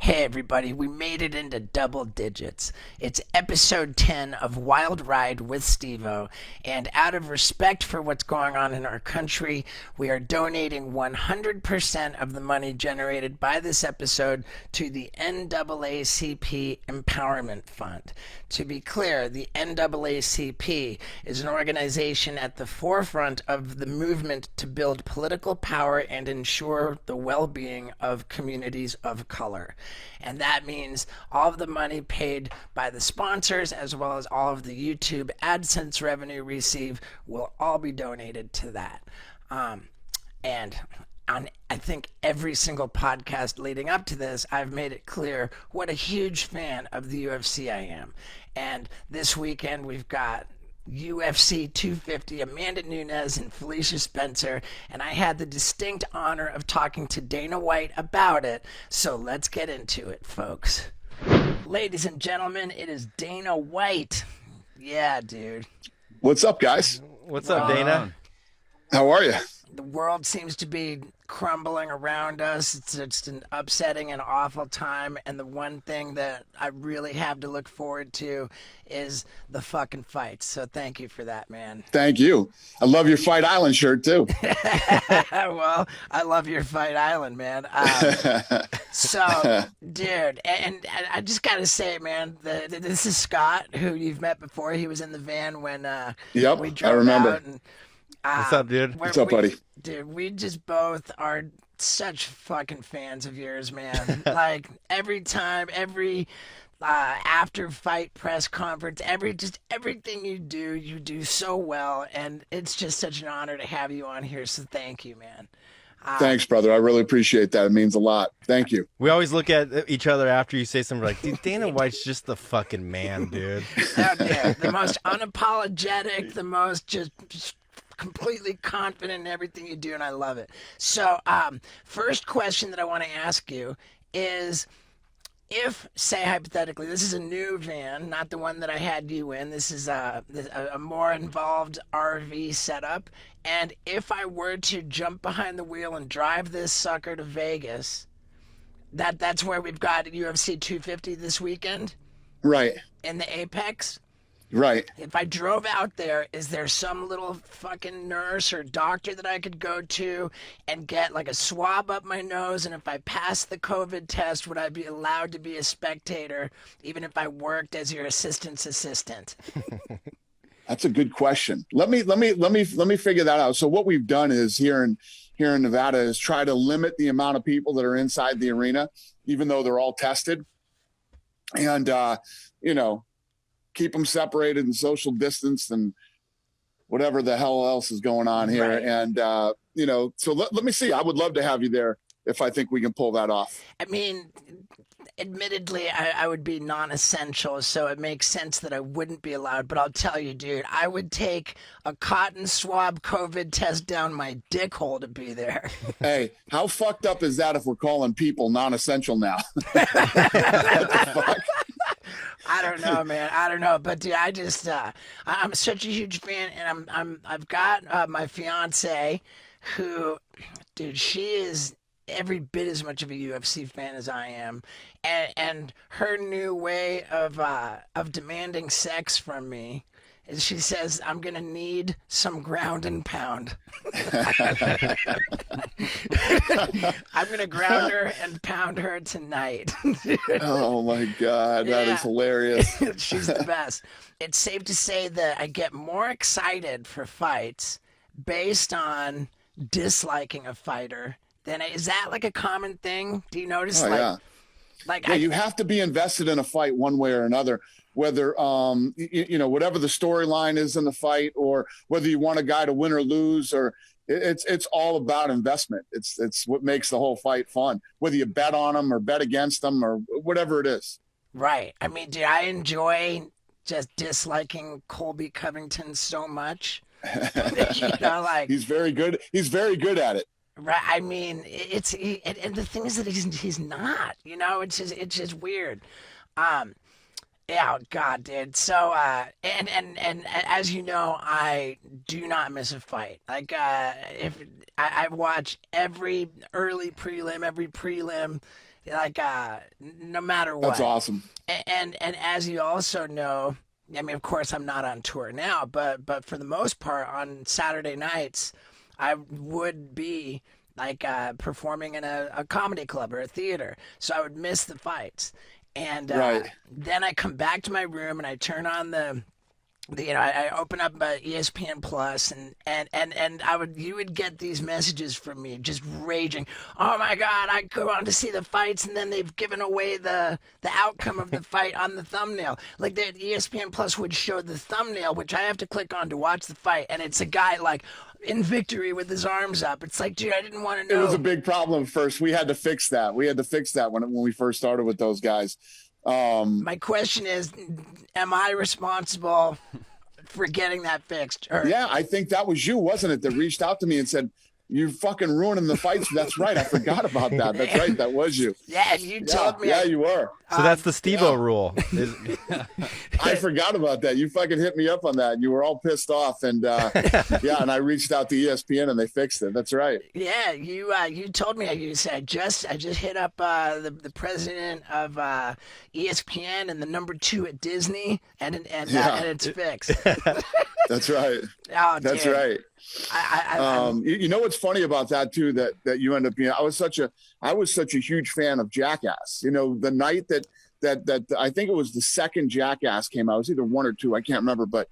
Hey everybody, we made it into double digits. It's episode 10 of Wild Ride with Stevo, and out of respect for what's going on in our country, we are donating 100% of the money generated by this episode to the NAACP Empowerment Fund. To be clear, the NAACP is an organization at the forefront of the movement to build political power and ensure the well-being of communities of color. And that means all of the money paid by the sponsors, as well as all of the YouTube AdSense revenue received, will all be donated to that. And on, I think, every single podcast leading up to this, I've made it clear what a huge fan of the UFC I am. And this weekend, we've got UFC 250, Amanda Nunes and Felicia Spencer, and I had the distinct honor of talking to Dana White about it, so let's get into it, folks. Ladies and gentlemen, it is Dana White. Yeah, dude. What's up, guys? What's up, Dana? How are you? The world seems to be crumbling around us. It's an upsetting and awful time, and the one thing that I really have to look forward to is the fucking fights. So thank you for that, man. Thank you. I love your Fight Island shirt, too. Well, I love your Fight Island, man. Dude, and I just got to say, man, this is Scott, who you've met before. He was in the van when Yep, we drove I remember. out. And, What's up, dude? What's up, buddy? Dude, we just both are such fucking fans of yours, man. Like, every time, every after fight press conference, everything you do so well, and it's just such an honor to have you on here, so thank you, man. Thanks, brother. I really appreciate that. It means a lot. Thank you. We always look at each other after you say something like, dude, Dana White's just the fucking man, dude. Yeah, the most unapologetic, the most just completely confident in everything you do, and I love it. So, first question that I want to ask you is, if, say, hypothetically, this is a new van, not the one that I had you in, this is a more involved RV setup, and if I were to jump behind the wheel and drive this sucker to Vegas, that's where we've got UFC 250 this weekend? Right. In the Apex? Right. If I drove out there, is there some little fucking nurse or doctor that I could go to and get like a swab up my nose? And if I passed the COVID test, would I be allowed to be a spectator, even if I worked as your assistant's assistant? That's a good question. Let me figure that out. So what we've done is here in Nevada is try to limit the amount of people that are inside the arena, even though they're all tested, and keep them separated and social distance and whatever the hell else is going on here. Right. And, so let me see. I would love to have you there if I think we can pull that off. I mean, admittedly, I would be non-essential, so it makes sense that I wouldn't be allowed. But I'll tell you, dude, I would take a cotton swab COVID test down my dick hole to be there. Hey, how fucked up is that if we're calling people non-essential now? What the fuck? I don't know, man. I don't know, but dude, I'm such a huge fan, and I've got my fiance, who, dude, she is every bit as much of a UFC fan as I am, and her new way of demanding sex from me is she says, I'm gonna need some ground and pound. I'm gonna ground her and pound her tonight. Oh my God, that is hilarious. She's the best. It's safe to say that I get more excited for fights based on disliking a fighter than is that like a common thing? Do you notice? Yeah, you have to be invested in a fight one way or another, whether whatever the storyline is in the fight, or whether you want a guy to win or lose, or it's all about investment. It's what makes the whole fight fun, whether you bet on them or bet against them or whatever it is. Right. I mean, dude, I enjoy just disliking Colby Covington so much. He's very good. He's very good at it. Right. I mean, and the thing is that he's not. It's just weird. Yeah, God, dude. So, and as you know, I do not miss a fight. Like, if I watch every early prelim, every prelim, like no matter what. That's awesome. And as you also know, I mean, of course, I'm not on tour now, but for the most part, on Saturday nights, I would be like performing in a comedy club or a theater, so I would miss the fights. And Right. then I come back to my room and I turn on I open up ESPN Plus and you would get these messages from me just raging. Oh my God, I go on to see the fights and then they've given away the outcome of the fight on the thumbnail. Like the ESPN Plus would show the thumbnail, which I have to click on to watch the fight, and it's a guy like in victory with his arms up. It's like, dude, I didn't want to know. It was a big problem at first. We had to fix that. When we first started with those guys. My question is, am I responsible for getting that fixed? Yeah, I think that was you, wasn't it, that reached out to me and said, "You're fucking ruining the fights." That's right. I forgot about that. That's right. That was you. Yeah, and you told me. Yeah, you were. So that's the Steve-O rule. I forgot about that. You fucking hit me up on that. And you were all pissed off, and and I reached out to ESPN and they fixed it. That's right. Yeah, you told me. You said I just hit up the president of ESPN and the number 2 at Disney, and it's fixed. That's right. Oh, That's dude. right. You know what's funny about that too? That you end up being. I was such a huge fan of Jackass. You know, the night that I think it was the second Jackass came out. It was either 1 or 2. I can't remember, but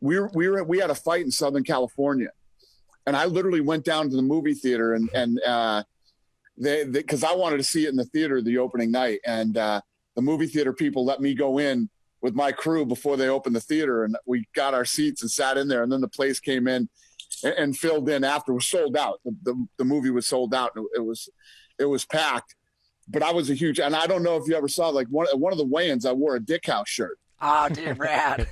we had a fight in Southern California, and I literally went down to the movie theater and because I wanted to see it in the theater the opening night, and the movie theater people let me go in with my crew before they opened the theater, and we got our seats and sat in there, and then the place came in and filled in after. It was sold out. The movie was sold out. It was packed. But I was a huge, and I don't know if you ever saw, like one of the weigh-ins, I wore a Dick House shirt. Oh, dude, rad.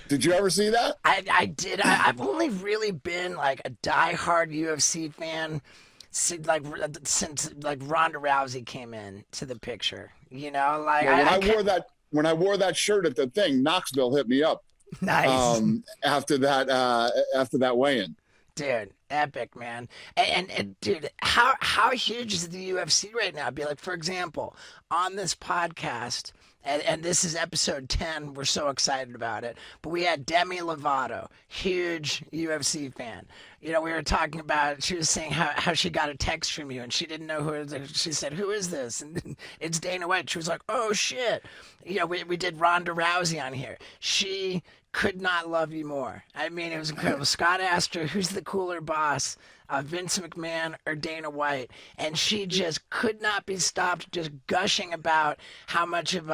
Did you ever see that? I did. I've only really been like a diehard UFC fan since Ronda Rousey came in to the picture. You know, like when I wore that shirt at the thing, Knoxville hit me up. Nice. After that weigh-in. Dude, epic, man. And dude, how huge is the UFC right now? Be like, for example, on this podcast, and this is episode 10, we're so excited about it, but we had Demi Lovato, huge UFC fan. You know, we were talking about, she was saying how she got a text from you and she didn't know who it was. She said, "Who is this?" And it's Dana White. She was like, "Oh shit." You know, we did Ronda Rousey on here. She could not love you more. I mean, it was incredible. Scott asked her, "Who's the cooler boss, Vince McMahon or Dana White?" And she just could not be stopped just gushing about how much of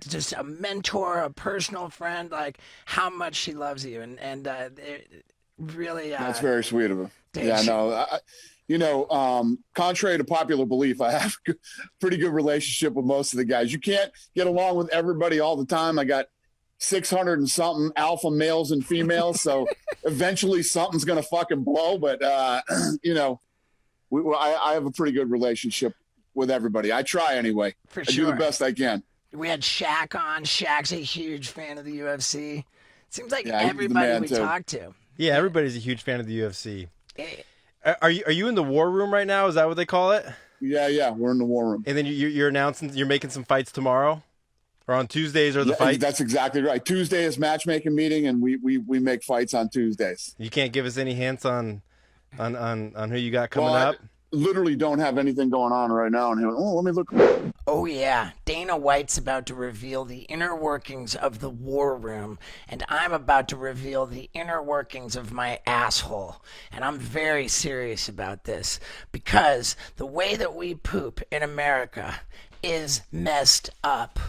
just a mentor, a personal friend, like how much she loves you. And it really... That's very sweet of her. Dude, Yeah, no, contrary to popular belief, I have a pretty good relationship with most of the guys. You can't get along with everybody all the time. I got 600 and something alpha males and females, so eventually something's gonna fucking blow. But I have a pretty good relationship with everybody. I try anyway. For I sure. do the best I can. We had Shaq on. Shaq's a huge fan of the UFC. Seems like Yeah, he's the everybody man, we too. talk to. Yeah, everybody's a huge fan of the UFC. Eh, Are you in the war room right now? Is that what they call it? Yeah, we're in the war room. And then you're announcing you're making some fights tomorrow, or on Tuesdays, or the fight. That's exactly right. Tuesday is matchmaking meeting, and we make fights on Tuesdays. You can't give us any hints on who you got coming Well, up. Literally don't have anything going on right now. And let me look. Oh yeah, Dana White's about to reveal the inner workings of the war room, and I'm about to reveal the inner workings of my asshole. And I'm very serious about this because the way that we poop in America is messed up.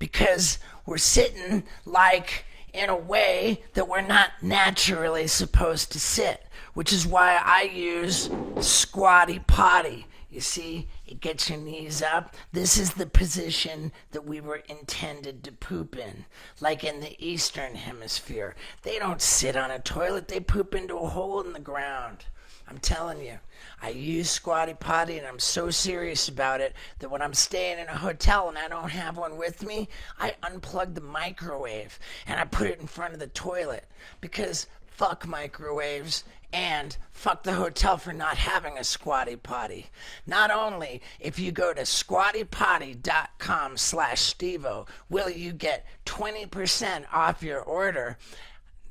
Because we're sitting like in a way that we're not naturally supposed to sit, which is why I use squatty potty. You see, it gets your knees up. This is the position that we were intended to poop in, like in the Eastern Hemisphere. They don't sit on a toilet, they poop into a hole in the ground. I'm telling you, I use squatty potty, and I'm so serious about it that when I'm staying in a hotel and I don't have one with me, I unplug the microwave and I put it in front of the toilet because fuck microwaves, and fuck the hotel for not having a squatty potty. Not only, if you go to squattypotty.com/Stevo, will you get 20% off your order.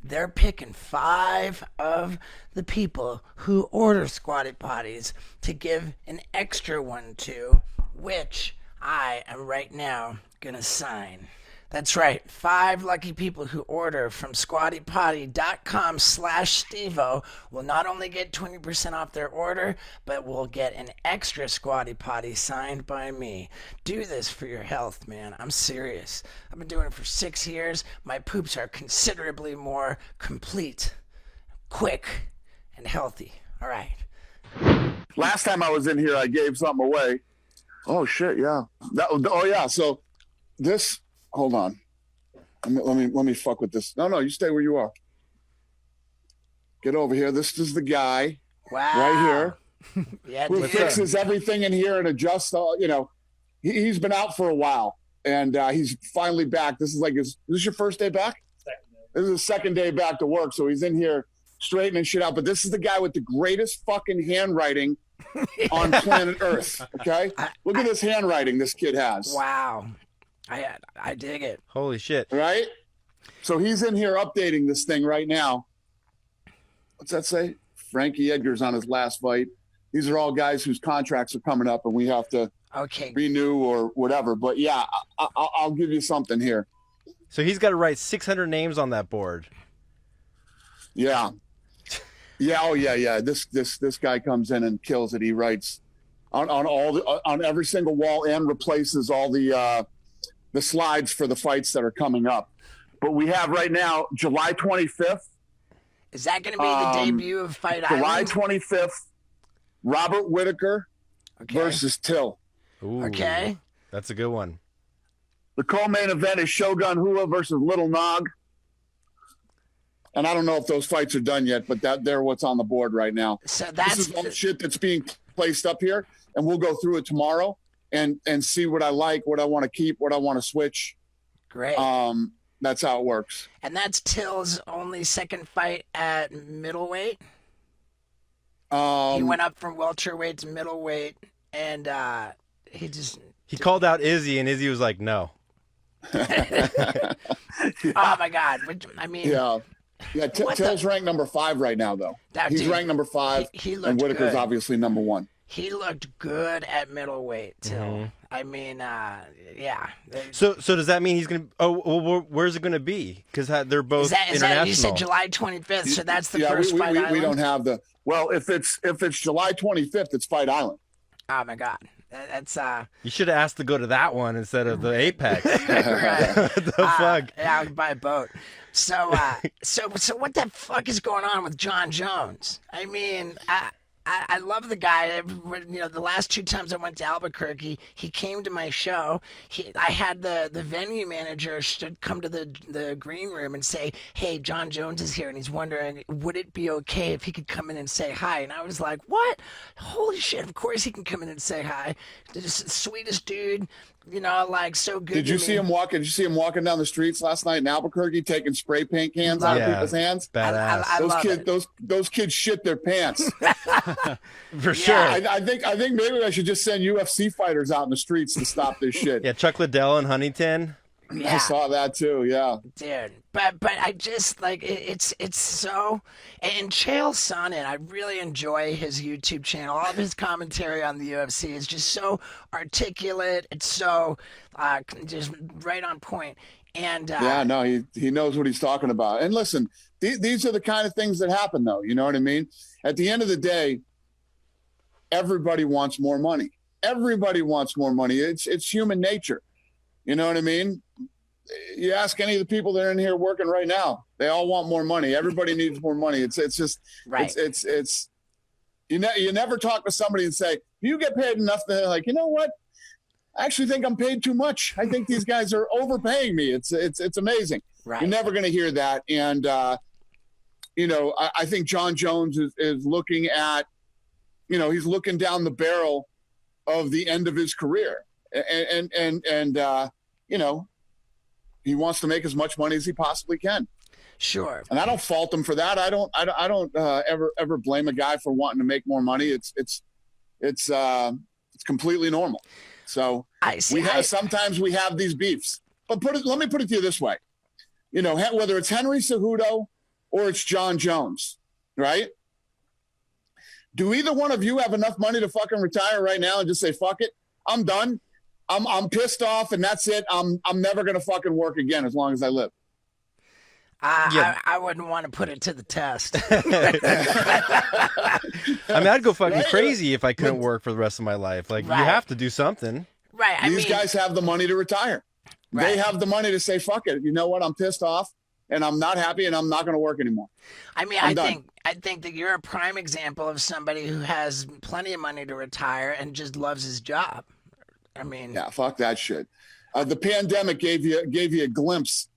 They're picking 5 of the people who order squatty potties to give an extra one to, which I am right now gonna sign. That's right, 5 lucky people who order from squattypotty.com/Stevo will not only get 20% off their order, but will get an extra squatty potty signed by me. Do this for your health, man. I'm serious. I've been doing it for 6 years. My poops are considerably more complete, quick, and healthy. All right. Last time I was in here, I gave something away. Oh shit, yeah. Yeah. So this. Hold on. Let me fuck with this. No, you stay where you are. Get over here. This is the guy right here Yeah, who dude. fixes everything in here and adjusts all. He's been out for a while and he's finally back. This is your first day back? This is his second day back to work. So he's in here straightening shit out. But this is the guy with the greatest fucking handwriting on planet Earth. Okay. Look at this handwriting this kid has. Wow. I dig it. Holy shit. Right? So he's in here updating this thing right now. What's that say? Frankie Edgar's on his last fight. These are all guys whose contracts are coming up and we have to renew or whatever. But yeah, I'll give you something here. So he's got to write 600 names on that board. Yeah. Yeah. Oh yeah. This guy comes in and kills it. He writes on every single wall and replaces all the slides for the fights that are coming up. But we have right now July 25th. Is that going to be the debut of Fight July Island? 25th, Robert Whitaker versus Till. Ooh, Okay. That's a good one. The co-main event is Shogun Hua versus Little Nog. And I don't know if those fights are done yet, but they're what's on the board right now. So that's this is all shit that's being placed up here, and we'll go through it tomorrow and see what I like, what I want to keep, what I want to switch. great. That's how it works. And that's Till's only second fight at middleweight. He went up from welterweight to middleweight, and he called out Izzy, and Izzy was like, "No." Oh my God! I mean, yeah. Till's ranked number 5 right now, though. He's ranked number 5, he looked and Whitaker's good. obviously number 1. He looked good at middleweight, Till. Mm-hmm. I mean, yeah. So does that mean he's gonna? Oh, well, where's it gonna be? Because they're both Is that international. you said July 25th? So that's the Yeah, first Fight Island. we don't have the. Well, if it's July 25th, it's Fight Island. Oh my God, that's You should have asked to go to that one instead of the Apex. right. What the fuck? Yeah, I would buy a boat. So, so what the fuck is going on with John Jones? I mean, I love the guy. The last 2 times I went to Albuquerque, he came to my show. I had the venue manager come to the green room and say, "Hey, John Jones is here, and he's wondering, would it be okay if he could come in and say hi?" And I was like, "What? Holy shit! Of course he can come in and say hi. The sweetest dude." So good. Did you see him walking? Did you see him walking down the streets last night in Albuquerque, taking spray paint cans out of people's hands? Badass. I love it. Those kids shit their pants. For sure. I think maybe I should just send UFC fighters out in the streets to stop this shit. Yeah, Chuck Liddell and Huntington. Yeah. I saw that too. Yeah, dude. But I just like it's so. And Chael Sonnen, I really enjoy his YouTube channel. All of his commentary on the UFC is just so articulate. It's so just right on point. And he knows what he's talking about. And listen, these are the kind of things that happen, though. You know what I mean? At the end of the day, everybody wants more money. Everybody wants more money. It's human nature. You know what I mean? You ask any of the people that are in here working right now, they all want more money. Everybody needs more money. It's just right. It's you never talk to somebody and say, "Do you get paid enough?" They're like, "You know what? I actually think I'm paid too much. I think these guys are overpaying me." It's amazing. Right. You're never going to hear that. And I think John Jones is looking at, he's looking down the barrel of the end of his career, and he wants to make as much money as he possibly can. Sure. And I don't fault them for that. I don't ever blame a guy for wanting to make more money. It's completely normal. So I see. Sometimes we have these beefs, but let me put it to you this way. You know, whether it's Henry Cejudo or it's John Jones, right? Do either one of you have enough money to fucking retire right now and just say, fuck it, I'm done. I'm pissed off and that's it. I'm never going to fucking work again as long as I live. I wouldn't want to put it to the test. I mean, I'd go fucking crazy if I couldn't work for the rest of my life. Like, you have to do something. Right. These guys have the money to retire. Right. They have the money to say, fuck it. You know what? I'm pissed off and I'm not happy and I'm not going to work anymore. I mean, I think that you're a prime example of somebody who has plenty of money to retire and just loves his job. I mean, yeah, fuck that shit. The pandemic gave you a glimpse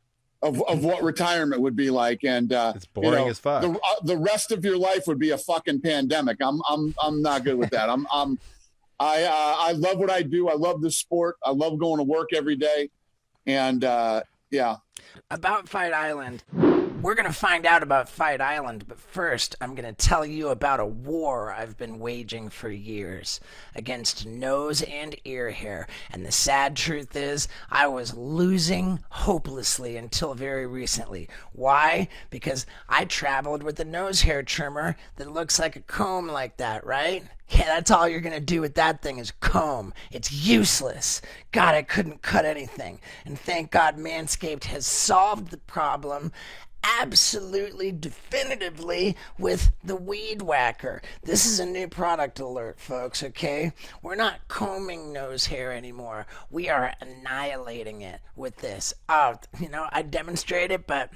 of what retirement would be like, and it's boring as fuck. The rest of your life would be a fucking pandemic. I'm not good with that. I love what I do. I love the sport. I love going to work every day, and yeah. About Fight Island. We're going to find out about Fight Island, but first I'm going to tell you about a war I've been waging for years against nose and ear hair. And the sad truth is I was losing hopelessly until very recently. Why? Because I traveled with a nose hair trimmer that looks like a comb like that, right? Yeah, that's all you're going to do with that thing is comb. It's useless. God, I couldn't cut anything. And thank God Manscaped has solved the problem absolutely definitively with the Weed Whacker. This is a new product alert, folks, okay? We're not combing nose hair anymore. We are annihilating it with this. Oh, I demonstrate it, but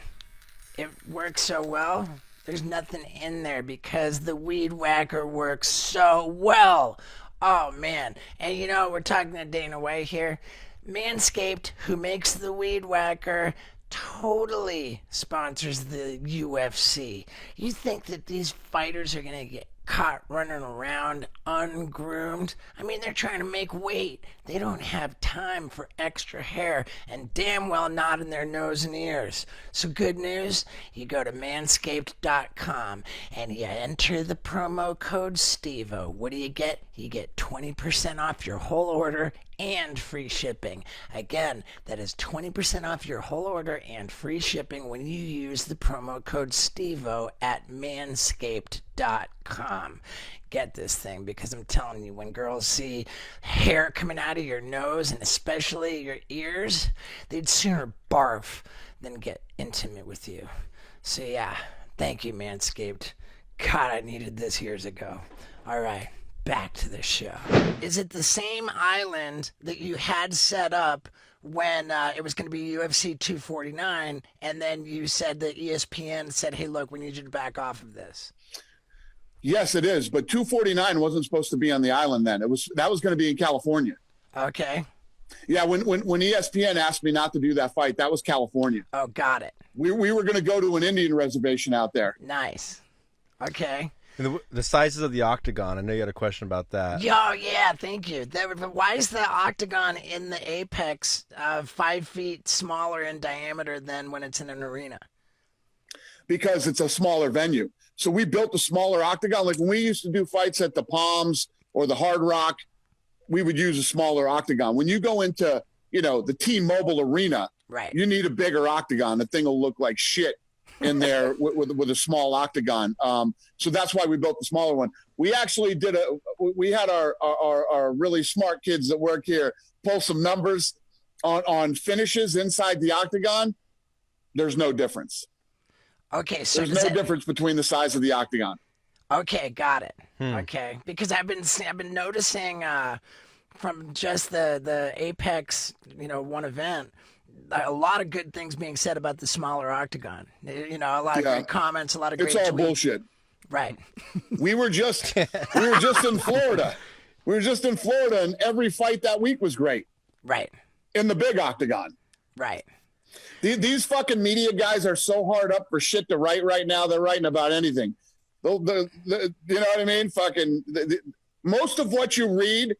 it works so well. There's nothing in there because the Weed Whacker works so well. Oh, man. And we're talking to Dana White here. Manscaped, who makes the Weed Whacker, totally sponsors the UFC. You think that these fighters are going to get caught running around ungroomed? I mean, they're trying to make weight. They don't have time for extra hair, and damn well not in their nose and ears. So good news, you go to manscaped.com and you enter the promo code STEVO. What do you get? You get 20% off your whole order and free shipping. Again, that is 20% off your whole order and free shipping when you use the promo code STEVO at manscaped.com. Get this thing, because I'm telling you, when girls see hair coming out of your nose and especially your ears, they'd sooner barf than get intimate with you. So yeah, thank you, Manscaped. God, I needed this years ago. All right. Back to the show. Is it the same island that you had set up when it was going to be UFC 249, and then you said that ESPN said, hey, look, we need you to back off of this? Yes, it is. But 249 wasn't supposed to be on the island then. That was going to be in California. Okay. Yeah, when ESPN asked me not to do that fight, that was California. Oh, got it. We were going to go to an Indian reservation out there. Nice. Okay. And the sizes of the octagon, I know you had a question about that. Oh, yeah, thank you. Why is the octagon in the apex 5 feet smaller in diameter than when it's in an arena? Because it's a smaller venue. So we built a smaller octagon. Like when we used to do fights at the Palms or the Hard Rock, we would use a smaller octagon. When you go into, the T-Mobile Arena, right, you need a bigger octagon. The thing will look like shit in there with a small octagon. So that's why we built the smaller one. We actually we had our really smart kids that work here pull some numbers on finishes inside the octagon. There's no difference. Okay. So there's no difference between the size of the octagon. Okay. Got it. Okay. Because I've been noticing from just the Apex, one event, a lot of good things being said about the smaller octagon. A lot of great comments, a lot of great tweets. It's all tweets. bullshit. Right. We were just in Florida. And every fight that week was great. Right. In the big octagon. Right. These fucking media guys are so hard up for shit to write right now. They're writing about anything. You know what I mean? Most of what you read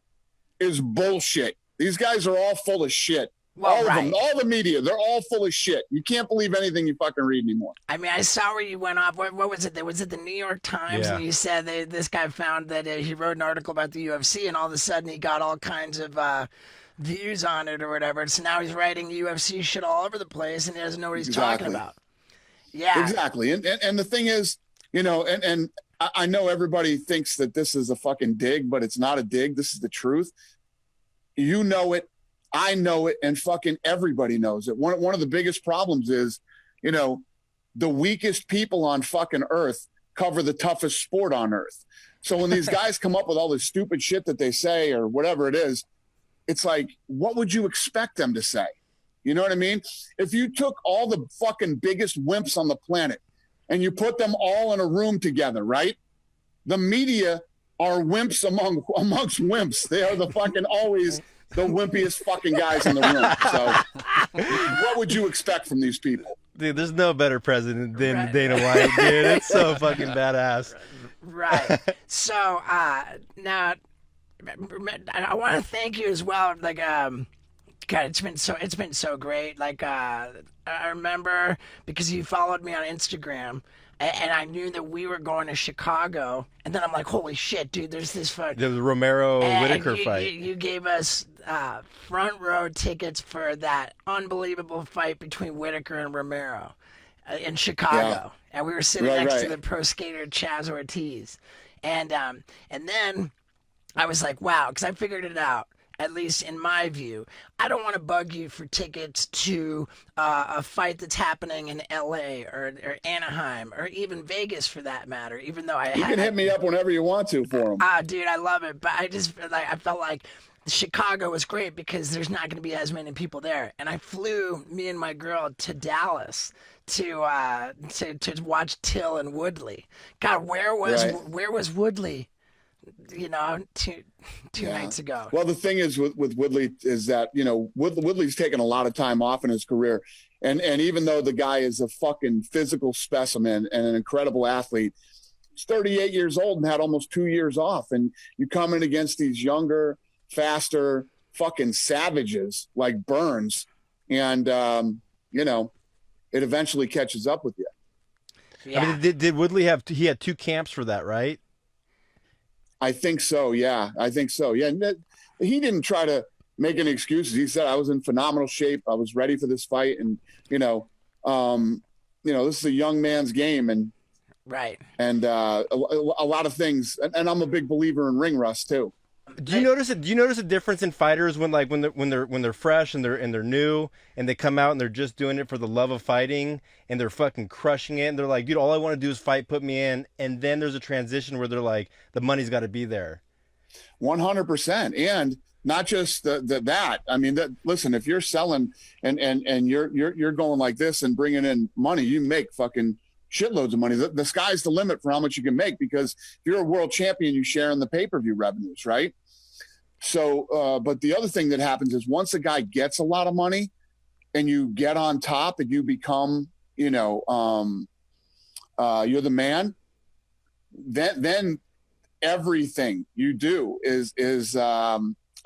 is bullshit. These guys are all full of shit. Well, All of right. them, all the media, they're all full of shit. You can't believe anything you fucking read anymore. I mean, I saw where you went off. What was it? Was it the New York Times? Yeah. And you said that this guy found that he wrote an article about the UFC, and all of a sudden he got all kinds of views on it or whatever. So now he's writing UFC shit all over the place, and he doesn't know what he's talking Exactly. about. Yeah. Exactly. And the thing is, and I know everybody thinks that this is a fucking dig, but it's not a dig. This is the truth. You know it. I know it, and fucking everybody knows it. One of the biggest problems is, the weakest people on fucking earth cover the toughest sport on earth. So when these guys come up with all this stupid shit that they say or whatever it is, it's like, what would you expect them to say? You know what I mean? If you took all the fucking biggest wimps on the planet and you put them all in a room together, right? The media are wimps amongst wimps. They are the fucking always the wimpiest fucking guys in the room. So what would you expect from these people? Dude, there's no better president than Dana White, dude. It's so fucking badass. Right. So now I want to thank you as well. Like, God, it's been so great. Like, I remember because you followed me on Instagram, and I knew that we were going to Chicago, and then I'm like, holy shit, dude, there's this fight. The Romero Whitaker you, fight. You gave us front row tickets for that unbelievable fight between Whitaker and Romero in Chicago, and we were sitting next to the pro skater Chaz Ortiz, and then I was like, wow, because I figured it out. At least in my view, I don't want to bug you for tickets to a fight that's happening in L.A. or Anaheim or even Vegas for that matter. Even though You can hit me up whenever you want to for them. Dude, I love it, but I felt like Chicago was great because there's not going to be as many people there, and I flew me and my girl to Dallas to watch Till and Woodley. God, where was Woodley? Two nights ago. Well, the thing is with Woodley is that, Woodley's taken a lot of time off in his career. And even though the guy is a fucking physical specimen and an incredible athlete, he's 38 years old and had almost 2 years off. And you come in against these younger, faster fucking savages like Burns. And, it eventually catches up with you. Yeah. I mean, did Woodley he had two camps for that, right? I think so. Yeah, I think so. Yeah. He didn't try to make any excuses. He said, I was in phenomenal shape. I was ready for this fight. And, this is a young man's game. And, right. And a lot of things. And I'm a big believer in ring rust too. Do you notice a difference in fighters when they're fresh and they're new and they come out and they're just doing it for the love of fighting and they're fucking crushing it and they're like, dude, all I want to do is fight, put me in, and then there's a transition where they're like, the money's got to be there. 100%. And not just that. I mean, listen, if you're selling and you're going like this and bringing in money, you make fucking shitloads of money. The sky's the limit for how much you can make, because if you're a world champion, you share in the pay-per-view revenues, right? So, but the other thing that happens is once a guy gets a lot of money and you get on top and you become, you're the man, then everything you do is a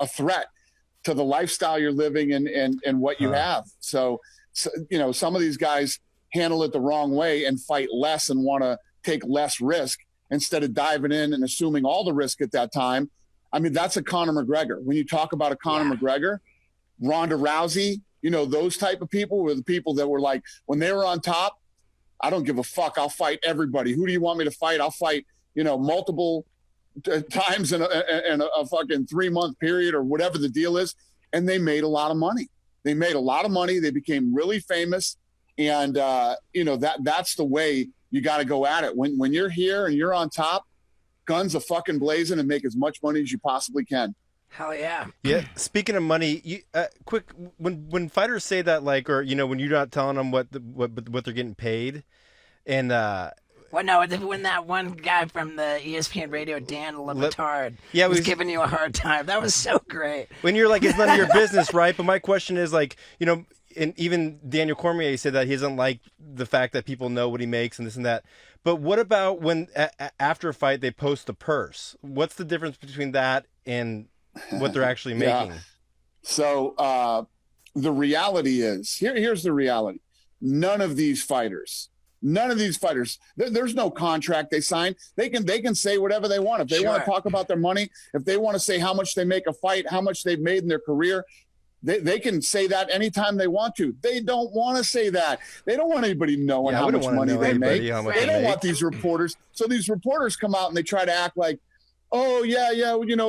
threat to the lifestyle you're living and what you have. So, some of these guys handle it the wrong way and fight less and want to take less risk instead of diving in and assuming all the risk at that time. I mean, that's a Conor McGregor. When you talk about a Conor McGregor, Ronda Rousey, those type of people were the people that were like, when they were on top, I don't give a fuck. I'll fight everybody. Who do you want me to fight? I'll fight, multiple times in a fucking 3-month period or whatever the deal is. And they made a lot of money. They became really famous. And, that's the way you got to go at it. When you're here and you're on top, guns are fucking blazing and make as much money as you possibly can. Hell yeah. Yeah. Speaking of money, quick, when fighters say that, like, or, when you're not telling them what they're getting paid and, well, no, when that one guy from the ESPN radio, Dan Lebatard, was giving you a hard time. That was so great. When you're like, it's none of your business, right? But my question is, like, and even Daniel Cormier said that he doesn't like the fact that people know what he makes and this and that. But what about when after a fight they post the purse? What's the difference between that and what they're actually making? So the reality is here's the reality. None of these fighters, there's no contract they sign. They can say whatever they want. If they want to talk about their money, if they want to say how much they make a fight, how much they've made in their career, they can say that anytime they want to. They don't want to say that. They don't want anybody knowing how much money they make. They don't want these reporters. So these reporters come out and they try to act like, oh, yeah,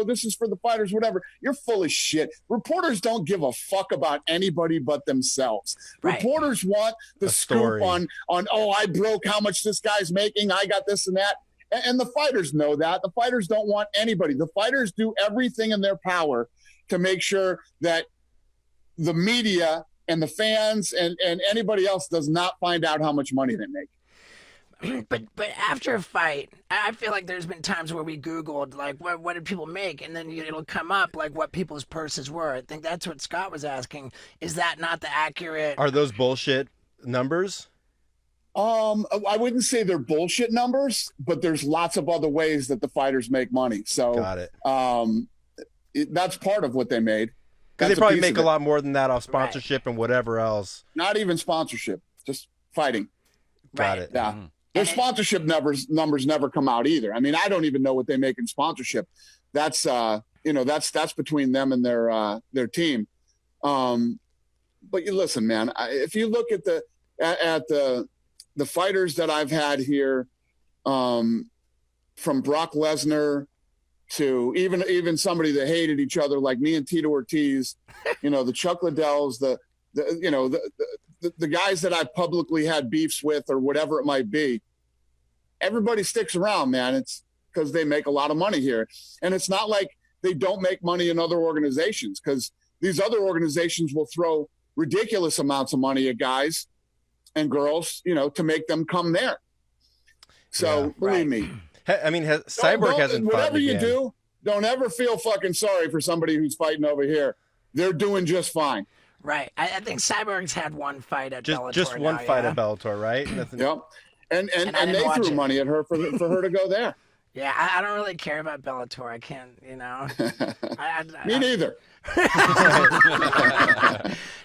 this is for the fighters, whatever. You're full of shit. Reporters don't give a fuck about anybody but themselves. Right. Reporters want the scoop on, oh, I broke how much this guy's making. I got this and that. And the fighters know that. The fighters don't want anybody. The fighters do everything in their power to make sure that the media and the fans and anybody else does not find out how much money they make. But after a fight, I feel like there's been times where we Googled, like, what did people make? And then it'll come up, like, what people's purses were. I think that's what Scott was asking. Is that not the accurate? Are those bullshit numbers? I wouldn't say they're bullshit numbers, but there's lots of other ways that the fighters make money. So got it. That's part of what they made. Because they probably make a lot more than that off sponsorship and whatever else. Not even sponsorship, just fighting. Got it. Yeah. Their sponsorship numbers never come out either. I mean, I don't even know what they make in sponsorship. That's that's between them and their team. But you listen, man. If you look at the fighters that I've had here, from Brock Lesnar to even somebody that hated each other like me and Tito Ortiz, the Chuck Liddells, the guys that I publicly had beefs with or whatever it might be, everybody sticks around, man. It's because they make a lot of money here. And it's not like they don't make money in other organizations, because these other organizations will throw ridiculous amounts of money at guys and girls, to make them come there. So believe me. I mean, Cyborg hasn't fought whatever you again. do, don't ever feel fucking sorry for somebody who's fighting over here. They're doing just fine. Right. I think Cyborg's had one fight at Bellator. Just one fight at Bellator, right? Nothing... Yep. And they threw money at her for her to go there. Yeah, I don't really care about Bellator. I can't, Me neither.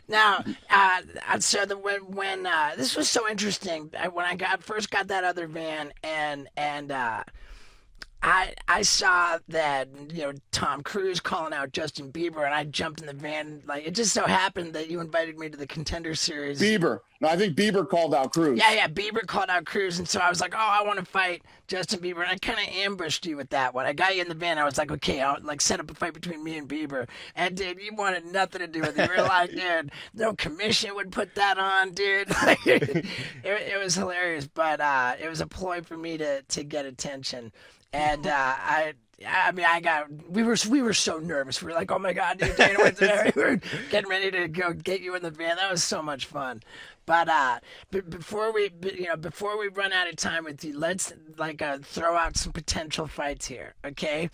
Now, so when this was so interesting, when I first got that other van and I saw that, Tom Cruise calling out Justin Bieber, and I jumped in the van. Like, it just so happened that you invited me to the Contender Series. Bieber. No, I think Bieber called out Cruise. Yeah, Bieber called out Cruise, and so I was like, oh, I want to fight Justin Bieber, and I kind of ambushed you with that one. I got you in the van. I was like, okay, I'll set up a fight between me and Bieber. And, dude, you wanted nothing to do with it. You were like, dude, no commission would put that on, dude. It was hilarious, but it was a ploy for me to get attention. And we were so nervous. We were like, oh my God, dude, Dana was there. We were getting ready to go get you in the van. That was so much fun. But before we run out of time with you, let's throw out some potential fights here, okay?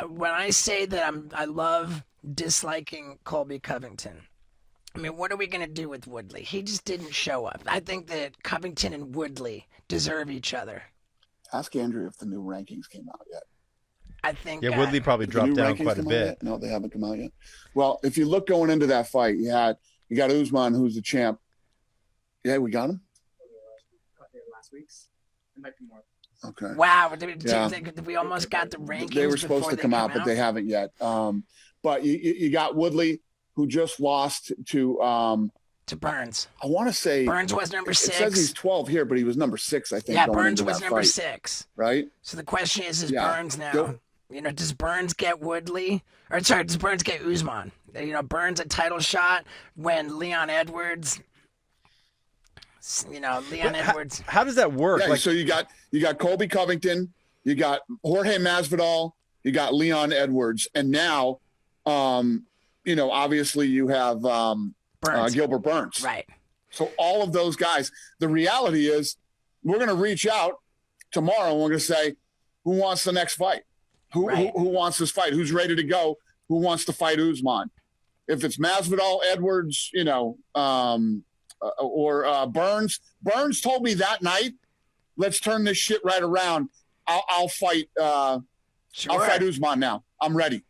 When I say that I love disliking Colby Covington, I mean, what are we going to do with Woodley? He just didn't show up. I think that Covington and Woodley deserve each other. Ask Andrew if the new rankings came out yet. I think Woodley probably dropped down quite a bit. No, they haven't come out yet. Well, if you look going into that fight, you got Usman, who's the champ. Yeah, we got him. Last week's. It might be more. Okay. Wow, we almost got the rankings. They were supposed to come out, but they haven't yet. But you got Woodley, who just lost to Burns. I want to say Burns was number 6. It says he's 12 here, but he was number 6, I think. Yeah, Burns was number 6. Right. So the question is Burns now? Does Burns get Woodley? Or sorry, does Burns get Usman? Burns a title shot when Leon Edwards. Edwards. How does that work? Yeah, so you got Colby Covington, you got Jorge Masvidal, you got Leon Edwards, and now, obviously you have. Gilbert Burns. Right. So all of those guys, the reality is we're going to reach out tomorrow and we're going to say, who wants the next fight? Who wants this fight? Who's ready to go? Who wants to fight Usman? If it's Masvidal, Edwards, or Burns. Burns told me that night, let's turn this shit right around. I'll fight. I'll fight Usman now. I'm ready.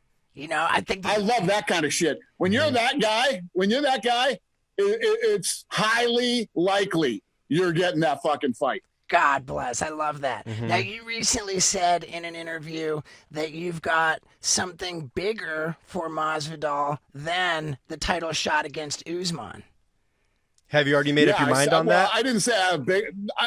I think I love that kind of shit. When you're that guy, it's highly likely you're getting that fucking fight. God bless. I love that. Mm-hmm. Now, you recently said in an interview that you've got something bigger for Masvidal than the title shot against Usman. Have you already made up your mind on that? I didn't say I have big.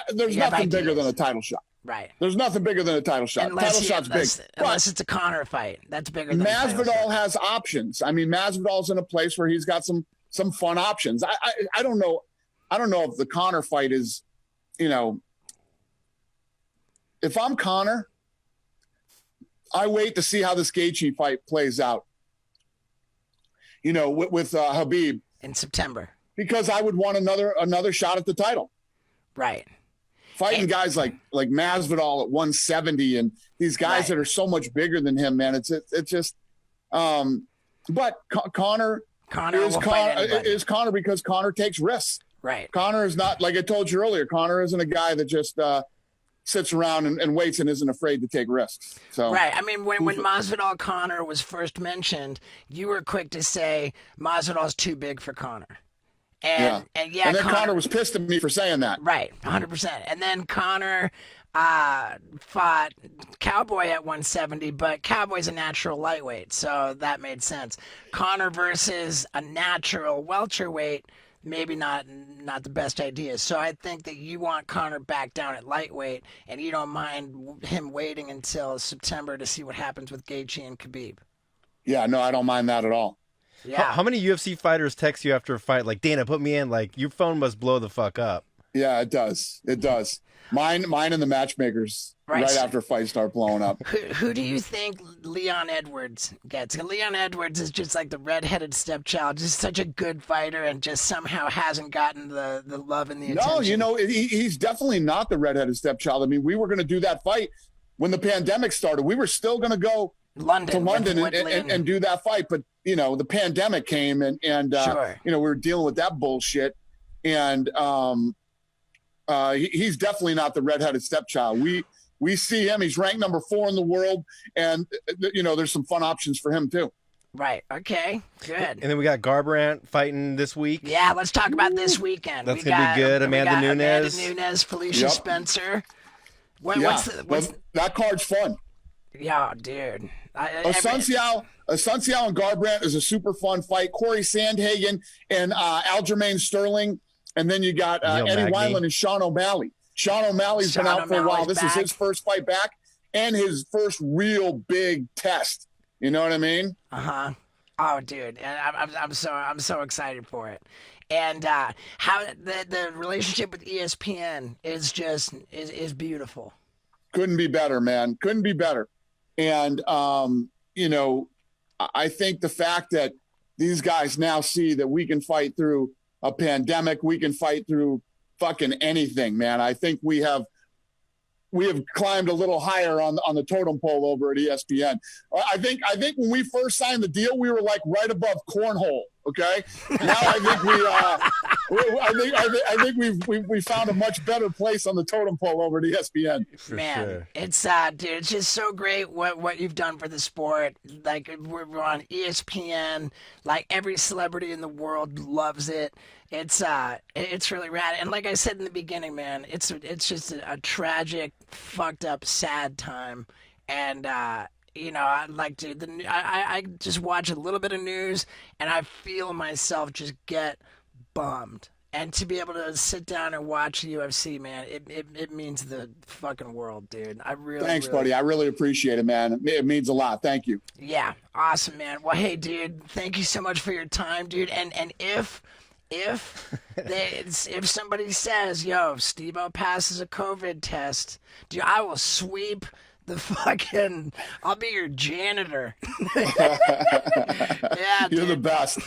There's You have nothing bigger ideas. than a title shot. Right. There's nothing bigger than a title shot. Title shot's big. Unless it's a Conor fight. That's bigger than a title Masvidal shot. has options. I mean, Masvidal's in a place where he's got some fun options. I don't know. I don't know if the Conor fight is, if I'm Conor, I wait to see how this Gaethje fight plays out. With Khabib In September. because I would want another shot at the title. Right. Fighting guys like Masvidal at 170 and these guys that are so much bigger than him, man. It's just. But Conor is Conor because Conor takes risks. Right. Conor is not, like I told you earlier, Conor isn't a guy that just sits around and waits and isn't afraid to take risks. So Right. I mean, when Masvidal Conor was first mentioned, you were quick to say Masvidal's too big for Conor. And then Conor was pissed at me for saying that. Right, 100%. And then Conor fought Cowboy at 170, but Cowboy's a natural lightweight, so that made sense. Conor versus a natural welterweight, maybe not the best idea. So I think that you want Conor back down at lightweight, and you don't mind him waiting until September to see what happens with Gaethje and Khabib. Yeah, no, I don't mind that at all. Yeah. How many UFC fighters text you after a fight like, Dana, put me in? Like, your phone must blow the fuck up. Yeah, it does. It does. Mine and the matchmakers right after fights start blowing up. Who do you think Leon Edwards gets? Leon Edwards is just like the redheaded stepchild, just such a good fighter and just somehow hasn't gotten the love and the attention. No, he's definitely not the redheaded stepchild. I mean, we were going to do that fight when the pandemic started. We were still going to go to London and do that fight. But, the pandemic came and Sure. we were dealing with that bullshit. And he's definitely not the redheaded stepchild. We see him. He's ranked number 4 in the world. And, there's some fun options for him, too. Right. Okay. Good. And then we got Garbrandt fighting this week. Yeah, let's talk about this weekend. That's going to be good. Amanda Nunes, Felicia Spencer. That card's fun. Yeah, dude. Asunciao and Garbrandt is a super fun fight. Corey Sandhagen and Aljamain Sterling. And then you got Eddie Wineland and Sean O'Malley. Sean O'Malley's been out for a while. This is his first fight back and his first real big test. You know what I mean? Uh-huh. Oh, dude. I'm so excited for it. And how the relationship with ESPN is beautiful. Couldn't be better, man. Couldn't be better. And, I think the fact that these guys now see that we can fight through a pandemic, we can fight through fucking anything, man. I think we have climbed a little higher on the totem pole over at ESPN. I think when we first signed the deal, we were like right above cornhole. Okay, now I think we found a much better place on the totem pole over at ESPN. Man, it's dude, it's just so great what you've done for the sport. Like we're on ESPN. Like every celebrity in the world loves it. It's really rad. And like I said in the beginning, man, it's just a tragic, fucked up, sad time. And I like to. I just watch a little bit of news, and I feel myself just get bummed. And to be able to sit down and watch UFC, man, it means the fucking world, dude. Thanks, buddy. I really appreciate it, man. It means a lot. Thank you. Yeah, awesome, man. Well, hey, dude, thank you so much for your time, dude. And if somebody says, yo, Steve-O passes a COVID test, dude, I will sweep the fucking, I'll be your janitor. Yeah, You're the best.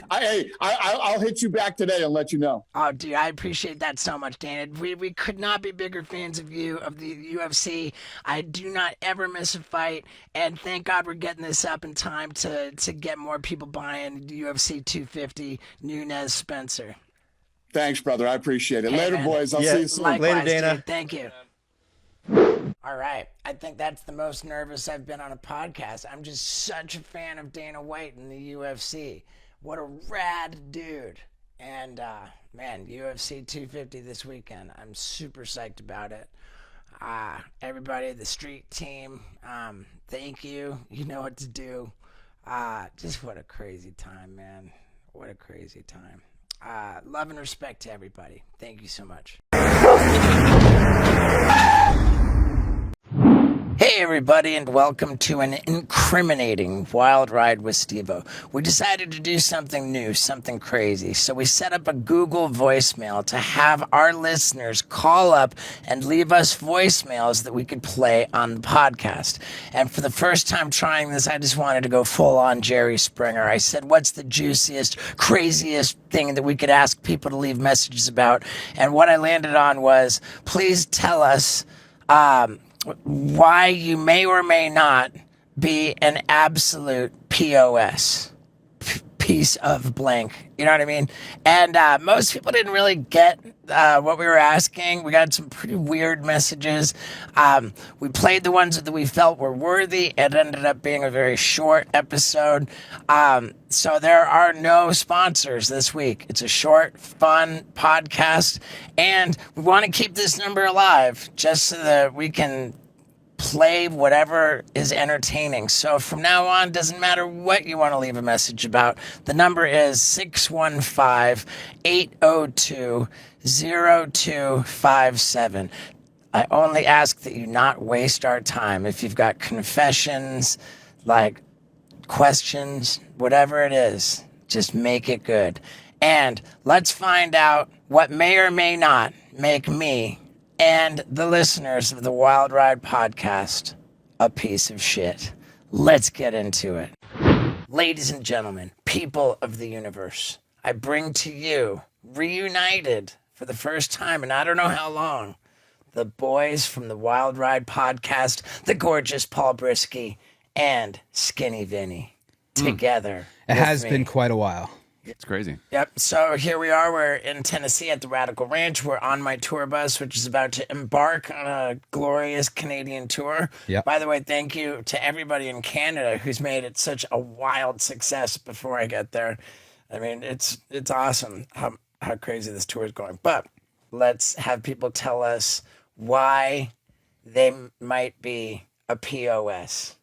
I'll hit you back today and let you know. Oh, dude, I appreciate that so much, Dana. We could not be bigger fans of you, of the UFC. I do not ever miss a fight, and thank God we're getting this up in time to get more people buying UFC 250 Nunes Spencer. Thanks, brother. I appreciate it. Hey, later, man. boys. I'll see you soon. Likewise, Later, Dana. Dude. Thank you. All right. I think that's the most nervous I've been on a podcast. I'm just such a fan of Dana White in the UFC. What a rad dude. And, man, UFC 250 this weekend. I'm super psyched about it. Everybody, the street team, thank you. You know what to do. Just what a crazy time, man. What a crazy time. Love and respect to everybody. Thank you so much. Hey everybody, and welcome to an incriminating wild ride with Steve-O. We decided to do something new, something crazy, so we set up a Google voicemail to have our listeners call up and leave us voicemails that we could play on the podcast. And for the first time trying this, I just wanted to go full on Jerry Springer. I said, what's the juiciest, craziest thing that we could ask people to leave messages about? And what I landed on was, please tell us, why you may or may not be an absolute POS, piece of blank. You know what I mean? And most people didn't really get what we were asking. We got some pretty weird messages. We played the ones that we felt were worthy. It ended up being a very short episode. So there are no sponsors this week. It's a short, fun podcast. And we want to keep this number alive just so that we can play whatever is entertaining. So from now on, doesn't matter what you want to leave a message about. The number is 615-802-0257. I only ask that you not waste our time. If you've got confessions, like questions, whatever it is, just make it good. And let's find out what may or may not make me and the listeners of the Wild Ride podcast a piece of shit. Let's get into it. Ladies and gentlemen, people of the universe, I bring to you, reunited for the first time in I don't know how long, the boys from the Wild Ride podcast, the gorgeous Paul Brisky and Skinny Vinny, together. It has been quite a while. It's crazy. Yep. So here we are. We're in Tennessee at the Radical Ranch. We're on my tour bus, which is about to embark on a glorious Canadian tour. Yep. By the way, thank you to everybody in Canada who's made it such a wild success before I get there. I mean, it's awesome how crazy this tour is going. But let's have people tell us why they might be a POS.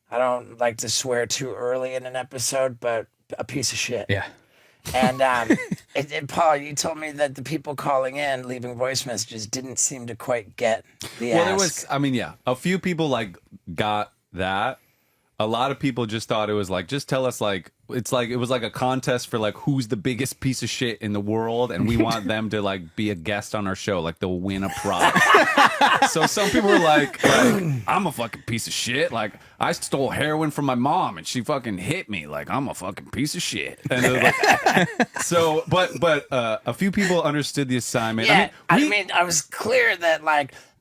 I don't like to swear too early in an episode, but a piece of shit. Yeah. And Paul, you told me that the people calling in, leaving voice messages, didn't seem to quite get the ask. Well, there was, a few people got that. A lot of people just thought it was just tell us it was like a contest for who's the biggest piece of shit in the world, and we want them to be a guest on our show, they'll win a prize. So some people were like, I'm a fucking piece of shit. I stole heroin from my mom and she fucking hit me. I'm a fucking piece of shit. And so, but a few people understood the assignment. Yeah, I was clear that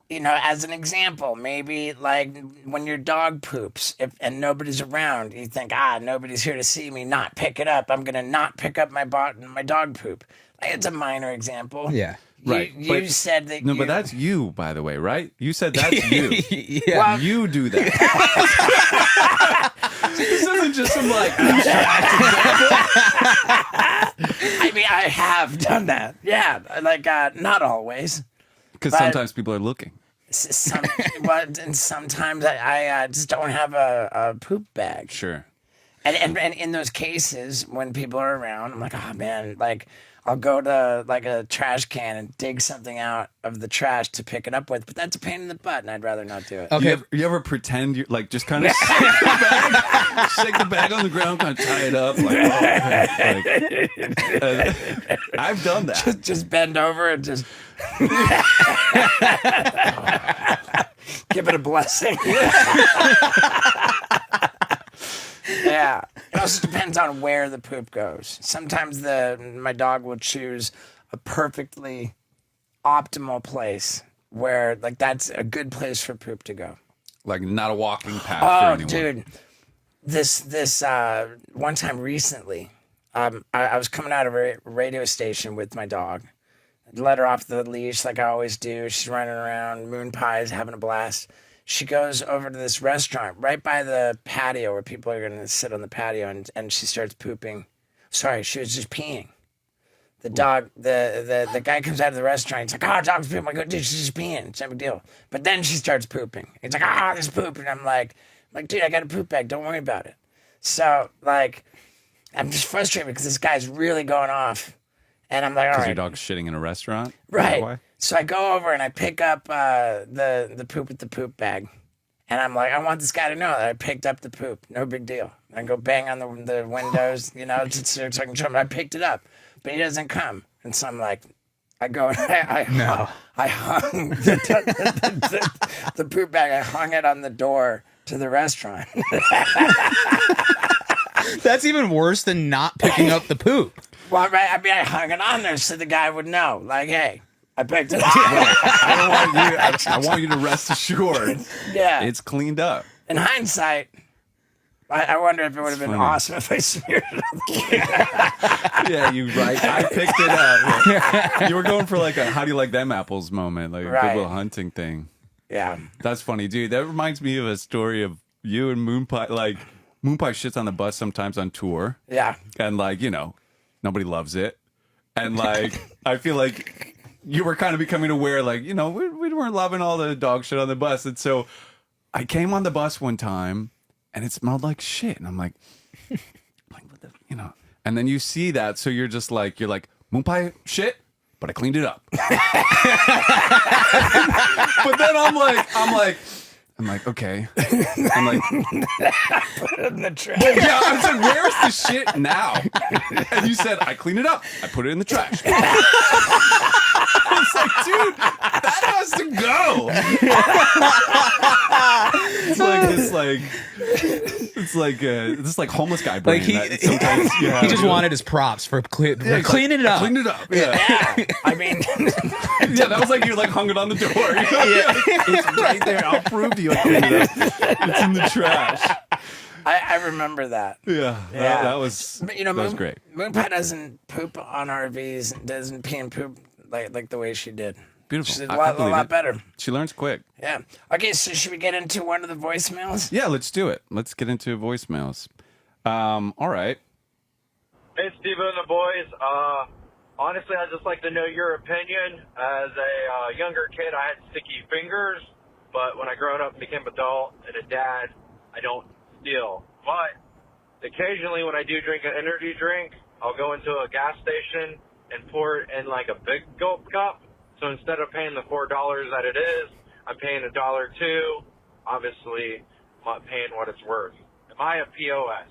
as an example, maybe when your dog poops and nobody's around, you think, nobody's here to see me not pick it up. I'm going to not pick up my dog poop. It's a minor example. Yeah. Right. You said that. No, but that's you, by the way, right? You said that's you. Yeah. Well, you do that. This isn't just some abstract example. I mean, I have done that. Yeah. Not always. Because sometimes people are looking. And sometimes I just don't have a poop bag. Sure. And in those cases, when people are around, I'm like, oh man, I'll go to a trash can and dig something out of the trash to pick it up with, but that's a pain in the butt, and I'd rather not do it. Okay. You ever pretend you're just kind of shake the bag on the ground, kind of tie it up, I've done that. Just bend over and just give it a blessing. Yeah. It also depends on where the poop goes. Sometimes my dog will choose a perfectly optimal place where that's a good place for poop to go. Not a walking path for Oh, anyone. dude. This one time recently, I was coming out of a radio station with my dog. let her off the leash like I always do. She's running around. Moon Pie is having a blast. She goes over to this restaurant right by the patio where people are going to sit on the patio, and she starts pooping. Sorry, she was just peeing. The dog, the guy comes out of the restaurant. He's like, "Oh, dog's pooping." I go, "Dude, she's just peeing. It's no big deal." But then she starts pooping. He's like, "Ah, there's poop," and I'm like, "Dude, I got a poop bag. Don't worry about it." So like, I'm just frustrated because this guy's really going off, and I'm like, "All Because right, your dog's shitting in a restaurant? Is that right." why? So I go over and I pick up the poop with the poop bag. And I'm like, I want this guy to know that I picked up the poop. No big deal. I go bang on the windows, just so I can show him I picked it up. But he doesn't come. And so I'm like, I go and I hung the poop bag. I hung it on the door to the restaurant. That's even worse than not picking up the poop. Well, right, I mean, I hung it on there so the guy would know. Like, hey, I picked it up. I want you to rest assured. Yeah. It's cleaned up. In hindsight, I wonder if it would have been funny. awesome if I smeared it on the Yeah, you right. I picked it up. You were going for like a "how do you like them apples" moment, like a Right. Good Will Hunting thing. Yeah. That's funny, dude. That reminds me of a story of you and Moon Pie. Like Moon Pie shits on the bus sometimes on tour, Yeah. and like nobody loves it, and like I feel like you were kind of becoming aware, like we weren't loving all the dog shit on the bus, and so I came on the bus one time, and it smelled like shit, and I'm like what the, and then you see that, so you're like Moon Pie shit, but I cleaned it up. But then I'm like, okay. I'm like, Put it in the trash. yeah, I said, where's the shit now? And you said, I cleaned it up. I put it in the trash. I was like, dude, that has to go. It's like homeless guy brain. Like that sometimes you have. he just wanted his props for cleaning it up. Cleaned it up. Yeah. Yeah. I mean, Yeah, that was like you like hung it on the door. It's right there. I'll prove to you I cleaned it up. It's in the trash. I remember that. Yeah. Yeah. That was But, that was great. Moon Pie doesn't poop on RVs, doesn't pee and poop like the way she did. Beautiful. She's a I lot believe it. better. She learns quick. Yeah. Okay, so should we get into one of the voicemails? Yeah, let's do it. Let's get into voicemails. All right. Hey, Steve and the boys. Honestly, I'd just like to know your opinion. As a younger kid, I had sticky fingers, but when I grown up and became an adult and a dad, I don't steal. But occasionally when I do drink an energy drink, I'll go into a gas station and pour it in like a big gulp cup. So instead of paying the $4 that it is, I'm paying $1.02. Obviously, I'm not paying what it's worth. Am I a POS?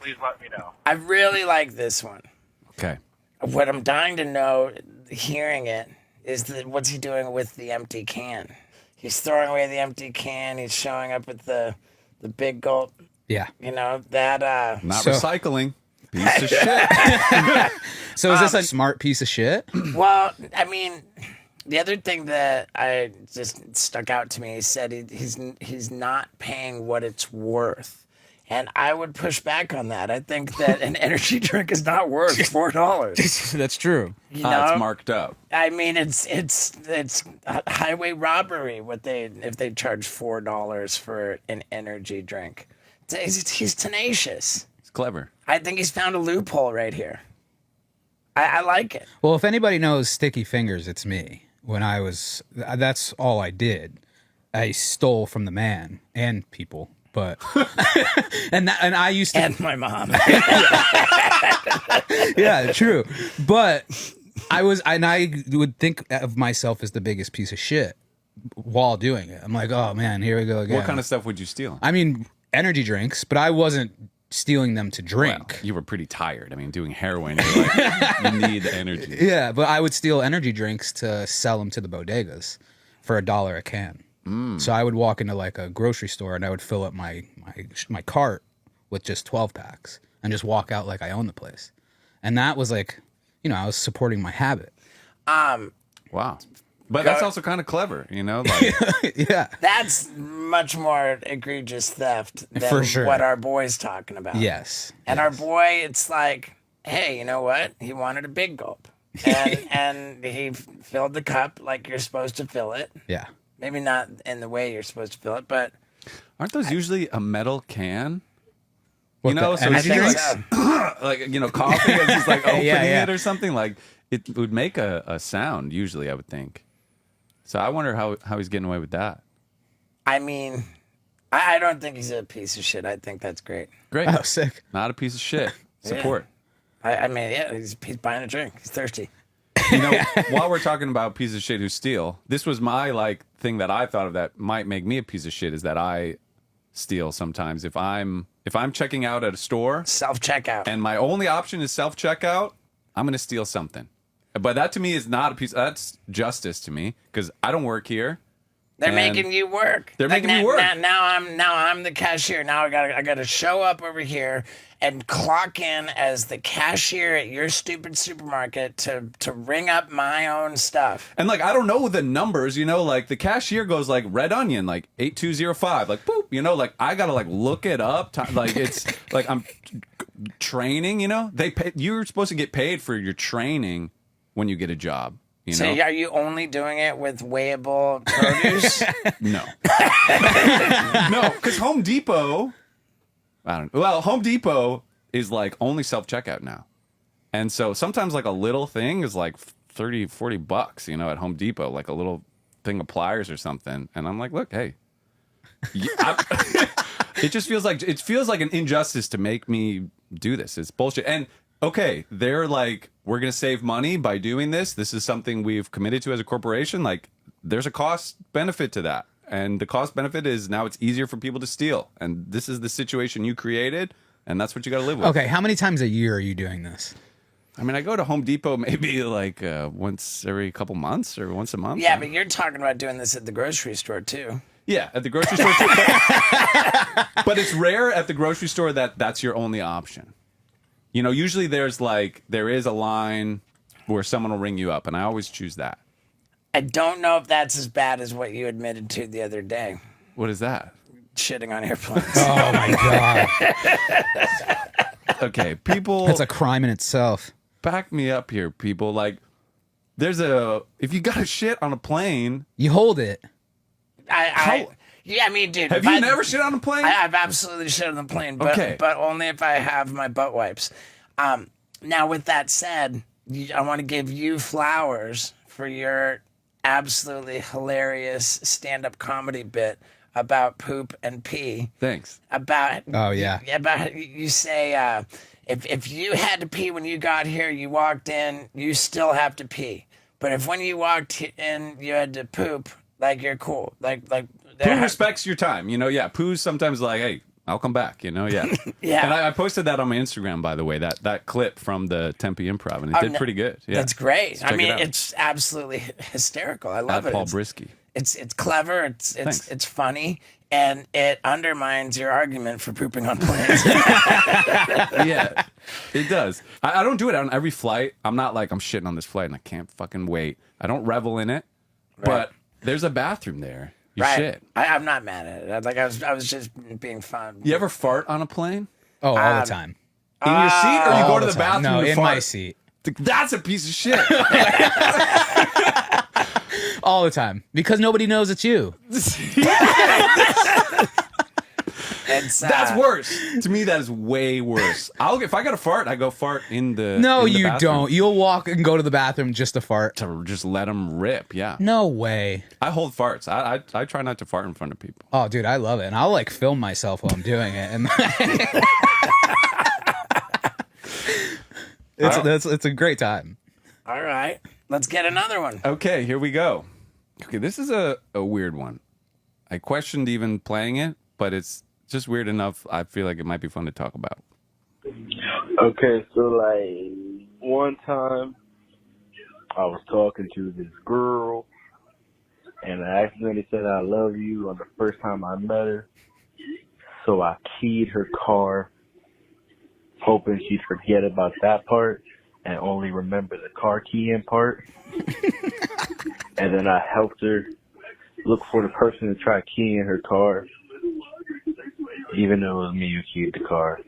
Please let me know. I really like this one. Okay. What I'm dying to know, hearing it, is what's he doing with the empty can? He's throwing away the empty can. He's showing up with the big gulp. Yeah. That. Not So- recycling. Piece of shit. So is this a smart piece of shit? Well, I mean, the other thing that I just stuck out to me, he said he's not paying what it's worth. And I would push back on that. I think that an energy drink is not worth $4. That's true. You know? It's marked up. I mean, it's highway robbery if they charge $4 for an energy drink. He's tenacious. It's clever. I think he's found a loophole right here. I like it. Well, if anybody knows sticky fingers, it's me. That's all I did. I stole from the man and people, but and I used to. And my mom. Yeah, true. But I would think of myself as the biggest piece of shit while doing it. I'm like, oh man, here we go again. What kind of stuff would you steal? I mean, energy drinks, but I wasn't stealing them to drink. Well, you were pretty tired. I mean, doing heroin, you're like, you need the energy. Yeah, but I would steal energy drinks to sell them to the bodegas for $1 a can. So I would walk into like a grocery store and I would fill up my cart with just 12 packs and just walk out like I own the place. And that was like, I was supporting my habit. Wow. But that's also kind of clever, Like, Yeah. That's much more egregious theft than For sure. what our boy's talking about. Yes. And our boy, it's like, hey, you know what? He wanted a big gulp. and he filled the cup like you're supposed to fill it. Yeah. Maybe not in the way you're supposed to fill it, but Aren't those usually a metal can? What, You know, the so energy it's drinks? like coffee is just like opening yeah. it or something. Like it would make a sound usually, I would think. So I wonder how he's getting away with that. I mean, I don't think he's a piece of shit. I think that's great. Great, Oh, sick. not a piece of shit. Support. I mean, yeah, he's buying a drink. He's thirsty. You know, while we're talking about pieces of shit who steal, this was my thing that I thought of that might make me a piece of shit is that I steal sometimes. If I'm checking out at a store Self-checkout. and my only option is self-checkout, I'm going to steal something. But that to me is not a piece. That's justice to me because I don't work here. They're and making you work. They're making me work. Now I'm the cashier. Now I gotta show up over here and clock in as the cashier at your stupid supermarket to ring up my own stuff. And I don't know the numbers, the cashier goes red onion, 8205, boop, I gotta look it up. It's I'm training, they pay, you're supposed to get paid for your training when you get a job. So are you only doing it with weighable produce? No. No, because Home Depot, Home Depot is only self-checkout now. And so sometimes a little thing is $30, $40, at Home Depot, a little thing of pliers or something. And I'm like, look, hey, it just feels like an injustice to make me do this. It's bullshit. And okay, they're we're going to save money by doing this. This is something we've committed to as a corporation. There's a cost benefit to that. And the cost benefit is now it's easier for people to steal. And this is the situation you created. And that's what you got to live with. Okay, how many times a year are you doing this? I mean, I go to Home Depot maybe once every couple months or once a month. Yeah, but you're talking about doing this at the grocery store too. Yeah, at the grocery store too. But it's rare at the grocery store that that's your only option. Usually there is a line where someone will ring you up, and I always choose that. I don't know if that's as bad as what you admitted to the other day. What is that? Shitting on airplanes. Oh my god. Okay, people. That's a crime in itself. Back me up here, people. If you got a shit on a plane, You hold it. Yeah, I mean, dude. have you never shit on a plane? I've absolutely shit on the plane, but Okay. but only if I have my butt wipes. Now, with that said, I want to give you flowers for your absolutely hilarious stand-up comedy bit about poop and pee. Thanks. Oh, yeah. About you say if you had to pee when you got here, you walked in, you still have to pee. But if when you walked in, you had to poop, you're cool. Pooh respects your time, yeah. Pooh's sometimes hey, I'll come back, yeah. Yeah. And I posted that on my Instagram, by the way, that clip from the Tempe Improv, and it did pretty good. Yeah. That's great. So check it out. It's absolutely hysterical. I love At it. Paul It's- Brisky. It's clever. Thanks. It's funny, and it undermines your argument for pooping on planes. Yeah, it does. I don't do it on every flight. I'm not I'm shitting on this flight and I can't fucking wait. I don't revel in it, but there's a bathroom there. You shit. I'm not mad at it. I was just being fun. You ever fart on a plane? Oh, all the time. In your seat, or you All go to the time. bathroom No, to in fart? my seat. That's a piece of shit. All the time. Because nobody knows it's you. That's worse. To me, that is way worse. If I got to fart, I go fart in the No, in the you bathroom don't. You'll walk and go to the bathroom just to fart. to just let them rip. Yeah, No way. I hold farts. I try not to fart in front of people. Oh, dude, I love it. And I'll film myself while I'm doing it. And it's a great time. All right, let's get another one. Okay, here we go. Okay, this is a weird one. I questioned even playing it, but it's just weird enough. I feel like it might be fun to talk about. Okay, so one time I was talking to this girl and I accidentally said I love you on the first time I met her. So I keyed her car, hoping she'd forget about that part and only remember the car keying part. And then I helped her look for the person to try keying her car, even though it was me who keyed the car.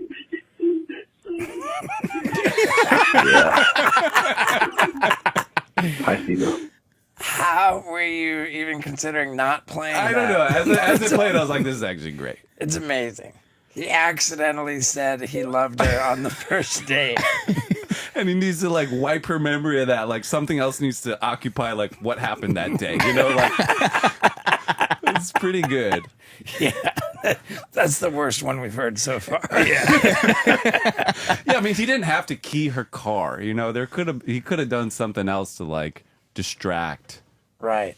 Yeah. Hi, Steve. How were you even considering not playing I don't that? know. As it played, I was like, this is actually great. It's amazing. He accidentally said he loved her on the first date. And he needs to like wipe her memory of that. Like something else needs to occupy like what happened that day. You know, like it's pretty good. Yeah, that's the worst one we've heard so far. Yeah, I mean, he didn't have to key her car. You know, he could have done something else to like distract. Right.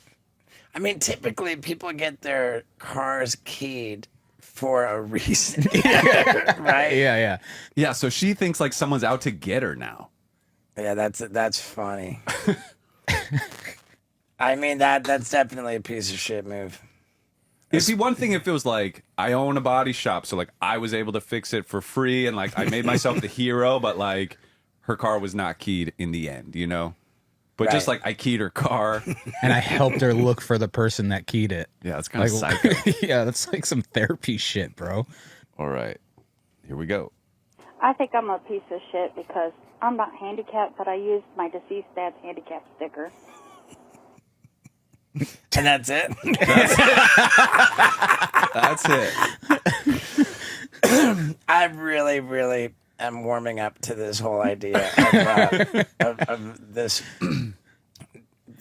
I mean, typically people get their cars keyed for a reason. Right? Yeah. Yeah, so she thinks like someone's out to get her now. Yeah, that's funny. I mean, that's definitely a piece of shit move. It'd be one thing if it was like, I own a body shop, so like I was able to fix it for free and like I made myself the hero, but like her car was not keyed in the end, you know? But just like I keyed her car. And I helped her look for the person that keyed it. Yeah, it's kind of psycho. Yeah, that's like some therapy shit, bro. All right, here we go. I think I'm a piece of shit because I'm not handicapped, but I used my deceased dad's handicap sticker. And that's it? That's it. I really, really am warming up to this whole idea of this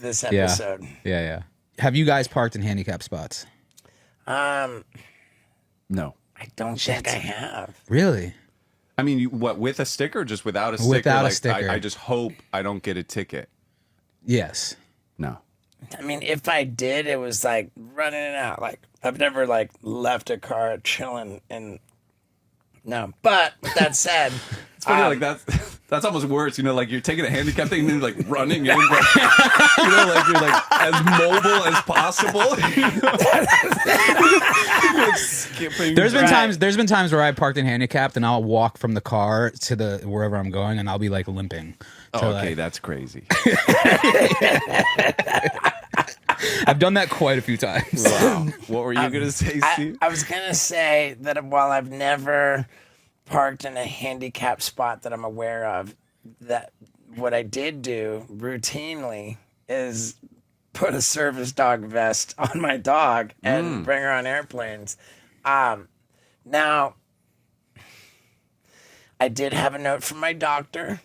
episode. Yeah. Have you guys parked in handicap spots? No. I don't think I have. Really? I mean, what, with a sticker or just without a sticker? Without a Like, sticker. I just hope I don't get a ticket. Yes. No. I mean, if I did, it was like running it out. Like I've never like left a car chilling and no. But with that said, It's funny, like that's almost worse. You know, like you're taking a handicap thing and then like running in, like, you know, like you're like as mobile as possible. Like skipping. There's been times where I parked in handicapped and I'll walk from the car to the wherever I'm going and I'll be like limping. Oh, So, okay, like, that's crazy. I've done that quite a few times. Wow. What were you gonna say, Steve? I was gonna say that while I've never parked in a handicap spot that I'm aware of, that what I did do routinely is put a service dog vest on my dog and bring her on airplanes. Now, I did have a note from my doctor.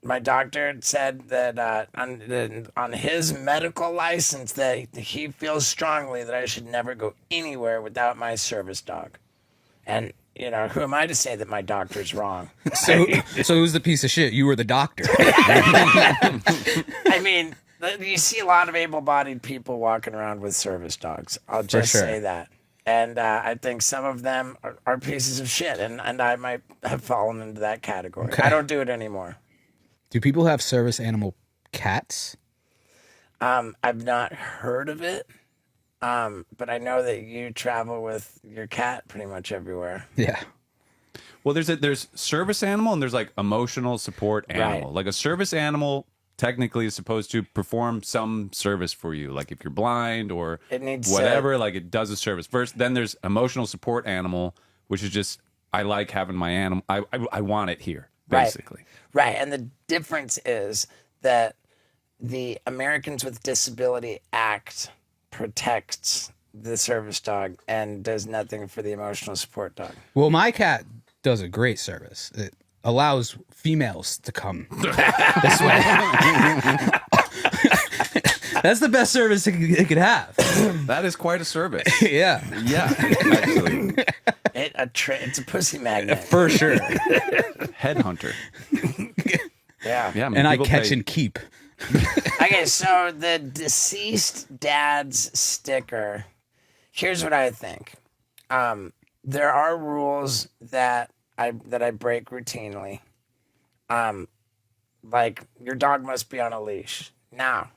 My doctor said that on his medical license that he feels strongly that I should never go anywhere without my service dog. And, you know, who am I to say that my doctor's wrong? So who's the piece of shit? You were the doctor. I mean, you see a lot of able-bodied people walking around with service dogs. I'll just sure. say that. And I think some of them are pieces of shit, and I might have fallen into that category. Okay. I don't do it anymore. Do people have service animal cats? I've not heard of it, but I know that you travel with your cat pretty much everywhere. Yeah. Well, there's service animal and there's like emotional support animal. Right. Like a service animal technically is supposed to perform some service for you. Like if you're blind or It needs whatever, like it does a service. First, then there's emotional support animal, which is just I like having my animal. I want it here, basically. Right, and the difference is that the Americans with Disability Act protects the service dog and does nothing for the emotional support dog. Well, my cat does a great service. It allows females to come this way. That's the best service it could have. That is quite a service. Yeah. Yeah, actually. It's a pussy magnet. For sure. Headhunter. Yeah. Yeah, I mean, And I people catch pay- and keep. Okay, so the deceased dad's sticker, here's what I think. There are rules that I break routinely. Like your dog must be on a leash. Now,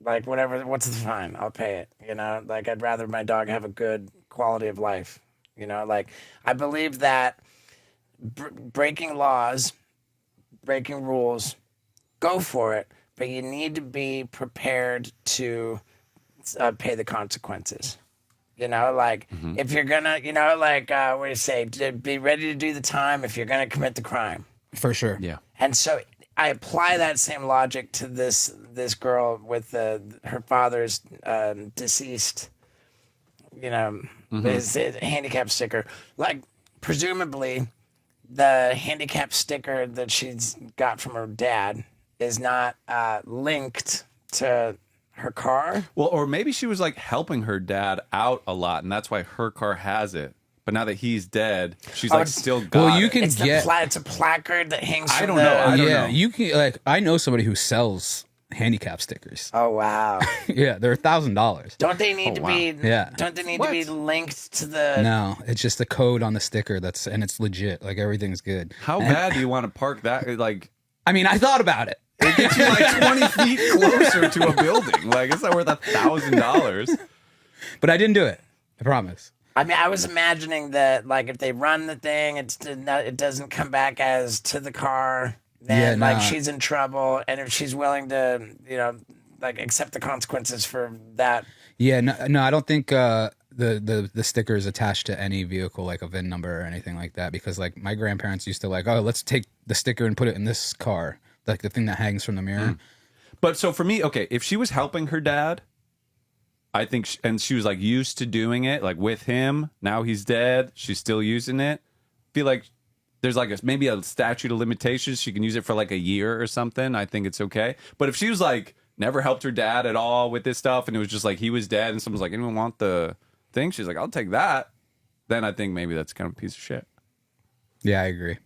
like what's the fine? I'll pay it. You know, like I'd rather my dog have a good quality of life. You know, like I believe that breaking laws, breaking rules, go for it, but you need to be prepared to pay the consequences. You know, like if you're gonna, you know, like what do you say? Be ready to do the time if you're gonna commit the crime. For sure. Yeah. And so I apply that same logic to this girl with her father's deceased, his handicap sticker. Like, presumably, the handicap sticker that she's got from her dad is not linked to her car. Well, or maybe she was like helping her dad out a lot, and that's why her car has it. But now that he's dead, she's like still got Well, you it. can It's get. it's a placard that hangs. I from don't know. I don't Yeah, know. you can like. I know somebody who sells handicap stickers. Oh wow! Yeah, they're $1,000. Don't they need to wow. be? Yeah. Don't they need to be linked to the? No, it's just a code on the sticker and it's legit. Like everything's good. How bad do you want to park that? Like, I mean, I thought about it. it gets you like 20 feet closer to a building. Like, it's not worth $1,000. But I didn't do it. I promise. I mean, I was imagining that, like, if they run the thing, it doesn't come back as to the car. Then, Yeah, like, nah. she's in trouble, and if she's willing to, like, accept the consequences for that. Yeah, no, I don't think the sticker is attached to any vehicle, like a VIN number or anything like that. Because like my grandparents used to like, oh, let's take the sticker and put it in this car, like the thing that hangs from the mirror. But so for me, okay, if she was helping her dad, I think, and she was like used to doing it, like with him. Now he's dead. She's still using it. Feel like there's like maybe a statute of limitations. She can use it for like a year or something. I think it's okay. But if she was like never helped her dad at all with this stuff, and it was just like he was dead, and someone's like, anyone want the thing? She's like, I'll take that. Then I think maybe that's kind of a piece of shit. Yeah, I agree.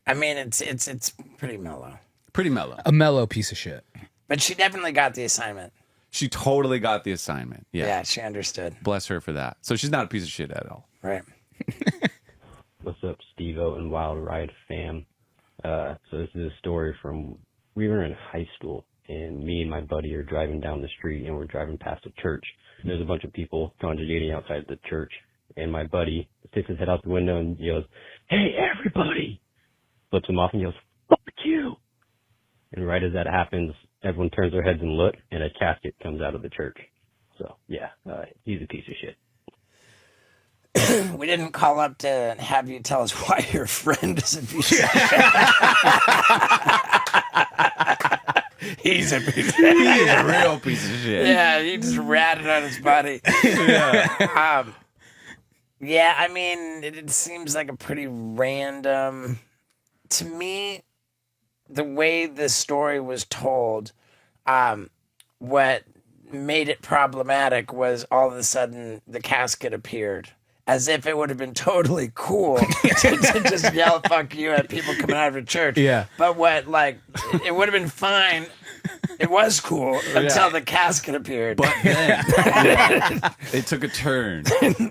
I mean, it's pretty mellow. Pretty mellow. A mellow piece of shit. But she definitely got the assignment. She totally got the assignment. Yeah, she understood. Bless her for that. So she's not a piece of shit at all. Right. What's up, Steve-O and Wild Ride fam? So this is a story from, we were in high school, and me and my buddy are driving down the street, and we're driving past a church. There's a bunch of people congregating outside the church, and my buddy sticks his head out the window and yells, "Hey, everybody!" Flips him off and yells, "Fuck you!" And right as that happens, everyone turns their heads and look, and a casket comes out of the church. So, yeah, he's a piece of shit. We didn't call up to have you tell us why your friend is a piece of shit. He's a piece of shit. He's a real piece of shit. Yeah, you just ratted on his buddy. Yeah. Yeah, I mean, it seems like a pretty random. To me, the way this story was told, what made it problematic was all of a sudden the casket appeared. As if it would have been totally cool to just yell "fuck you" at people coming out of a church. Yeah. But it would have been fine. It was cool until the casket appeared. But then it took a turn.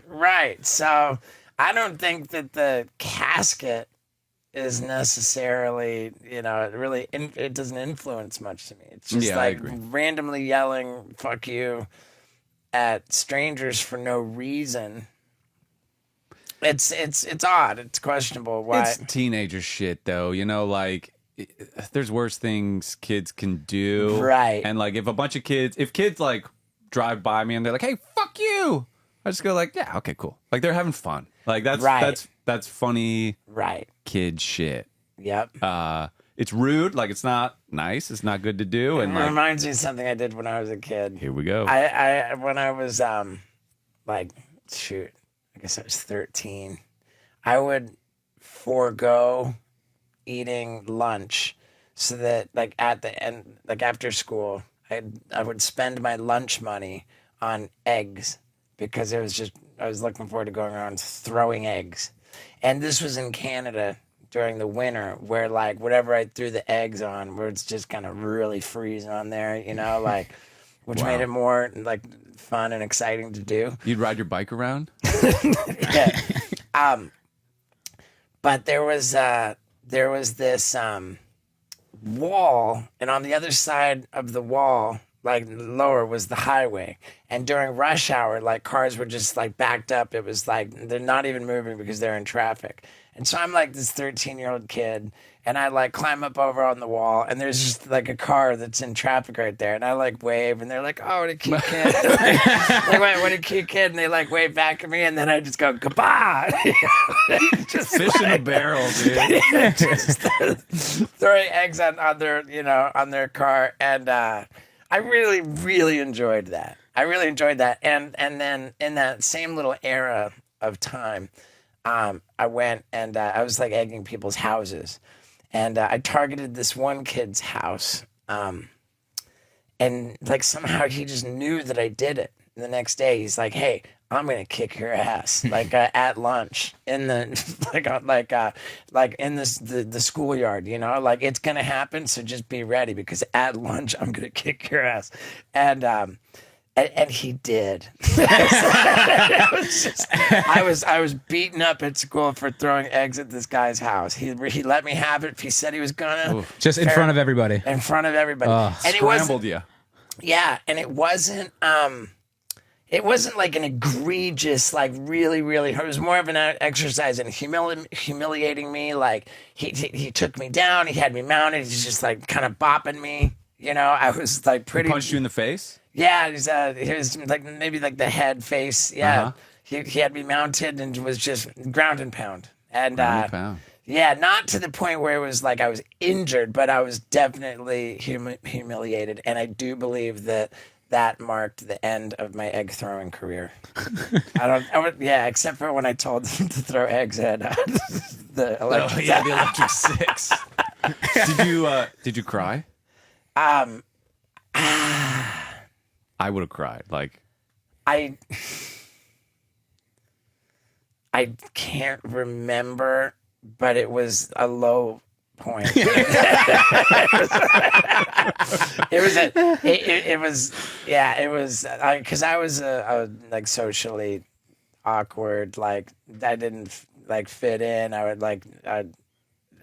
Right. So I don't think that the casket is necessarily, it doesn't influence much to me. It's just Yeah, I agree. randomly yelling "fuck you" at strangers for no reason. It's odd. It's questionable. Why? It's teenager shit, though. There's worse things kids can do. Right. And like, if kids like drive by me and they're like, "Hey, fuck you," I just go like, "Yeah, okay, cool." Like they're having fun. Like that's funny. Right. Kid shit. Yep. It's rude. Like it's not nice. It's not good to do. And It like, reminds me of something I did when I was a kid. here we go. I when I was I guess I was 13. I would forego eating lunch so that like at the end, like after school, I would spend my lunch money on eggs because I was looking forward to going around throwing eggs. And this was in Canada during the winter where like whatever I threw the eggs on, where it's just kind of really freezing on there, like which made it more like fun and exciting to do. You'd ride your bike around? Yeah. But there was this wall, and on the other side of the wall, like lower, was the highway. And during rush hour, like cars were just like backed up. It was like they're not even moving because they're in traffic. And so I'm like this 13-year-old kid, and I like climb up over on the wall, and there's just like a car that's in traffic right there, and I like wave, and they're like, "Oh, what a cute kid!" like, what a cute kid, and they like wave back at me, and then I just go goodbye. Just Fish in a barrel, dude. just throwing eggs on their on their car, and I really really enjoyed that. And then in that same little era of time, I went and I was like egging people's houses, and I targeted this one kid's house, and like somehow he just knew that I did it. And the next day he's like, "Hey, I'm gonna kick your ass!" Like at lunch in the like in the schoolyard, like it's gonna happen. So just be ready because at lunch I'm gonna kick your ass, and he did. It was just, I was beaten up at school for throwing eggs at this guy's house. He let me have it. He said he was gonna. Just in front of everybody. In front of everybody. And Scrambled you. Yeah, and it wasn't like an egregious, like really, really hurt. It was more of an exercise in humiliating me. Like he took me down. He had me mounted. He's just like kind of bopping me. I was like pretty. He punched you in the face? Yeah, he was like maybe like the head, face. Yeah, he had me mounted and was just ground and pound. And yeah, not to the point where it was like I was injured, but I was definitely humiliated. And I do believe that marked the end of my egg throwing career. Except for when I told them to throw eggs at the electric. The electric six. Did you cry? I would have cried. Like I can't remember, but it was a low point. It was because I was like socially awkward. Like I didn't like fit in. I would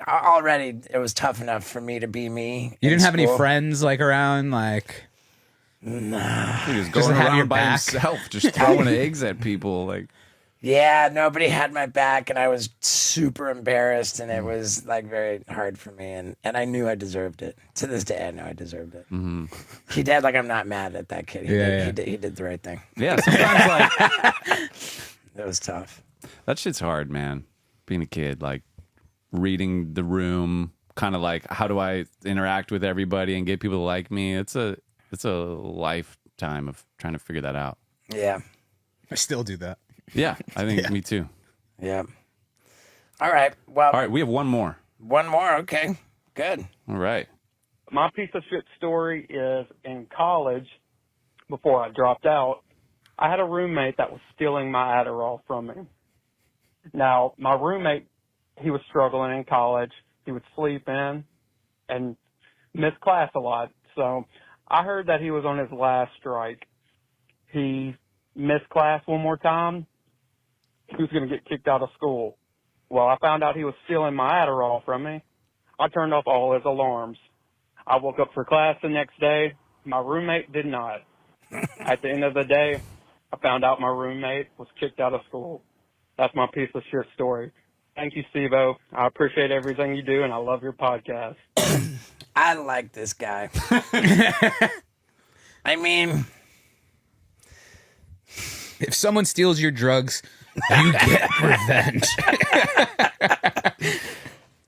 already it was tough enough for me to be me. You didn't have any friends like around, like. Nah. He was going around by himself, just throwing eggs at people. Like, yeah, nobody had my back, and I was super embarrassed, and it was like very hard for me, and I knew I deserved it. To this day, I know I deserved it. Mm-hmm. He did. Like I'm not mad at that kid. He did the right thing. Yeah, sometimes like it was tough. That shit's hard, man. Being a kid, like reading the room, kind of like how do I interact with everybody and get people to like me. It's a lifetime of trying to figure that out. Yeah. I still do that. Yeah, I think me too. Yeah. All right. Well. All right, we have one more. One more. Okay. Good. All right. My piece of shit story is in college, before I dropped out, I had a roommate that was stealing my Adderall from me. Now, my roommate, he was struggling in college. He would sleep in and miss class a lot. So I heard that he was on his last strike. He missed class one more time. He was going to get kicked out of school. Well, I found out he was stealing my Adderall from me. I turned off all his alarms. I woke up for class the next day. My roommate did not. At the end of the day, I found out my roommate was kicked out of school. That's my piece of shit story. Thank you, Steve-O. I appreciate everything you do, and I love your podcast. I like this guy. I mean, if someone steals your drugs, you get revenge.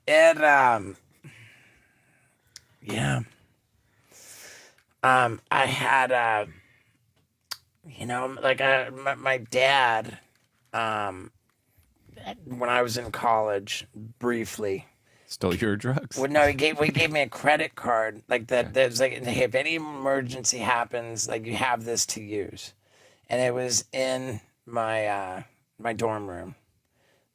And yeah. I had my dad when I was in college briefly stole your drugs. well, no, he gave me a credit card like that. There's like, hey, if any emergency happens, like you have this to use, and it was in my my dorm room.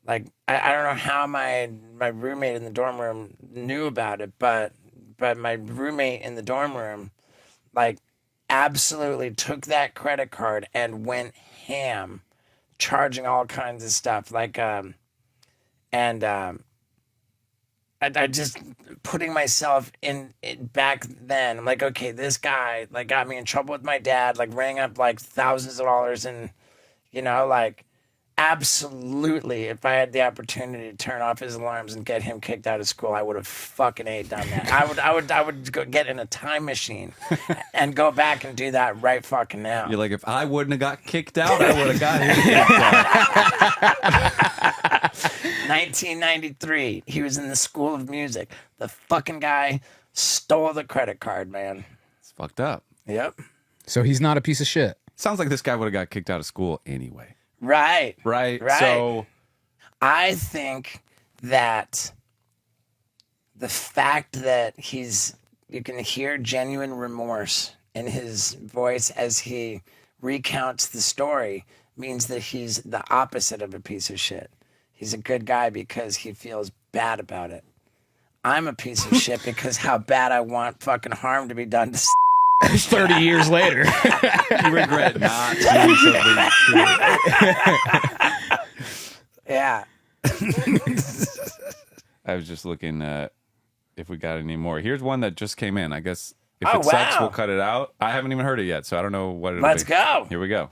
Like I don't know how my roommate in the dorm room knew about it, but my roommate in the dorm room, like, absolutely took that credit card and went ham, charging all kinds of stuff. Like I just putting myself in back then. I'm like, okay, this guy like got me in trouble with my dad, like rang up like thousands of dollars, and like absolutely, if I had the opportunity to turn off his alarms and get him kicked out of school, I would have fucking done that. I would go get in a time machine and go back and do that right fucking now. You're like, if I wouldn't have got kicked out, I would have got him kicked out. 1993, he was in the School of Music. The fucking guy stole the credit card, man. It's fucked up. Yep. So he's not a piece of shit. Sounds like this guy would have got kicked out of school anyway. Right. So I think that the fact that you can hear genuine remorse in his voice as he recounts the story means that he's the opposite of a piece of shit. He's a good guy because he feels bad about it. I'm a piece of shit because how bad I want fucking harm to be done to 30 years later. You regret not doing something. Yeah. I was just looking if we got any more. Here's one that just came in. I guess if Oh, it sucks, wow. we'll cut it out. I haven't even heard it yet, so I don't know what it'll Let's be. go. Here we go.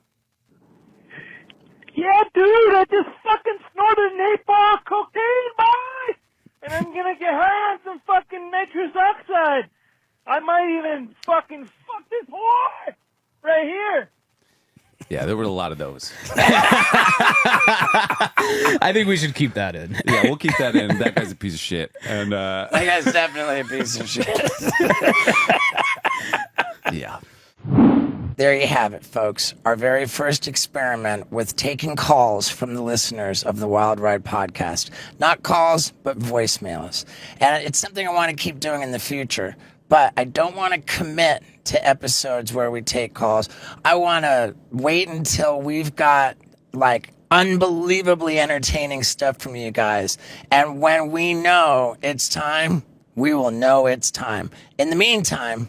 Yeah, dude, I just fucking snorted an 8-bar of cocaine, boy! And I'm gonna get high on some fucking nitrous oxide. I might even fucking fuck this whore right here. Yeah, there were a lot of those. I think we should keep that in. Yeah, we'll keep that in. That guy's a piece of shit. And That guy's definitely a piece of shit. yeah. There you have it, folks. Our very first experiment with taking calls from the listeners of the Wild Ride podcast. Not calls, but voicemails. And it's something I want to keep doing in the future. But I don't want to commit to episodes where we take calls. I want to wait until we've got, like, unbelievably entertaining stuff from you guys. And when we know it's time, we will know it's time. In the meantime,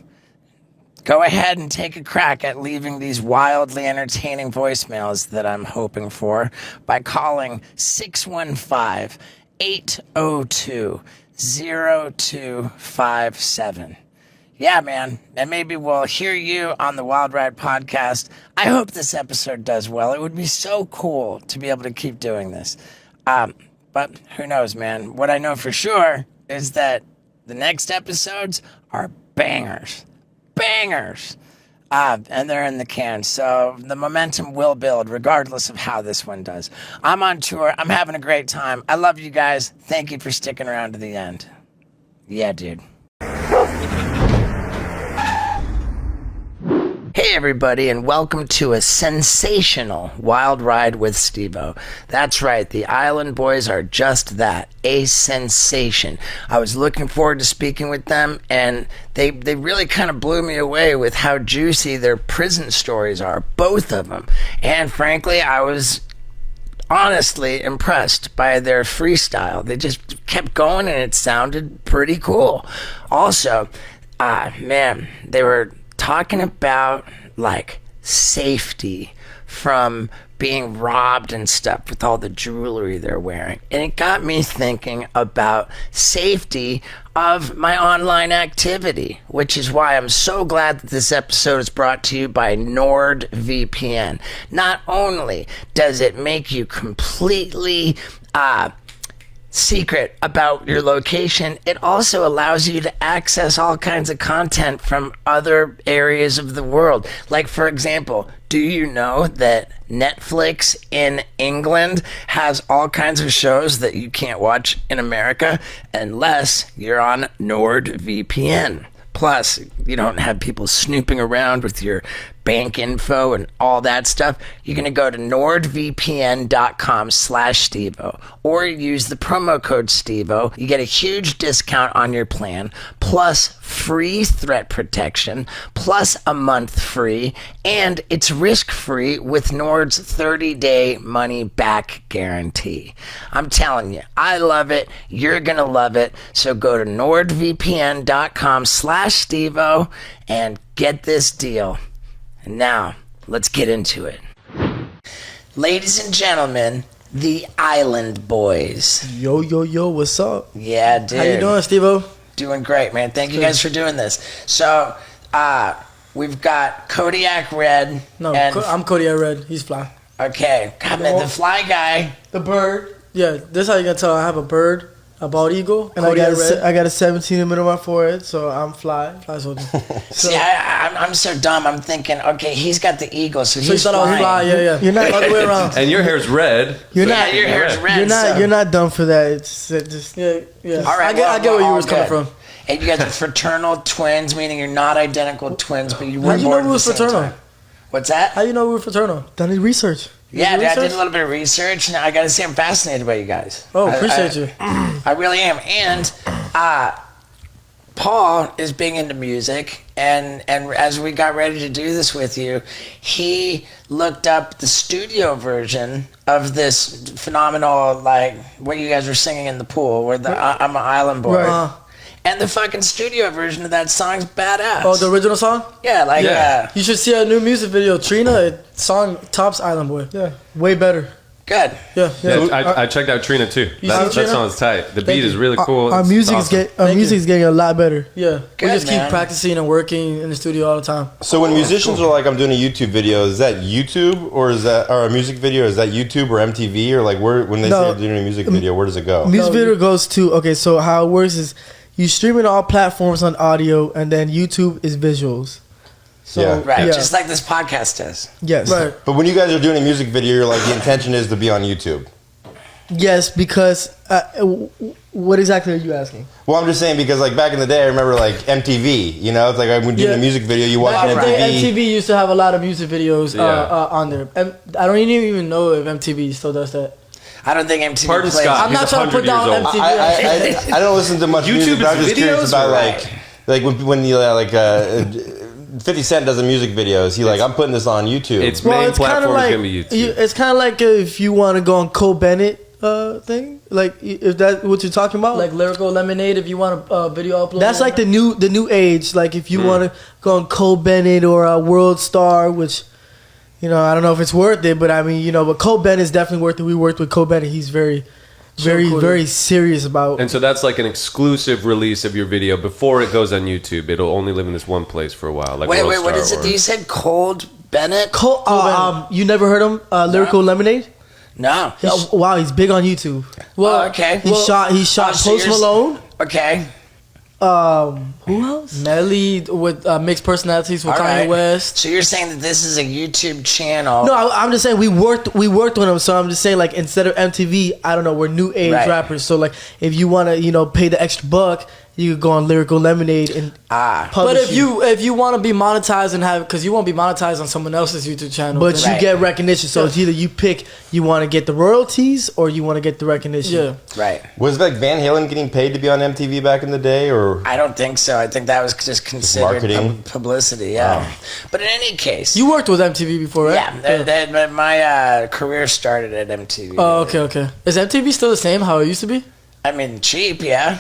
go ahead and take a crack at leaving these wildly entertaining voicemails that I'm hoping for by calling 615-802-0257. Yeah, man, and maybe we'll hear you on the Wild Ride podcast. I hope this episode does well. It would be so cool to be able to keep doing this. But who knows, man? What I know for sure is that the next episodes are bangers. Bangers. And they're in the can. So the momentum will build regardless of how this one does. I'm on tour. I'm having a great time. I love you guys. Thank you for sticking around to the end. Yeah, dude. Hey everybody, and welcome to a sensational Wild Ride with Steve-O. That's right, the Island Boys are just that, a sensation. I was looking forward to speaking with them, and they really kind of blew me away with how juicy their prison stories are, both of them. And frankly, I was honestly impressed by their freestyle. They just kept going, and it sounded pretty cool. Also, man, they were talking about, like, safety from being robbed and stuff with all the jewelry they're wearing. And it got me thinking about safety of my online activity, which is why I'm so glad that this episode is brought to you by NordVPN. Not only does it make you completely secret about your location, it also allows you to access all kinds of content from other areas of the world. Like, for example, do you know that Netflix in England has all kinds of shows that you can't watch in America unless you're on NordVPN? Plus, you don't have people snooping around with your bank info and all that stuff. You're going to go to nordvpn.com/Steve-O or use the promo code Steve-O. You get a huge discount on your plan, plus free threat protection, plus a month free, and it's risk-free with Nord's 30-day money-back guarantee. I'm telling you, I love it. You're going to love it. So go to nordvpn.com/Steve-O and get this deal. And now, let's get into it. Ladies and gentlemen, the Island Boys. Yo, yo, yo, what's up? Yeah, dude. How you doing, Steve-O? Doing great, man. Thank you guys for doing this. So, we've got Kodiak Red. No, and I'm Kodiak Red. He's fly. Okay. God, man, the fly guy. The bird. Yeah, this is how you can tell I have a bird, a bald eagle, And I got a 17 in the middle of my forehead, so I'm fly. Fly soldier. See, I'm so dumb. I'm thinking, okay, he's got the eagle, so So he's you thought I was flying. fly? Yeah. You're not. All the way around. And your hair's red. You're so not. Your hair's red. You're not dumb for that. It's just. Yeah. All right, I get where you all was coming good. from. And you guys are fraternal twins, meaning you're not identical twins, but you were How you know born we at was the same fraternal? time. What's that? How you know we were fraternal? Done his research. Yeah, did I did research? a little bit of research, and I got to say I'm fascinated by you guys. Oh, I- appreciate you. I really am. And Paul is big into music, and as we got ready to do this with you, he looked up the studio version of this phenomenal, like, what you guys were singing in the pool, where I'm an island boy. Right. And the fucking studio version of that song's badass. Oh, the original song? Yeah, like, You should see our new music video. Trina, song tops Island Boy. Yeah, way better. good. Yeah. I checked out Trina too. You That see Trina? song's tight. The beat Thank is you. really cool. Our It's music awesome. is music's getting a lot better. Yeah. Good, We just keep man. practicing and working in the studio all the time. So when musicians are like, I'm doing a YouTube video, is that YouTube or a music video? Is that YouTube or MTV or like where when they say they're doing a music video, where does it go? Music video goes to so how it works is you stream it on all platforms on audio, and then YouTube is visuals. So Yeah. Right, yeah. just like this podcast is. Yes. Right. But when you guys are doing a music video, you're like the intention is to be on YouTube. Yes, because what exactly are you asking? Well, I'm just saying because like back in the day, I remember like MTV. You know, it's like when doing Yeah. a music video, you watch Back in the day, MTV. MTV used to have a lot of music videos Yeah. on there. And I don't even know if MTV still does that. I don't think MTV Pardon plays. Scott. I'm not He's trying to put 100 down years old. MTV. I don't listen to much YouTube music, but I'm is just curious videos, about right? like when you 50 Cent does a music videos. He like I'm putting this on YouTube. Its main platform is gonna be YouTube. It's kind of like if you want to go on Cole Bennett thing, like if that's what you're talking about. Like Lyrical Lemonade, if you want a video upload. That's like the new age. Like if you want to go on Cole Bennett or World Star, which I don't know if it's worth it, but I mean but Cole Bennett is definitely worth it. We worked with Cole Bennett. He's very serious about. And so that's like an exclusive release of your video before it goes on YouTube. It'll only live in this one place for a while. Like Wait, World what Star is it or- that you said? Cold Bennett? Cole, you never heard him? Lyrical Lemonade. No. Wow, he's big on YouTube. Well, okay. He shot so Post you're- Malone. Okay. Who else? Nelly with mixed personalities with All Kanye right. West. So you're saying that this is a YouTube channel? No, I'm just saying we worked with him. So I'm just saying like instead of MTV, I don't know, we're new age Right. rappers. So like if you want to pay the extra buck, you could go on Lyrical Lemonade and But publish if you want to be monetized and have, because you won't be monetized on someone else's YouTube channel. But then- you get recognition. So it's either you pick you want to get the royalties or you want to get the recognition. Yeah. Right. Was like Van Halen getting paid to be on MTV back in the day, or I don't think so. I think that was just considered marketing? publicity. Yeah. But in any case, You worked with MTV before, right? yeah, my career started at MTV. Oh, okay. Is MTV still the same how it used to be? I mean, cheap, yeah.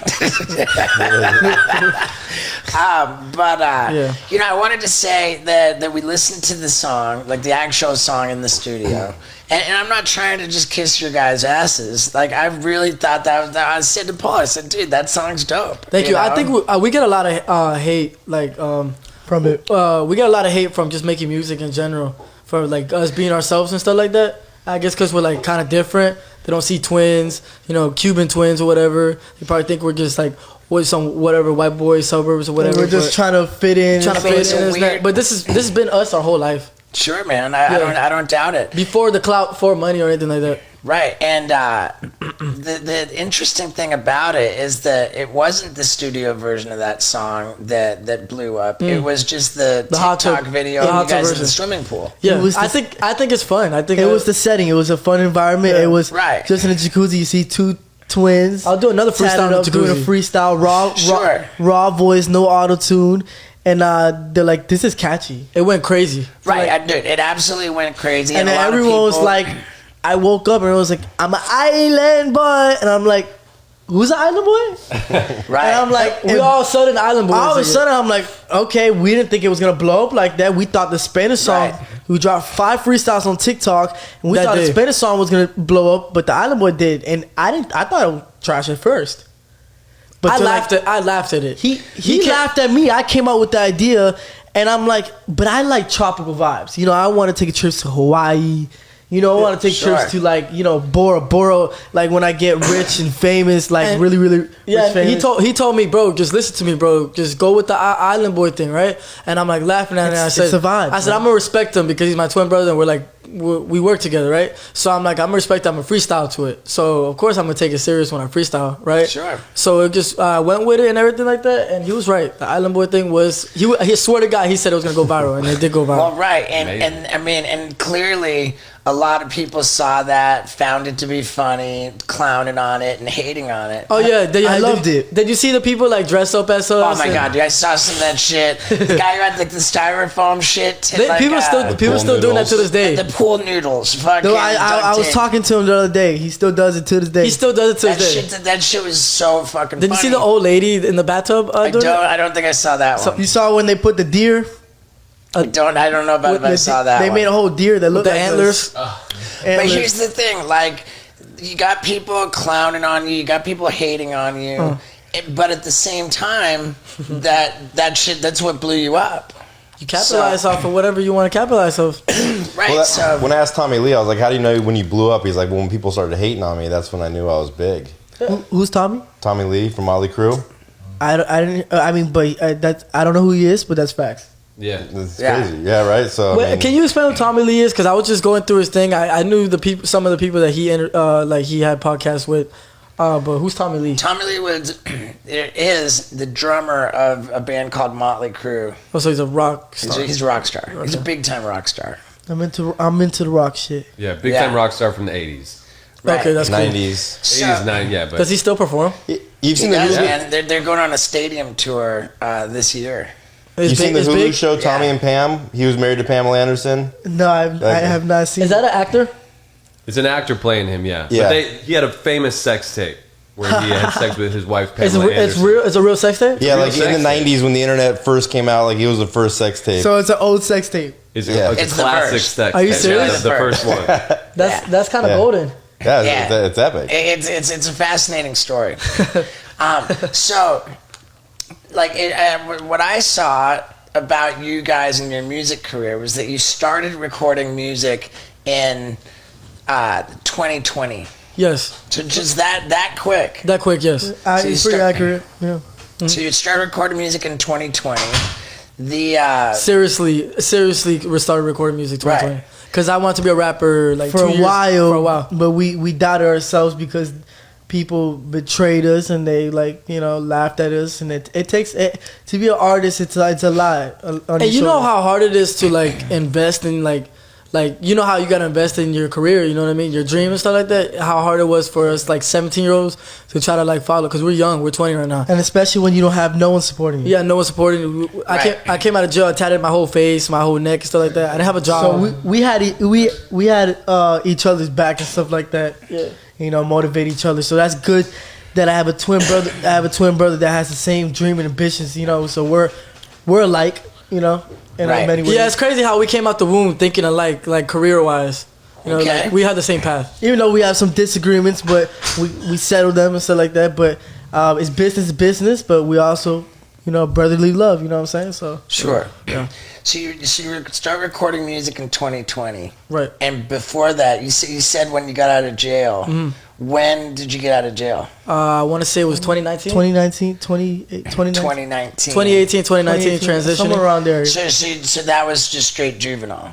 I wanted to say that we listened to the song, like the actual song in the studio. And I'm not trying to just kiss your guys' asses. Like, I really thought I said to Paul, I said, dude, that song's dope. Thank you. know? I think we get a lot of hate, like from it. We get a lot of hate from just making music in general, for like us being ourselves and stuff like that. I guess because we're like kind of different. They don't see twins, Cuban twins or whatever. They probably think we're just like whatever white boy suburbs or whatever. We're just trying to fit in. trying to fit in. It's not- But this has been us our whole life. Sure, man. I don't doubt it. Before the clout, for money or anything like that. Right, and the interesting thing about it is that it wasn't the studio version of that song that blew up. It was just the hot TikTok tub- video the of hot you tub guys in version. the swimming pool. Yeah, It was I think it's fun. I think It was the setting. It was a fun environment. Yeah. It was Right. just in a jacuzzi. You see two twins. I'll do another freestyle tatted in the up, doing a jacuzzi. freestyle, Sure. raw voice, no auto tune, and they're like, "This is catchy." It went crazy. Right, dude, it absolutely went crazy. And a then lot of everyone was people- like, I woke up and it was like, "I'm an island boy," and I'm like, "Who's an island boy?" right. And I'm like, We all sudden island boys. all of a again. sudden, I'm like, okay, we didn't think it was gonna blow up like that. We thought the Spanish song. Right. We dropped 5 freestyles on TikTok, and we That thought the did. Spanish song was gonna blow up, but the Island Boy did, and I didn't. I thought it was trash at first. But I to, laughed at it. He laughed at me. I came out with the idea, and I'm like, but I like tropical vibes. I want to take a trip to Hawaii. You know, I want to take Sure. trips to like, you know, Bora Bora, like when I get rich and famous, like And- really, really Yeah, rich famous. he told me, bro, just listen to me, bro. Just go with the island boy thing, right? And I'm like laughing at it. And I said, it's a vibe, I said, man. I'm gonna respect him because he's my twin brother, and we're like, we work together, right? So I'm like, I'm gonna respect. I'm gonna freestyle to it. So of course I'm gonna take it serious when I freestyle, right? Sure. So it just went with it and everything like that, and he was right. The island boy thing was he swear to God he said it was gonna go viral, and it did go viral. Well, right, and I mean, and clearly a lot of people saw that, found it to be funny, clowning on it and hating on it. Oh yeah, I loved it. Did you see the people like dress up as us? Oh my god, dude! I saw some of that shit. The guy who had like the styrofoam shit. And, People still doing that to this day. The pool noodles. Fucking No, I was duct tape. talking to him the other day. He still does it to this day. He still does it to That this day. shit, that shit was so fucking. Did you see funny. the old lady in the bathtub? I doing it? don't think I saw that So one. you saw when they put the deer? I don't know about if I saw that. They one. made a whole deer that looked the like antlers. But here's the thing, like, you got people clowning on you, you got people hating on you, but at the same time, that shit, that's what blew you up. You capitalize off of whatever you want to capitalize off. Right, Well, so... when I asked Tommy Lee, I was like, "How do you know when you blew up?" He's like, "Well, when people started hating on me, that's when I knew I was big." Who's Tommy? Tommy Lee from Motley Crue. I don't know who he is, but that's facts. Yeah, it's crazy. Yeah, right. So, I mean, Can you explain who Tommy Lee is? Because I was just going through his thing. I knew some of the people that he he had podcasts with. But who's Tommy Lee? Tommy Lee is the drummer of a band called Motley Crue. Oh, so he's a rock star. He's a rock star. He's a big time rock star. I'm into the rock shit. Yeah, big time rock star from the 80s. Right. Okay, that's cool. 90s. 80s, 90s, yeah. But Does he still perform? You've seen the He does, Hulu, man. They're going on a stadium tour this year. you've seen the Hulu show Tommy and Pam. He was married to Pamela Anderson. No, I have not seen. Is that an actor? it's an actor playing him, yeah. Yeah. But he had a famous sex tape where he had sex with his wife, It's Pamela Anderson. real. It's a real sex tape. Yeah, Real like in sex the tape. 90s when the internet first came out, like it was the first sex tape. So it's an old sex tape. It's Yeah. a It's the classic first. sex Are you tape. serious? Yeah, the first one. That's kind of Yeah. golden. yeah, Yeah. It's epic. It's a fascinating story. So, like, what I saw about you guys and your music career was that you started recording music in 2020. Yes. So just that quick. That quick, yes. So It's you pretty start- accurate. Yeah. So you started recording music in 2020. The Seriously, we started recording music 2020. Right. Because I wanted to be a rapper like for 2 a years. while. For a while. But we doubted ourselves because people betrayed us and they laughed at us, and it takes to be an artist. It's a lot. And you know how hard it is to like invest in like you know how you gotta invest in your career, you know what I mean, your dream and stuff like that. How hard it was for us like 17-year-olds to try to like follow, because we're young, we're 20 right now. And especially when you don't have no one supporting you. Yeah, no one supporting you. I came out of jail, I tatted my whole face, my whole neck and stuff like that. I didn't have a job. So we had each other's back and stuff like that. Yeah. Motivate each other. So that's good that I have a twin brother. I have a twin brother that has the same dream and ambitions. So we're alike. In many ways. Yeah, it's crazy how we came out the womb thinking alike, like career wise. Okay. Like we had the same path. Even though we have some disagreements, but we settle them and stuff like that. But it's business, but we also, brotherly love. You know what I'm saying? So Sure. Yeah. So you start recording music in 2020. Right. And before that, you said when you got out of jail. Mhm. When did you get out of jail? I want to say it was 2019. 2019, 2019. 2019. 2018, 2019 transitioning. Somewhere around there. So that was just straight juvenile.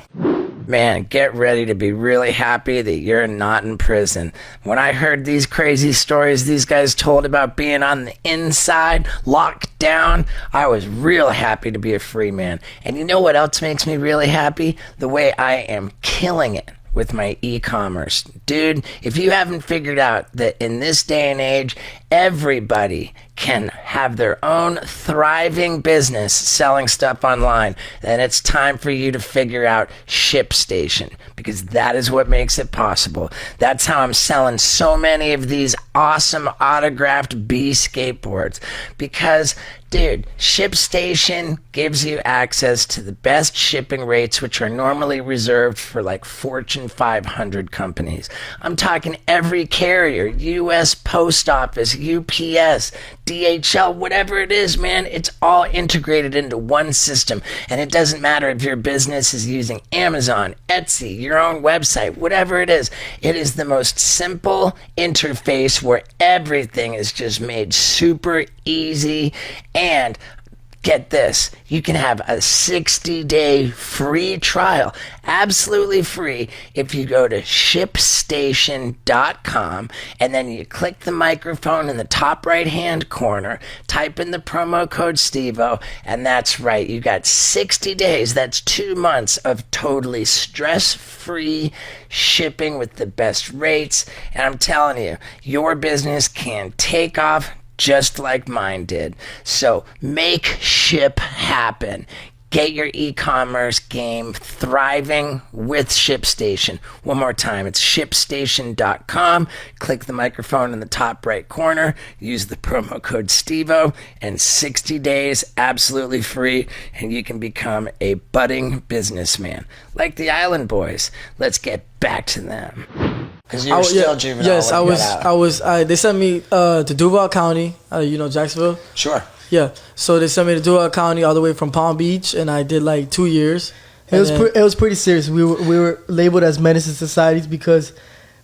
Man, get ready to be really happy that you're not in prison. When I heard these crazy stories these guys told about being on the inside, locked down, I was real happy to be a free man. And you know what else makes me really happy? The way I am killing it with my e-commerce. Dude, if you haven't figured out that in this day and age, everybody can have their own thriving business selling stuff online, then it's time for you to figure out ShipStation, because that is what makes it possible. That's how I'm selling so many of these awesome autographed B skateboards, because dude, ShipStation gives you access to the best shipping rates, which are normally reserved for like Fortune 500 companies. I'm talking every carrier: U.S. Post Office, UPS, DHL, whatever it is, man, it's all integrated into one system. And it doesn't matter if your business is using Amazon, Etsy, your own website, whatever it is the most simple interface where everything is just made super easy. And get this, you can have a 60-day free trial, absolutely free, if you go to ShipStation.com and then you click the microphone in the top right-hand corner, type in the promo code STEVO, and that's right, you got 60 days, that's 2 months of totally stress-free shipping with the best rates, and I'm telling you, your business can take off just like mine did. So make ship happen. Get your e-commerce game thriving with ShipStation. One more time, it's ShipStation.com. Click the microphone in the top right corner. Use the promo code STEVO, and 60 days absolutely free, and you can become a budding businessman like the Island Boys. Let's get back to them. Because you were still juvenile. Yes, I was. They sent me to Duval County, Jacksonville. Sure. Yeah, so they sent me to Duval County all the way from Palm Beach, and I did like 2 years. It was pretty serious. We were labeled as menace to societies because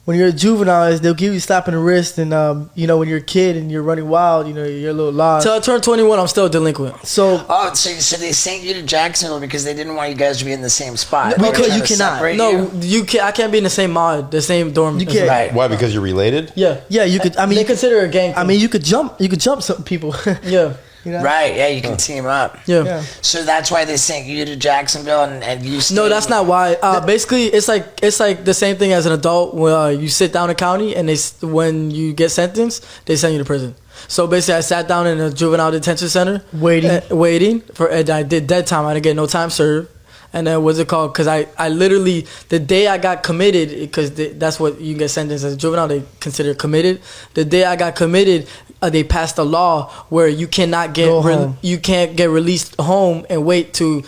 when you're a juvenile, they'll give you a slap in the wrist, and when you're a kid and you're running wild, you're a little lost. Till I turned 21, I'm still a delinquent. So they sent you to Jacksonville because they didn't want you guys to be in the same spot. Because you cannot. No, you can't. I can't be in the same mod, the same dorm. You can't. Right. Why? Because you're related? Yeah. Yeah, you could. I mean, they consider it a gang. I mean, you could jump some people. Yeah. Right, yeah, you can team up. Yeah. So that's why they sent you to Jacksonville and you stayed. No, that's not why. Basically, it's like the same thing as an adult where you sit down in county and when you get sentenced, they send you to prison. So basically, I sat down in a juvenile detention center waiting for. And I did dead time. I didn't get no time served. And then what's it called? Because I literally, the day I got committed, because that's what you get sentenced as a juvenile, they consider it committed. The day I got committed, they passed a law where you cannot get you can't get released home and wait till you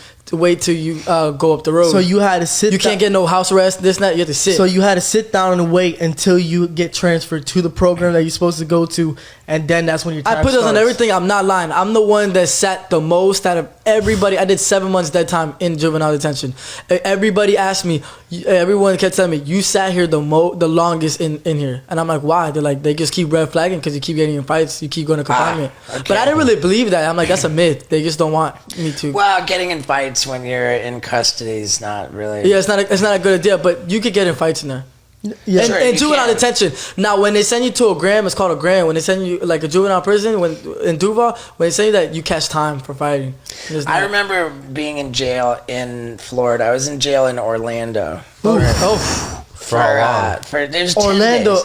go up the road. So you had to sit. You can't get no house arrest. This and that. You have to sit. So you had to sit down and wait until you get transferred to the program that you're supposed to go to, and then that's when your time I put those on starts. everything. I'm not lying. I'm the one that sat the most out of everybody. I did 7 months dead time in juvenile detention. Everybody asked me. Everyone kept telling me, you sat here the longest in here. And I'm like, why? They're like, they just keep red flagging because you keep getting in fights. You keep going to confinement. Okay. But I didn't really believe that. I'm like, that's a myth. They just don't want me to. Well, getting in fights when you're in custody is not really. Yeah, it's not a good idea. But you could get in fights in there. Yeah, and, and juvenile detention. Now, when they send you to a gram, it's called a gram. When they send you like a juvenile prison, in Duval, when they send you that, you catch time for fighting. I remember being in jail in Florida. I was in jail in Orlando. Orlando.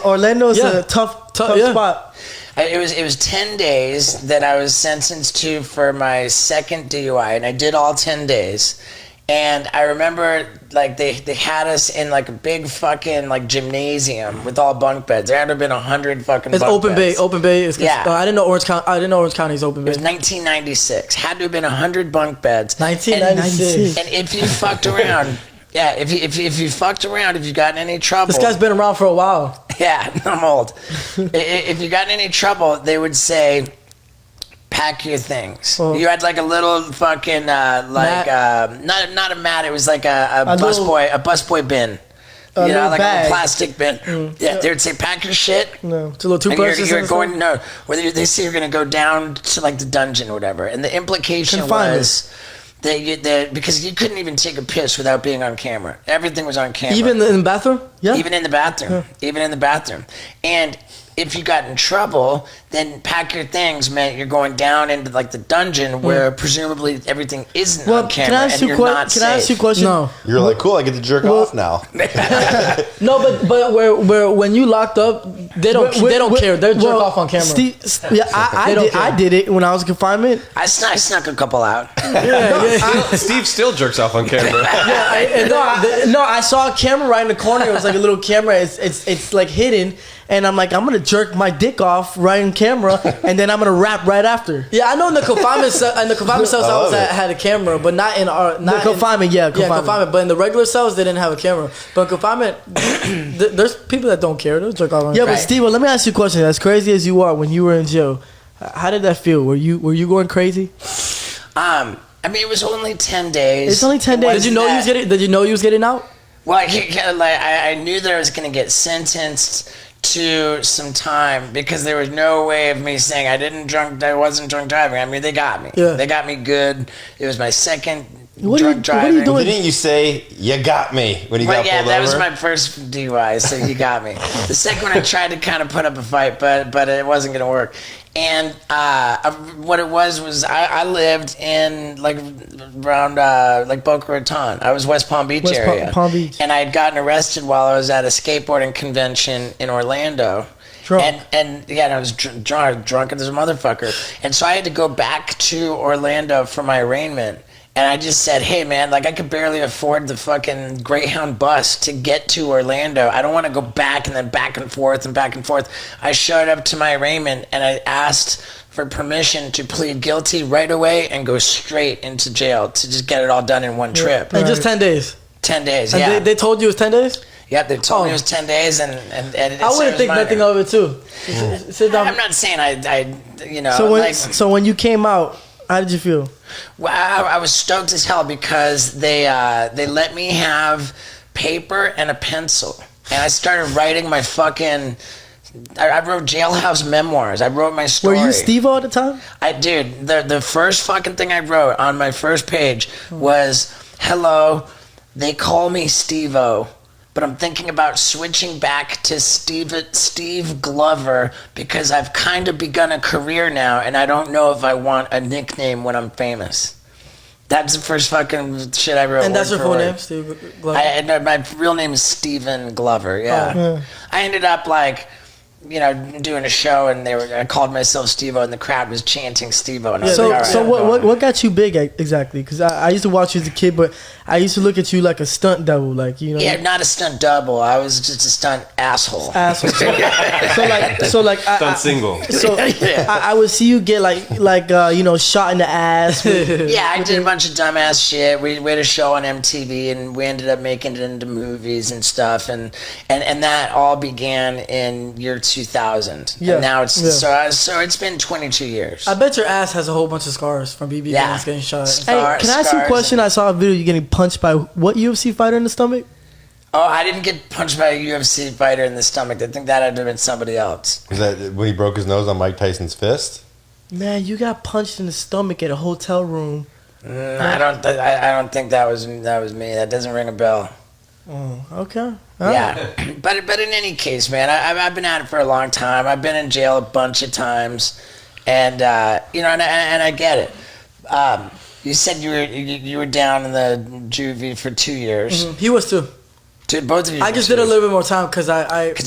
Orlando's a tough spot. It was 10 days that I was sentenced to for my second DUI, and I did all 10 days. And I remember, like, they had us in, like, a big fucking, like, gymnasium with all bunk beds. There had to have been 100 fucking it's bunk open beds. Bay. Open Bay is. Yeah. I didn't know Orange County is open bay. It was 1996. Had to have been 100 bunk beds. 1996. And if you fucked around... Yeah, if you fucked around, if you got in any trouble... This guy's been around for a while. Yeah, I'm old. If you got in any trouble, they would say... Pack your things. You had like a little fucking not a mat. It was like a busboy bin. You know, like a plastic bin. Yeah, they would say pack your shit. No, it's a little toothbrushes. You're going whether they say you're going to go down to like the dungeon or whatever, and the implication was that because you couldn't even take a piss without being on camera. Everything was on camera. Even in the bathroom. Yeah. Even in the bathroom. Yeah. Even in the bathroom. And if you got in trouble, then pack your things meant you're going down into like the dungeon where presumably everything isn't on camera and you're not safe. Can I ask you a question? No. You're like, cool, I get to jerk off now. No, but where when you locked up, they don't care. They're jerk off on camera. I did it when I was in confinement. I snuck a couple out. Steve still jerks off on camera. I saw a camera right in the corner. It was like a little camera. It's like hidden. And I'm like, I'm gonna jerk my dick off right in camera, and then I'm gonna rap right after. Yeah, I know in the confinement cells I had a camera, but not in our confinement. Confinement. But in the regular cells, they didn't have a camera. But in confinement, there's people that don't care. They'll jerk off on camera. But Steve, let me ask you a question. As crazy as you are, when you were in jail, How did that feel? Were you going crazy? I mean, it was only 10 days. It's only 10 days. Did you know you was getting out? Well, I knew that I was going to get sentenced to some time because there was no way of me saying I wasn't drunk driving. I mean, they got me. Yeah. They got me good. It was my second What drunk driving. are you doing? Didn't you say you got me when you got yeah, pulled that over? was my first DUI, so you got me. The second one, I tried to kind of put up a fight, but it wasn't going to work. And what it was I lived in around Boca Raton. I was West Palm Beach area. Palm Beach. And I had gotten arrested while I was at a skateboarding convention in Orlando. Drunk. And I was drunk as a motherfucker. And so I had to go back to Orlando for my arraignment. And I just said, hey, man, I could barely afford the fucking Greyhound bus to get to Orlando. I don't want to go back and then back and forth and back and forth. I showed up to my arraignment and I asked for permission to plead guilty right away and go straight into jail to just get it all done in one trip. And just 10 days. 10 days, And yeah. they told you it was 10 days? Yeah, they told me it was 10 days, and I wouldn't think nothing of it too. I'm not saying I So when you came out, how did you feel? Well, I was stoked as hell because they let me have paper and a pencil, and I started writing my fucking. I wrote jailhouse memoirs. I wrote my story. Were you Steve-O at the time? Dude, the first fucking thing I wrote on my first page was, "Hello, they call me Steve-O, but I'm thinking about switching back to Steve Glover because I've kind of begun a career now, and I don't know if I want a nickname when I'm famous." That's the first fucking shit I wrote. And that's word your for full word. name, Steve Glover? No, my real name is Stephen Glover. Yeah. Oh, yeah. I ended up doing a show, and I called myself Steve-O, and the crowd was chanting Steve-O. And I was like, all right, So what got you big exactly? Because I used to watch you as a kid, but I used to look at you like a stunt double, Yeah, not a stunt double. I was just a stunt asshole. Stunt single. So I would see you get shot in the ass. Yeah, I did a bunch of dumbass shit. We had a show on MTV, and we ended up making it into movies and stuff, and that all began in year 2000. Yeah. And now it's so it's been 22 years. I bet your ass has a whole bunch of scars from BB guns getting shot. Hey, can I ask you a scars question? I saw a video you getting punched by what UFC fighter in the stomach? Oh, I didn't get punched by a UFC fighter in the stomach. I think that had been somebody else. Was that when he broke his nose on Mike Tyson's fist? Man, you got punched in the stomach at a hotel room. I don't think that was me. That doesn't ring a bell. Oh, okay. Yeah, but in any case, man, I've been at it for a long time. I've been in jail a bunch of times, and and I get it. You said you were down in the juvie for 2 years. Mm-hmm. He was too. Dude, both of you. I just did a little bit more time because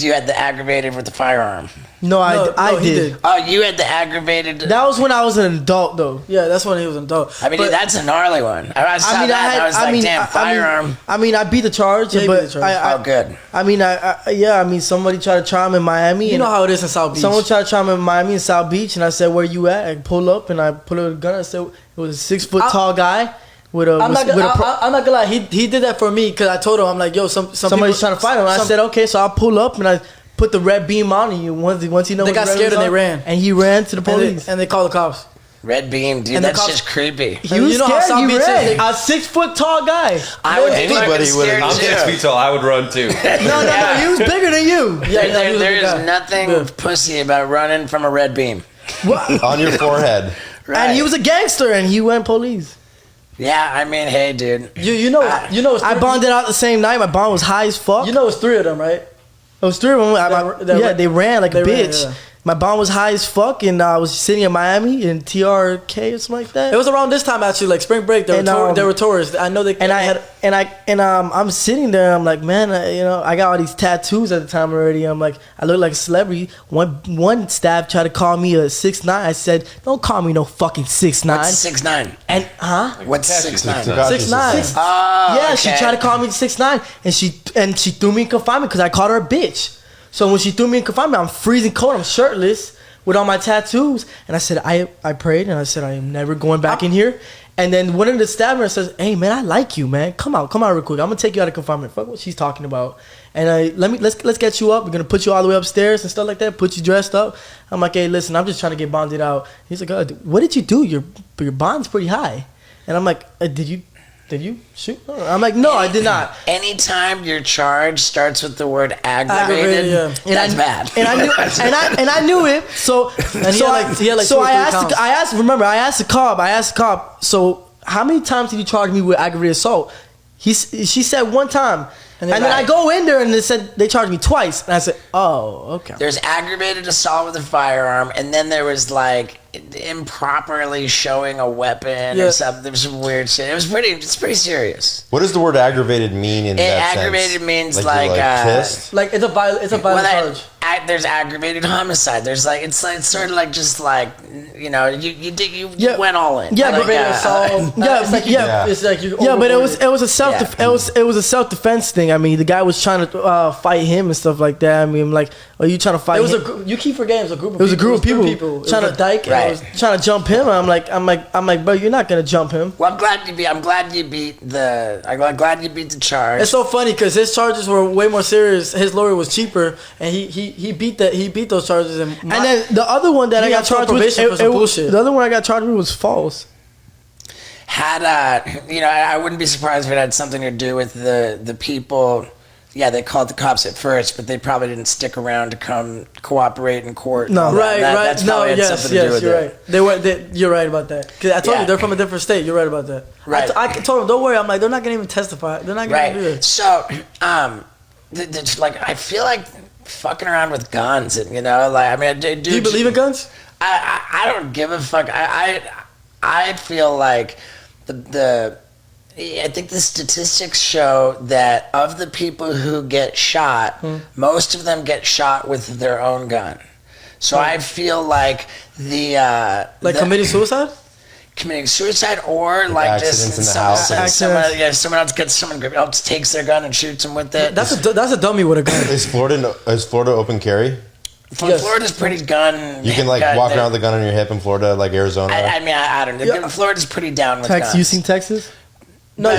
you had the aggravated with the firearm. No, I did. Oh, you had the aggravated. That was when I was an adult, though. Yeah, that's when he was an adult. I mean, dude, that's a gnarly one. I was like, damn, firearm. I beat the charge, Yeah, you but beat the charge. good. Somebody tried to try him in Miami. You know how it is in South Beach. Someone tried to try him in Miami and South Beach, and I said, "Where you at?" I pull up and I put a gun. I said, "It was a 6 foot tall guy." I'm not gonna lie. He did that for me because I told him, I'm like, yo, somebody's trying to fight him. I said, okay, so I'll pull up and I put the red beam on you. Once he knows They got scared and they ran. and he ran to the police And they called the cops. Red beam, dude. And the That's cops- just creepy. He was scared. He ran. A 6 foot tall guy. I would Anybody would. I'm 6 feet tall. I would run too. No, he was bigger than you. There is nothing pussy about running from a red beam. On your forehead. Right. And he was a gangster, and he went police. Yeah, I mean, hey, dude. You know. I bonded out the same night. My bond was high as fuck. You know, it's 3 of them, right? It was 3 of them. They ran like a bitch. My bond was high as fuck, and I was sitting in Miami in TRK or something like that. It was around this time actually, like spring break. There were tourists. I know they. I'm sitting there. I'm like, man, I got all these tattoos at the time already. I'm like, I look like a celebrity. One staff tried to call me a 6'9". I said, don't call me no fucking 6'9". What's 6'9"? And What's 6'9"? 6'9". Oh, yeah, okay. she tried to call me 6'9", and she threw me in confinement because I called her a bitch. So when she threw me in confinement, I'm freezing cold. I'm shirtless with all my tattoos. And I said, I prayed and I said, I am never going back in here. And then one of the staff members says, hey man, I like you, man. Come out real quick. I'm gonna take you out of confinement. Fuck what she's talking about. And let's get you up. We're gonna put you all the way upstairs and stuff like that. Put you dressed up. I'm like, hey, listen, I'm just trying to get bonded out. He's like, what did you do? Your bond's pretty high. And I'm like, did you shoot? I'm like, no, I did not. Anytime your charge starts with the word aggravated, that's bad. And I knew, and I knew it. So I asked the cop. So how many times did you charge me with aggravated assault? She said one time. And then I go in there and they charged me twice. And I said, oh, okay. There's aggravated assault with a firearm, and then there was like improperly showing a weapon or something. There was some weird shit. It's pretty serious. What does the word aggravated mean in that aggravated sense? means like pissed? Like it's a violent charge. There's aggravated homicide. There's like it's sort of like just like you went all in. Yeah, aggravated assault. It's like you. Yeah, but it was a self defense thing. I mean, the guy was trying to fight him and stuff like that. I mean, like, are you trying to fight? You keep forgetting it was a group of people. It was a group of people trying to dyke. Right. I was trying to jump him. I'm like, bro, you're not gonna jump him. Well, I'm glad you beat the charge. It's so funny because his charges were way more serious. His lawyer was cheaper, and he beat those charges. And then the other one that I got charged with, the other one I got charged with was false. I wouldn't be surprised if it had something to do with the people. Yeah, they called the cops at first, but they probably didn't stick around to come cooperate in court. No, right. That's probably had something to do with it. You're right about that. Because I told you they're from a different state. You're right about that. Right. I told them, don't worry. I'm like, they're not gonna even testify. They're not gonna do it. So, I feel like fucking around with guns, and do you believe in guns? I don't give a fuck. I feel like I think the statistics show that of the people who get shot, most of them get shot with their own gun. So I feel like committing suicide? Committing suicide, or like just someone else takes their gun and shoots them with it. That's a dummy with a gun. Is Florida open carry? Florida's pretty gun. You can walk around with a gun on your hip in Florida, like Arizona. I don't know. Yeah. Florida's pretty down with guns. You seen Texas? No,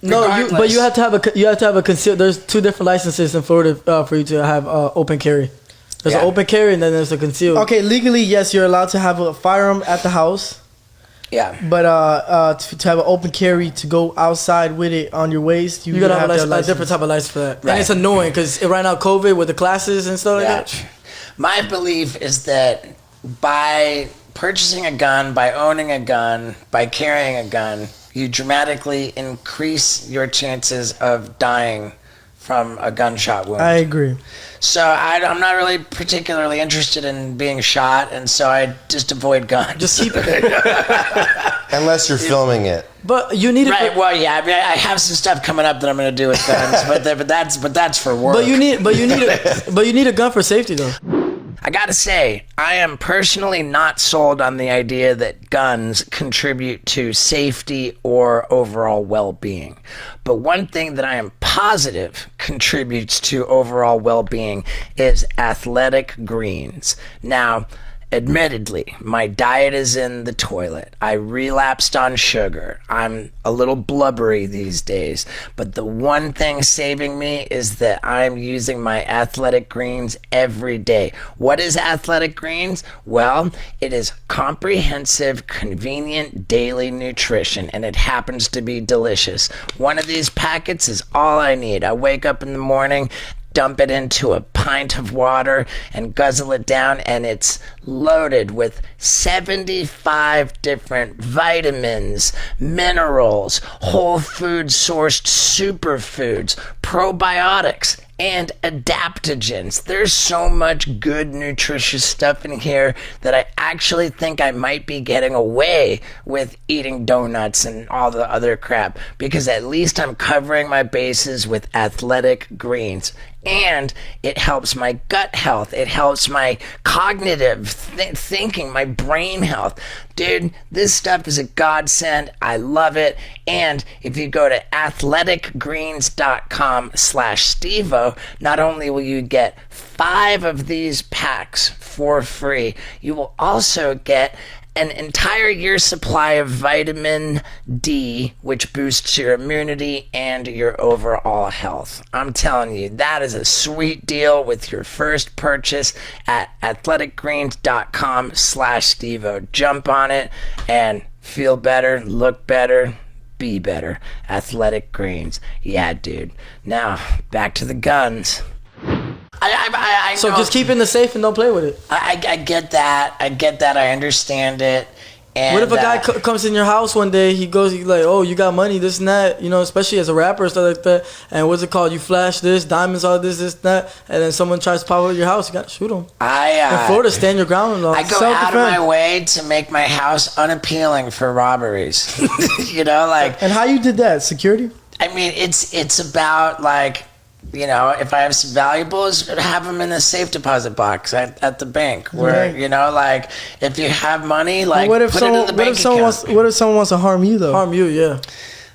Regardless. but you have to have a concealed. There's two different licenses in Florida for you to have open carry. There's an open carry and then there's a concealed. Okay, legally, yes, you're allowed to have a firearm at the house. Yeah. But to have an open carry to go outside with it on your waist, you gotta have a different type of license for that. Right. And it's annoying because right now COVID with the classes and stuff like that. My belief is that by purchasing a gun, by owning a gun, by carrying a gun, you dramatically increase your chances of dying from a gunshot wound. I agree. So I'm not really particularly interested in being shot, and so I just avoid guns. Just keep it. Unless you're filming it. But you need it. Right. Well, yeah. I mean, I have some stuff coming up that I'm going to do with guns, but that's for work. But you need a gun for safety though. I gotta say, I am personally not sold on the idea that guns contribute to safety or overall well-being. But one thing that I am positive contributes to overall well-being is athletic greens. Now, admittedly, my diet is in the toilet. I relapsed on sugar. I'm a little blubbery these days. But the one thing saving me is that I'm using my athletic greens every day. What is athletic greens? Well, it is comprehensive, convenient daily nutrition, and it happens to be delicious. One of these packets is all I need. I wake up in the morning, dump it into a pint of water and guzzle it down, and it's loaded with 75 different vitamins, minerals, whole food sourced superfoods, probiotics, and adaptogens. There's so much good nutritious stuff in here that I actually think I might be getting away with eating donuts and all the other crap, because at least I'm covering my bases with athletic greens. and it helps my gut health. It helps my cognitive thinking, my brain health. Dude, this stuff is a godsend. I love it. And if you go to athleticgreens.com/Stevo, not only will you get 5 of these packs for free, you will also get an entire year's supply of vitamin D, which boosts your immunity and your overall health. I'm telling you, that is a sweet deal with your first purchase at athleticgreens.com/Stevo. Jump on it and feel better, look better, be better. Athletic Greens. Yeah, dude. Now, back to the guns. I So know. just keep it in the safe and don't play with it. I get that. I understand it. And, what if a guy comes in your house one day, he's like, oh, you got money, this and that, especially as a rapper and stuff like that, and what's it called, you flash this, diamonds, all this, that, and then someone tries to pop up your house, you gotta shoot him. In Florida, stand your ground. I go out of my way to make my house unappealing for robberies. And how you did that? Security? I mean, it's about like, if I have some valuables, have them in the safe deposit box at the bank. Where Right. if you have money, like what if put someone, it in the bank account. what if someone wants to harm you though? Harm you, yeah.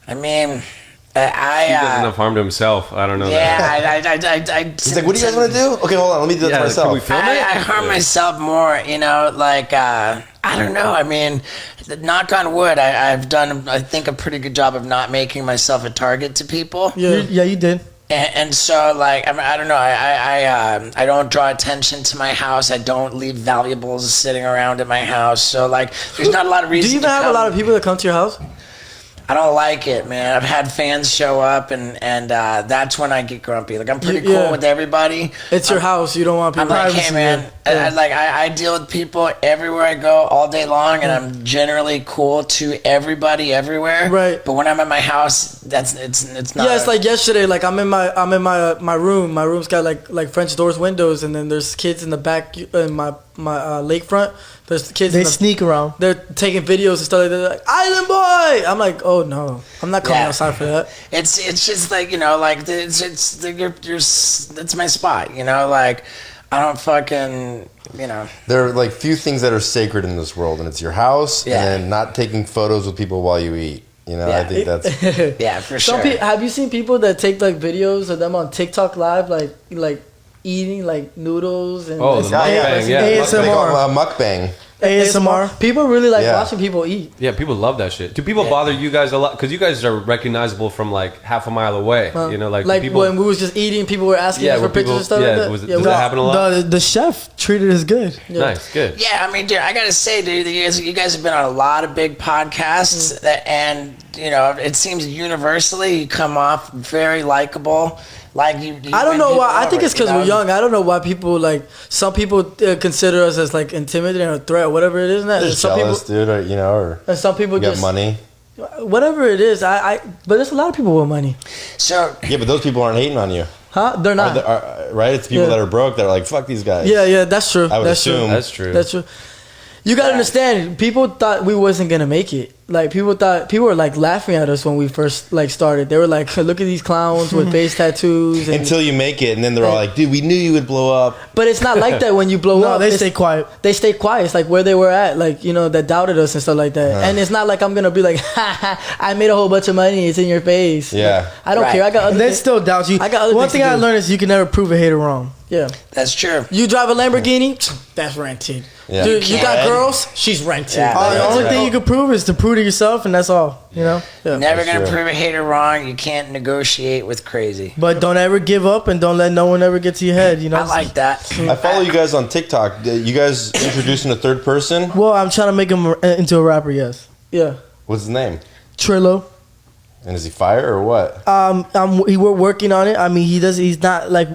I mean, He does enough harm to himself. I don't know. Yeah, that. He's like, what do you guys want to do? Okay, hold on. Let me do that to myself. Can we film I it? harm myself more, I don't know. I mean, knock on wood, I've done, I think, a pretty good job of not making myself a target to people. Yeah, you did. And so, like, I don't know. I don't draw attention to my house. I don't leave valuables sitting around at my house. So, like, there's not a lot of reason. Do you even have a lot of people that come to your house? I don't like it, man. I've had fans show up, and that's when I get grumpy. Like, I'm pretty cool with everybody. It's your house. You don't want people. I'm like, hey, man. I deal with people everywhere I go all day long, and I'm generally cool to everybody everywhere. Right. But when I'm at my house, it's not. Yeah, it's like yesterday. Like I'm in my room. My room's got like French doors, windows, and then there's kids in the back in my lakefront. There's kids. They sneak around. They're taking videos and stuff like that. They're like, Island Boy. I'm like, oh no, I'm not coming outside for that. It's just like it's my spot. Like I don't fucking There are like few things that are sacred in this world, and it's your house Yeah. and then not taking photos with people while you eat. I think that's yeah, for Some sure. have you seen people that take like videos of them on TikTok live, like eating like noodles and the mukbang, yeah. ASMR. Mukbang. ASMR. People really like Yeah. watching people eat. Yeah, people love that shit. Do people bother you guys a lot? Because you guys are recognizable from like half a mile away. Like people. when we was just eating, people were asking us for were pictures and stuff like that. Does that happen a lot? The chef treated us good. Nice, good. Yeah, I mean, dude, I gotta say, dude, you guys have been on a lot of big podcasts, and it seems universally you come off very likable. Like you I don't win know people why. I think over, it's because we're young. I don't know why people some people consider us as like intimidating or a threat, whatever it is. They're And some jealous, people, dude, or and some people you got just money. whatever it is. But there's a lot of people with money. So Yeah, but those people aren't hating on you. Huh? They're not. Right? It's people Yeah. that are broke that are like, fuck these guys. Yeah, that's true. I would that's assume. True. That's true. That's true. You gotta understand, people thought we wasn't gonna make it. Like people were like laughing at us when we first like started. They were like, "Look at these clowns with face tattoos." And, Until you make it, and then they're all like, dude, we knew you would blow up. but it's not like that when you blow No, up. they It's- stay quiet. They stay quiet. It's like where they were at, like that doubted us and stuff like that. And it's not like I'm gonna be like, "Ha ha! I made a whole bunch of money. It's in your face." Yeah. Like, I don't Right. care. I got other. They things. still doubt you. I got other One things thing to I do. learned is you can never prove a hater wrong. Yeah. that's true. You drive a Lamborghini? That's rented. Yeah. Dude, you got can't. girls? She's rented. Yeah. The only thing you can prove is to prove to yourself, and that's all. Yeah. Never gonna true. prove a hater wrong. You can't negotiate with crazy. But don't ever give up, and don't let no one ever get to your head. I like that. I follow you guys on TikTok. You guys introducing a third person? Well, I'm trying to make him into a rapper. Yes, Yeah. What's his name? Trillo. And is he fire or what? We're working on it. I mean, he's not like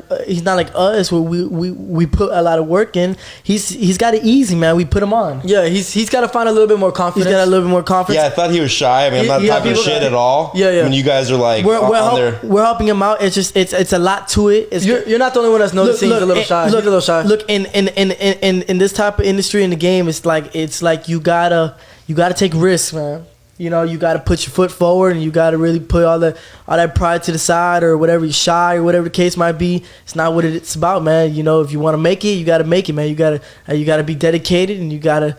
us. Where we put a lot of work in. He's got it easy, man. We put him on. Yeah, he's got to find a little bit more confidence. He's got a little bit more confidence. Yeah, I thought he was shy. I mean, I'm not Yeah, talking people- shit at all. Yeah, yeah. When you guys are like We're on there. we're helping him out. It's just it's a lot to it. It's You're not the only one that's noticing he's a little shy. Look, He's a little shy. Look, in this type of industry in the game, it's like you gotta take risks, man. You know, you got to put your foot forward, and you got to really put all that pride to the side, or whatever, you're shy or whatever the case might be. It's not what it's about, man. You know, if you want to make it, you got to make it, man. You gotta be dedicated, and you gotta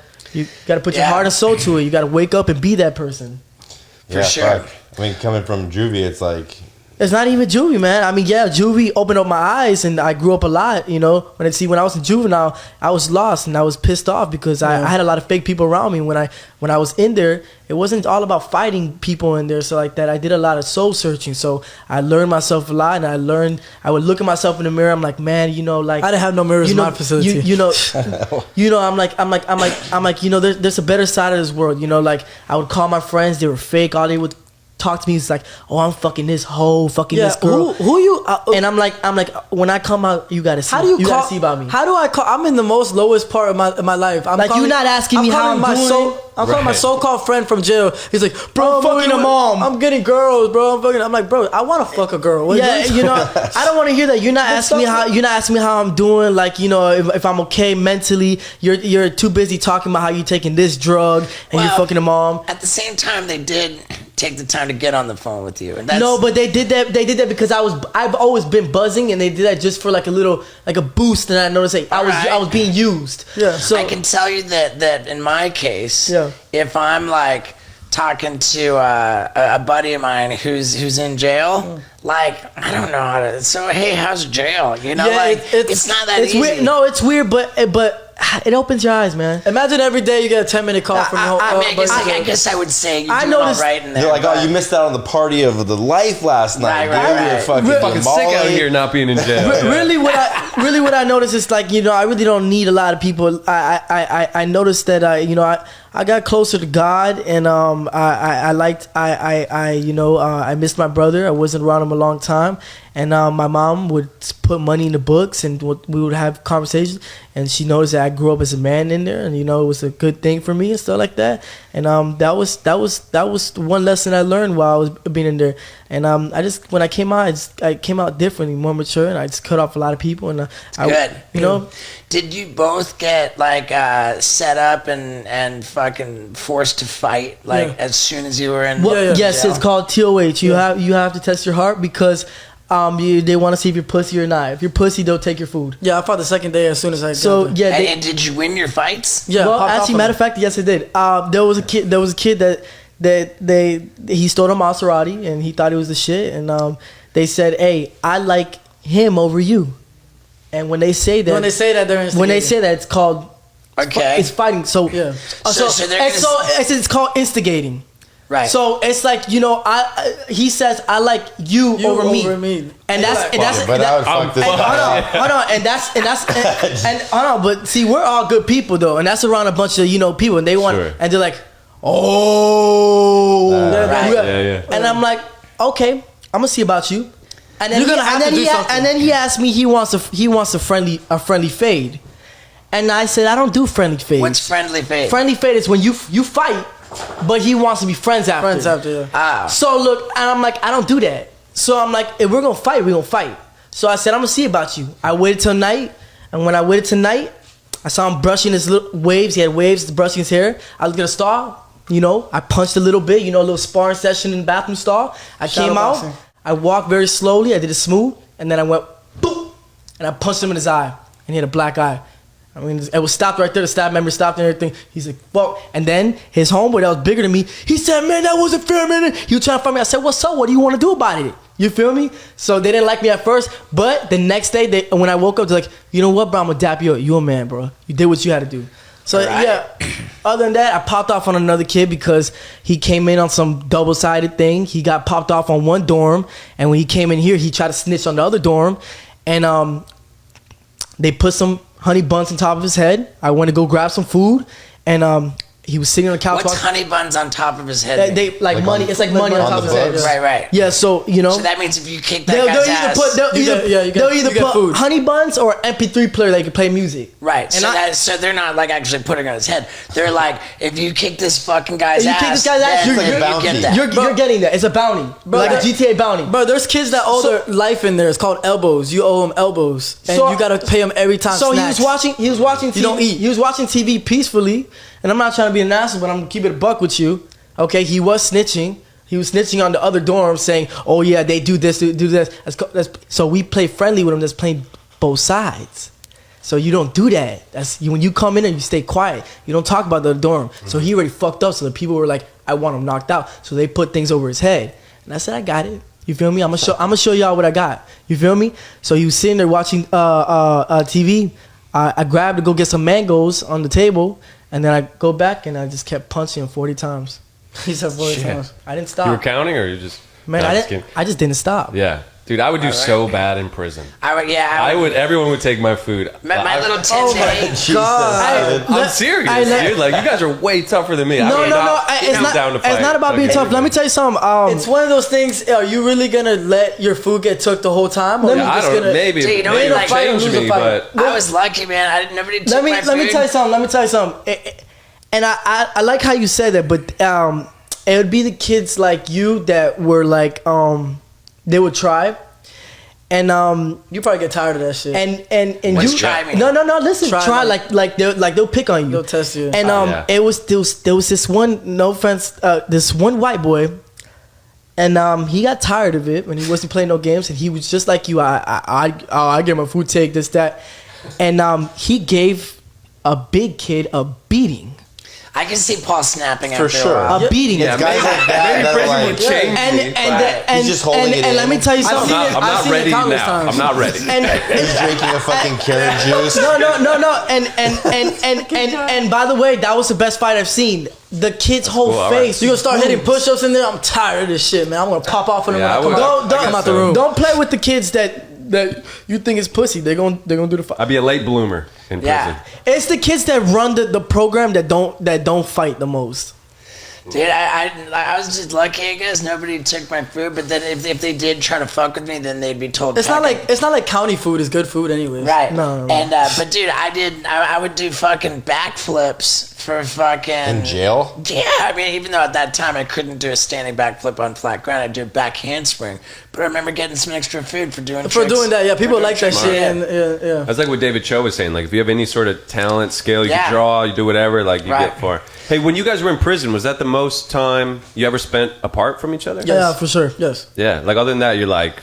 put your heart and soul to it. You gotta wake up and be that person. For sure. Fuck. I mean, coming from juvie, it's like. It's not even juvie, man. I mean, yeah, juvie opened up my eyes, and I grew up a lot. You know, when I was in juvenile, I was lost and I was pissed off because I had a lot of fake people around me. When I was in there, it wasn't all about fighting people in there, so like that. I did a lot of soul searching, so I learned myself a lot, and I would look at myself in the mirror. I'm like, man, you know, like I didn't have no mirrors in my facility. You know, I'm like, you know, there's a better side of this world. You know, like I would call my friends, they were fake. All they would talk to me is like, oh, I'm fucking this hoe, fucking this girl. Who you? And I'm like, when I come out, you gotta see. How do you gotta see about me? How do I call? I'm in the most lowest part of my life. I'm like, you're not asking me how I'm doing. I'm calling my so-called friend from jail. He's like, bro, I'm fucking a mom. I'm getting girls, bro. I'm like, bro, I want to fuck a girl. Yeah, you know, I don't want to hear that. You're not asking me how I'm doing. Like, you know, if I'm okay mentally. You're too busy talking about how you're taking this drug and you're fucking a mom. At the same time, they did take the time to get on the phone with you. And no, but they did that. They did that because I've always been buzzing, and they did that just for like a boost. And I noticed like I was being used. Yeah. So I can tell you that in my case, if I'm like talking to a buddy of mine who's in jail, like I don't know how to. So hey, how's jail? You know, like it's not that easy. Weird. No, it's weird, but it opens your eyes, man. Imagine every day you get a 10-minute call from your I guess I would say you do all right in there. They're like, oh, you missed out on the party of the life last night. Right. You're fucking sick out here not being in jail. Really, what I noticed is like, you know, I really don't need a lot of people. I noticed that I got closer to God, and I missed my brother. I wasn't around him a long time, and my mom would put money in the books, and we would have conversations, and she noticed that I grew up as a man in there, and you know, it was a good thing for me and stuff like that. And that was one lesson I learned while I was being in there. And when I came out, I came out differently, more mature, and I just cut off a lot of people. And good. You know. Did you both get like set up and fucking forced to fight as soon as you were in? Yes, jail? It's called TOH. You have to test your heart because they want to see if you're pussy or not. If you're pussy, they'll take your food. Yeah, I fought the second day as soon as I got there. And did you win your fights? Yeah. Well, actually, matter of fact, yes, I did. There was a kid that he stole a Maserati and he thought he was the shit, and they said, hey, I like him over you. And when they say that, it's called it's fighting. So yeah, it's called instigating. Right. So it's like, you know, he says I like you over me, and but see, we're all good people though, and that's around a bunch of, you know, people, and they want, and they're like, oh, yeah. And I'm like, okay, I'm gonna see about you. And then he asked me he wants a friendly fade, and I said I don't do friendly fades. What's friendly fade? Friendly fade is when you fight, but he wants to be friends after. So look, and I'm like, I don't do that. So I'm like, if we're gonna fight, we're gonna fight. So I said I'm gonna see about you. I waited till night, and when I waited till night, I saw him brushing his little waves. He had waves brushing his hair. I looked at a stall. You know, I punched a little bit. You know, a little sparring session in the bathroom stall. I came out. I walked very slowly. I did it smooth, and then I went boom, and I punched him in his eye, and he had a black eye. I mean, it was stopped right there. The staff member stopped and everything. He's like, "Fuck!" And then his homeboy that was bigger than me, he said, "Man, that wasn't fair, man." He was trying to fight me. I said, "What's up? What do you want to do about it?" You feel me? So they didn't like me at first, but the next day, when I woke up, they're like, "You know what, bro? I'm gonna dap you up. You a man, bro. You did what you had to do." So yeah, other than that, I popped off on another kid because he came in on some double-sided thing. He got popped off on one dorm, and when he came in here, he tried to snitch on the other dorm, and they put some honey buns on top of his head. I went to go grab some food, and he was sitting on the couch. What's honey buns on top of his head? They like money. It's like money on top of his head. Right. Yeah, so you know. So that means if you kick that guy's ass, they'll either put honey buns or MP3 player that can play music. Right. So they're not like actually putting it on his head. They're like, if you kick this fucking guy's ass, you're getting that. You're getting that. It's a bounty, like a GTA bounty. Bro, there's kids that owe their life in there. It's called elbows. You owe them elbows, and you gotta pay them every time. So snacks. he was watching TV. You don't eat. He was watching TV peacefully. And I'm not trying to be an asshole, but I'm gonna keep it a buck with you. Okay, he was snitching. He was snitching on the other dorms, saying, "Oh yeah, they do this, they do this." So we play friendly with him. That's playing both sides. So you don't do that. When you come in and you stay quiet. You don't talk about the dorm. So he already fucked up. So the people were like, "I want him knocked out." So they put things over his head, and I said, "I got it." You feel me? I'm gonna show y'all what I got. You feel me? So he was sitting there watching TV. I grabbed to go get some mangoes on the table, and then I go back and I just kept punching him 40 times. He said 40 times. I didn't stop. You were counting, or you just? Man, I just didn't stop. Yeah, dude, I would do so bad in prison. I would. Everyone would take my food. My little Oh tent. my God! I'm serious, dude. Like, you guys are way tougher than me. No. I'm down to fight. It's not about being tough. Let me tell you something. It's one of those things. Are you really gonna let your food get took the whole time? Or I don't know. Maybe. Dude, Maybe it'll change me, but I was lucky, man. Nobody took my food. Let me tell you something. And I like how you said that, but it would be the kids like you that were like they would try. And you probably get tired of that shit. And you try me. No. Listen, try like they'll pick on you. They'll test you. And there was this one, no offense, this one white boy, and he got tired of it when he wasn't playing no games, and he was just like you. I get my food take this that, and he gave a big kid a beating. I can see Paul snapping For after sure. a while. A beating. It's guys like that that are like, And he's just holding it in. let me tell you something. I'm not ready now. I'm not ready. He's drinking a fucking carrot juice. No. And by the way, that was the best fight I've seen. The kid's whole cool, face. right. You gonna start hitting push-ups in there? I'm tired of this shit, man. I'm gonna pop off on them. Yeah, when I come out the room. so. Don't play with the kids that you think is pussy. They're gonna do the fight. I'd be a late bloomer in prison. It's the kids that run the program that don't fight the most. Dude, I was just lucky, I guess. Nobody took my food, but then if they did try to fuck with me, then they'd be told. It's not like county food is good food anyways. Right. No. And but dude, I would do fucking backflips for fucking In jail? Yeah, I mean, even though at that time I couldn't do a standing backflip on flat ground, I'd do a back handspring. But I remember getting some extra food for doing that. Yeah, people like that shit. Yeah. And, yeah. That's like what David Cho was saying. Like, if you have any sort of talent, skill, you can draw, you do whatever, like, you get far. Hey, when you guys were in prison, was that the most time you ever spent apart from each other? Yeah, for sure. Yes. Yeah, like, other than that, you're like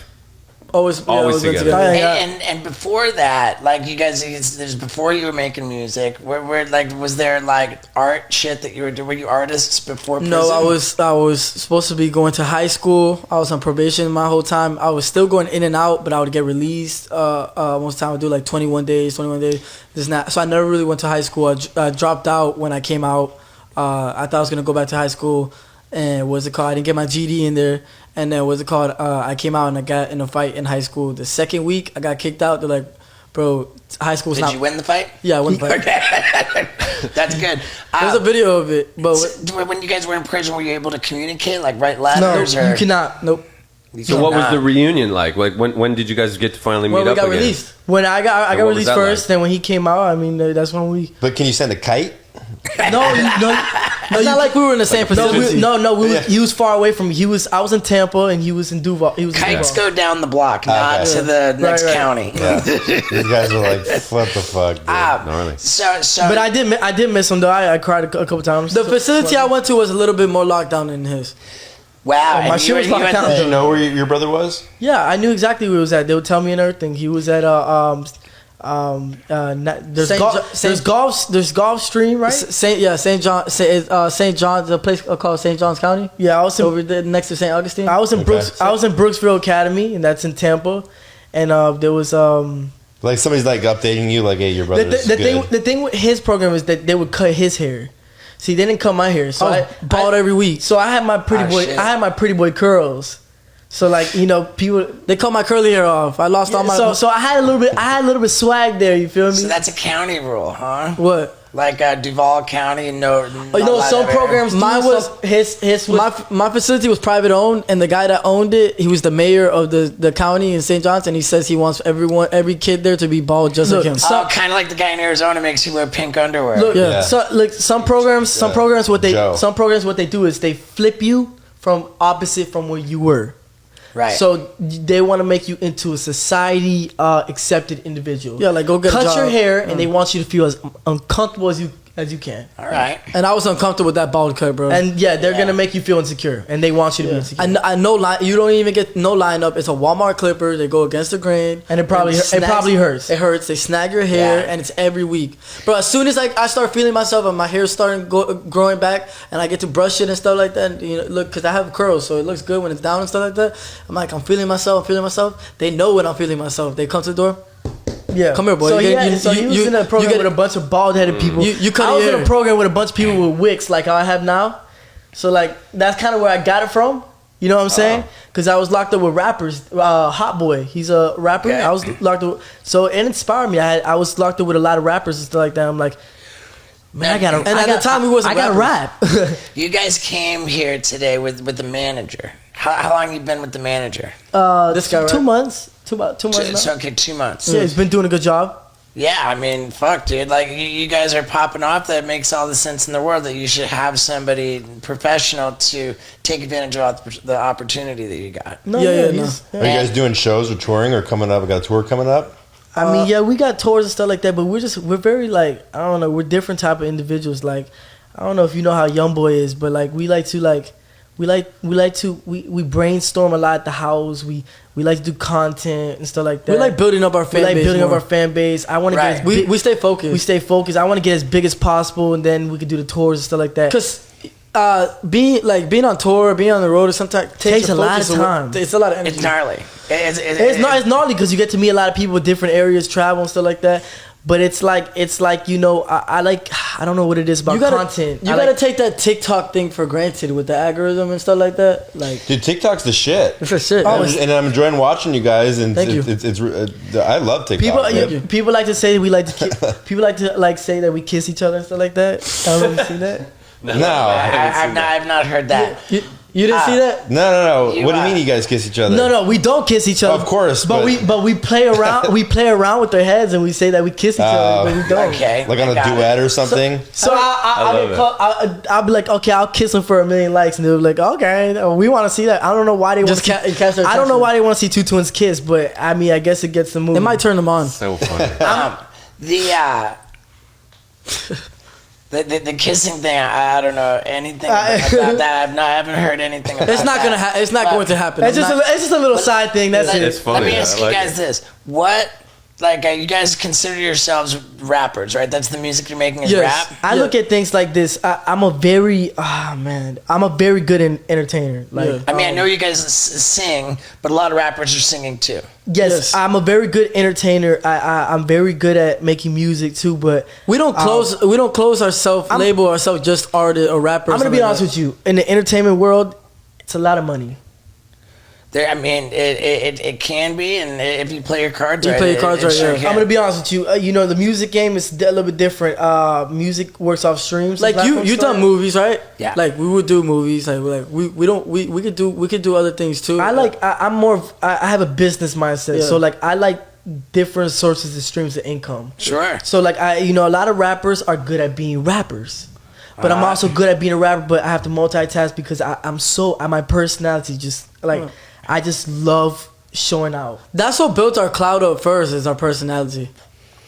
always together. And before that, like, you guys, there's before you were making music, where like, was there like art shit that you were doing? Were you artists before prison? No, I was supposed to be going to high school. I was on probation my whole time. I was still going in and out, but I would get released. Most of the time I would do like 21 days. This and that. So I never really went to high school. I dropped out when I came out. I thought I was gonna go back to high school, and I didn't get my GD in there. And then I came out and I got in a fight in high school. The second week I got kicked out. They're like, bro, high school's not. Did you win the fight? Yeah, I won the fight. Okay. That's good. There's a video of it. But when you guys were in prison, were you able to communicate, like write letters? No, you cannot. Nope. So what was the reunion like? Like, when did you guys get to finally meet up again? When we got released. When I got released first, then when he came out, I mean, that's when we. But can you send a kite? No, it's not like we were in the same facility. He was far away from me. I was in Tampa and he was in Duval. Kites go down the count, not to the next county. Yeah. These guys were like, what the fuck, dude? Gnarly. But I did miss him though. I cried a couple times. The facility I went to was a little bit more locked down than his. Wow. My shit was locked down. Did you know where your brother was? Yeah, I knew exactly where he was at. They would tell me and everything. He was at there's Gulfstream, right? St. John's, a place called St. John's County. Yeah, I was over there next to St. Augustine. I was in Brooksville Academy, and that's in Tampa. And there was like somebody's like updating you, like, hey, your brother's good. The thing with his program is that they would cut his hair. See, they didn't cut my hair, so I bald every week. So I had my pretty boy curls. So like, you know, people they cut my curly hair off. I lost all my. So I had a little bit swag there. You feel me? So that's a county rule, huh? What? Like Duval County, some programs. Mine was his. My facility was private owned, and the guy that owned it, he was the mayor of the county in St. John's, and he says he wants every kid there to be bald just like him. Kind of like the guy in Arizona makes you wear pink underwear. Look, so like some programs, what they do is they flip you from opposite from where you were. Right. So they want to make you into a society accepted individual. Yeah, like go get a job. Cut your hair, and they want you to feel as uncomfortable as you can. All right. And I was uncomfortable with that bald cut, bro. And yeah, they're gonna make you feel insecure, and they want you to be insecure. I know you don't even get no lineup. It's a Walmart clipper. They go against the grain, and it probably hurts. It hurts. They snag your hair, and it's every week, bro. As soon as I start feeling myself and my hair's starting growing back, and I get to brush it and stuff like that, and, you know, look, because I have curls, so it looks good when it's down and stuff like that. I'm feeling myself. They know when I'm feeling myself. They come to the door. Yeah, come here, boy. So he was in a program with a bunch of bald-headed people. I was in a program with a bunch of people with wigs, like how I have now. So like that's kind of where I got it from. You know what I'm saying? Because I was locked up with rappers. Hot Boy, he's a rapper. Okay. I was locked up, so it inspired me. I was locked up with a lot of rappers and stuff like that. I'm like, man, at the time we wasn't. I got to rap. You guys came here today with the manager. How long you been with the manager? This guy, right? 2 months. Two months now. So, okay, 2 months. Yeah, he's been doing a good job. Yeah, I mean, fuck, dude. Like, you guys are popping off. That makes all the sense in the world that you should have somebody professional to take advantage of the opportunity that you got. Are you guys doing shows or touring or coming up? I got a tour coming up. I mean, yeah, we got tours and stuff like that, but we're very like, I don't know, we're different type of individuals. Like, I don't know if you know how Youngboy is, but like we brainstorm a lot at the house. We like to do content and stuff like that. We like building up our fan base. We like building up our fan base. I want to get we stay focused. We stay focused. I want to get as big as possible, and then we could do the tours and stuff like that. Because being on tour, being on the road, sometimes takes a lot of time. It's a lot of energy. It's gnarly. It's gnarly because you get to meet a lot of people with different areas, travel and stuff like that. But it's like you know, I don't know what it is about content. You gotta take that TikTok thing for granted with the algorithm and stuff like that. Like, dude, TikTok's the shit. It's the shit. And I'm enjoying watching you guys. And Thank you. I love TikTok. People like to say people like to say that we kiss each other and stuff like that. I don't know if you see that. No, I've not heard that. You didn't see that? No. What do you mean you guys kiss each other? No, we don't kiss each other. Of course, but we play around. We play around with their heads and we say that we kiss each other, but we don't. Okay, like on a duet or something. So I'll be like, okay, I'll kiss them for 1 million likes, and they'll be like, okay, we want to see that. I don't know why they want to see. I don't know why they want to see two twins kiss, but I mean, I guess it gets them moving. It might turn them on. So funny. The kissing thing, I don't know anything about that. I haven't heard anything about It's not that. gonna. It's not going to happen. It's just a little side thing. That's it. It's funny. Let me ask you guys this: what? Like, you guys consider yourselves rappers, right? That's the music you're making is rap. I look at things like this. I'm a very good entertainer. Like, I mean, I know you guys sing, but a lot of rappers are singing too. Yes, I'm a very good entertainer. I'm very good at making music too. But we don't close ourselves, label ourselves just artists or rappers. I'm gonna be honest with you. In the entertainment world, it's a lot of money. I mean, it can be, and if you play your cards right, Sure I'm gonna be honest with you. You know, the music game is a little bit different. Music works off streams. Like you done movies, right? Yeah. Like we would do movies. Like we could do other things too. I have a business mindset. Yeah. So like I like different sources of streams of income. Sure. So like a lot of rappers are good at being rappers. But I'm also good at being a rapper, but I have to multitask because my personality just like. I just love showing out. That's what built our cloud up first, is our personality.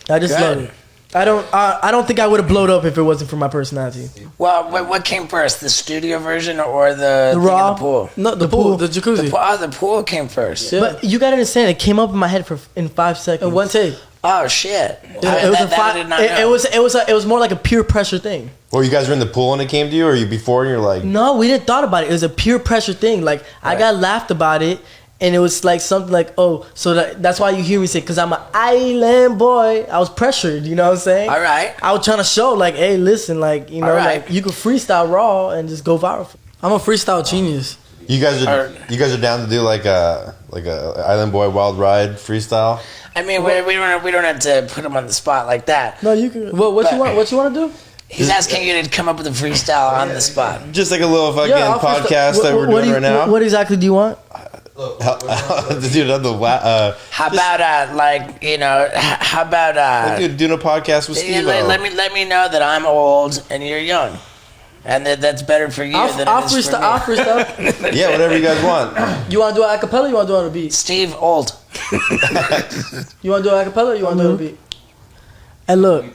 I just love it. I don't think I would have blown up if it wasn't for my personality. Well, what came first, the studio version or the raw pool? No, the pool, the jacuzzi. The pool came first. Yeah. But you gotta understand, it came up in my head in 5 seconds. In one take. Oh shit! It was more like a peer pressure thing. Well, you guys were in the pool and it came to you, or you before and you're like, no, we didn't thought about it. It was a peer pressure thing. Like I got laughed about it, and it was like something like, oh, so that's why you hear me say, because I'm an island boy. I was pressured. You know what I'm saying? All right. I was trying to show, like, hey, listen, like, you know, like you could freestyle raw and just go viral. I'm a freestyle genius. You guys are down to do like a Island Boy Wild Ride freestyle. I mean, we don't have to put him on the spot like that. No, you can. What you want to do? He's asking you to come up with a freestyle on the spot. Just like a little fucking podcast that we're doing right now. What exactly do you want? Dude, how about like, you know? How about dude, doing a podcast with Steve? Let me know that I'm old and you're young, and that's better for you than it is for me. I'll freestyle. Yeah, whatever you guys want. You want to do it a cappella? Or you want to do it on a beat? Steve, old. You want to do it a cappella? Or you want to do it on a beat? And look.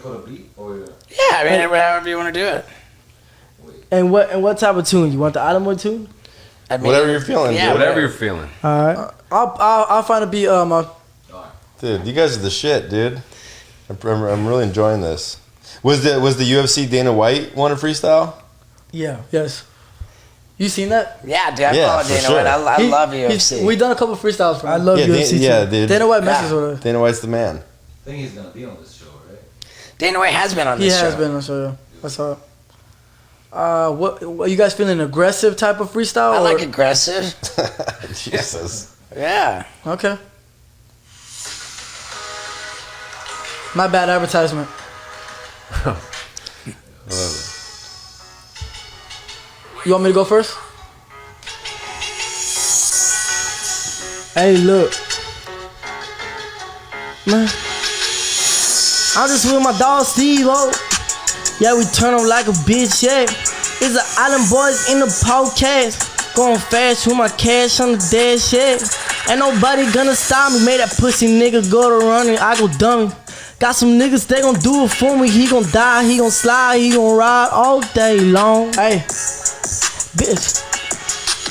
Yeah, I mean, however you want to do it. And what type of tune? You want the Island Boy tune? I mean, Whatever you're feeling, yeah, dude. Whatever you're feeling. All right. I'll find a beat. Dude, you guys are the shit, dude. I'm really enjoying this. Was the UFC Dana White one a freestyle? Yeah. Yes. You seen that? Yeah, dude. I Yeah, follow for Dana sure. White. I love UFC. We done a couple freestyles for him. I love UFC. Yeah, too. dude. Dana White messes with us. Dana White's the man. I think he's gonna be on this show, right? Dana White has been on He this show. has been on the show. Yeah. That's all. What you guys feeling? Aggressive type of freestyle? I or? like aggressive. Jesus. Yeah. Okay. My bad advertisement. You want me to go first? Hey, look. Man. I'm just with my dog Steve, Yeah, we turn him like a bitch, yeah. It's the Island Boys in the podcast. Going fast with my cash on the dash, yeah. Ain't nobody gonna stop me. Made that pussy nigga go to running, I go dummy. Got some niggas, they gon' do it for me. He gon' die, he gon' slide, he gon' ride all day long. Hey, bitch.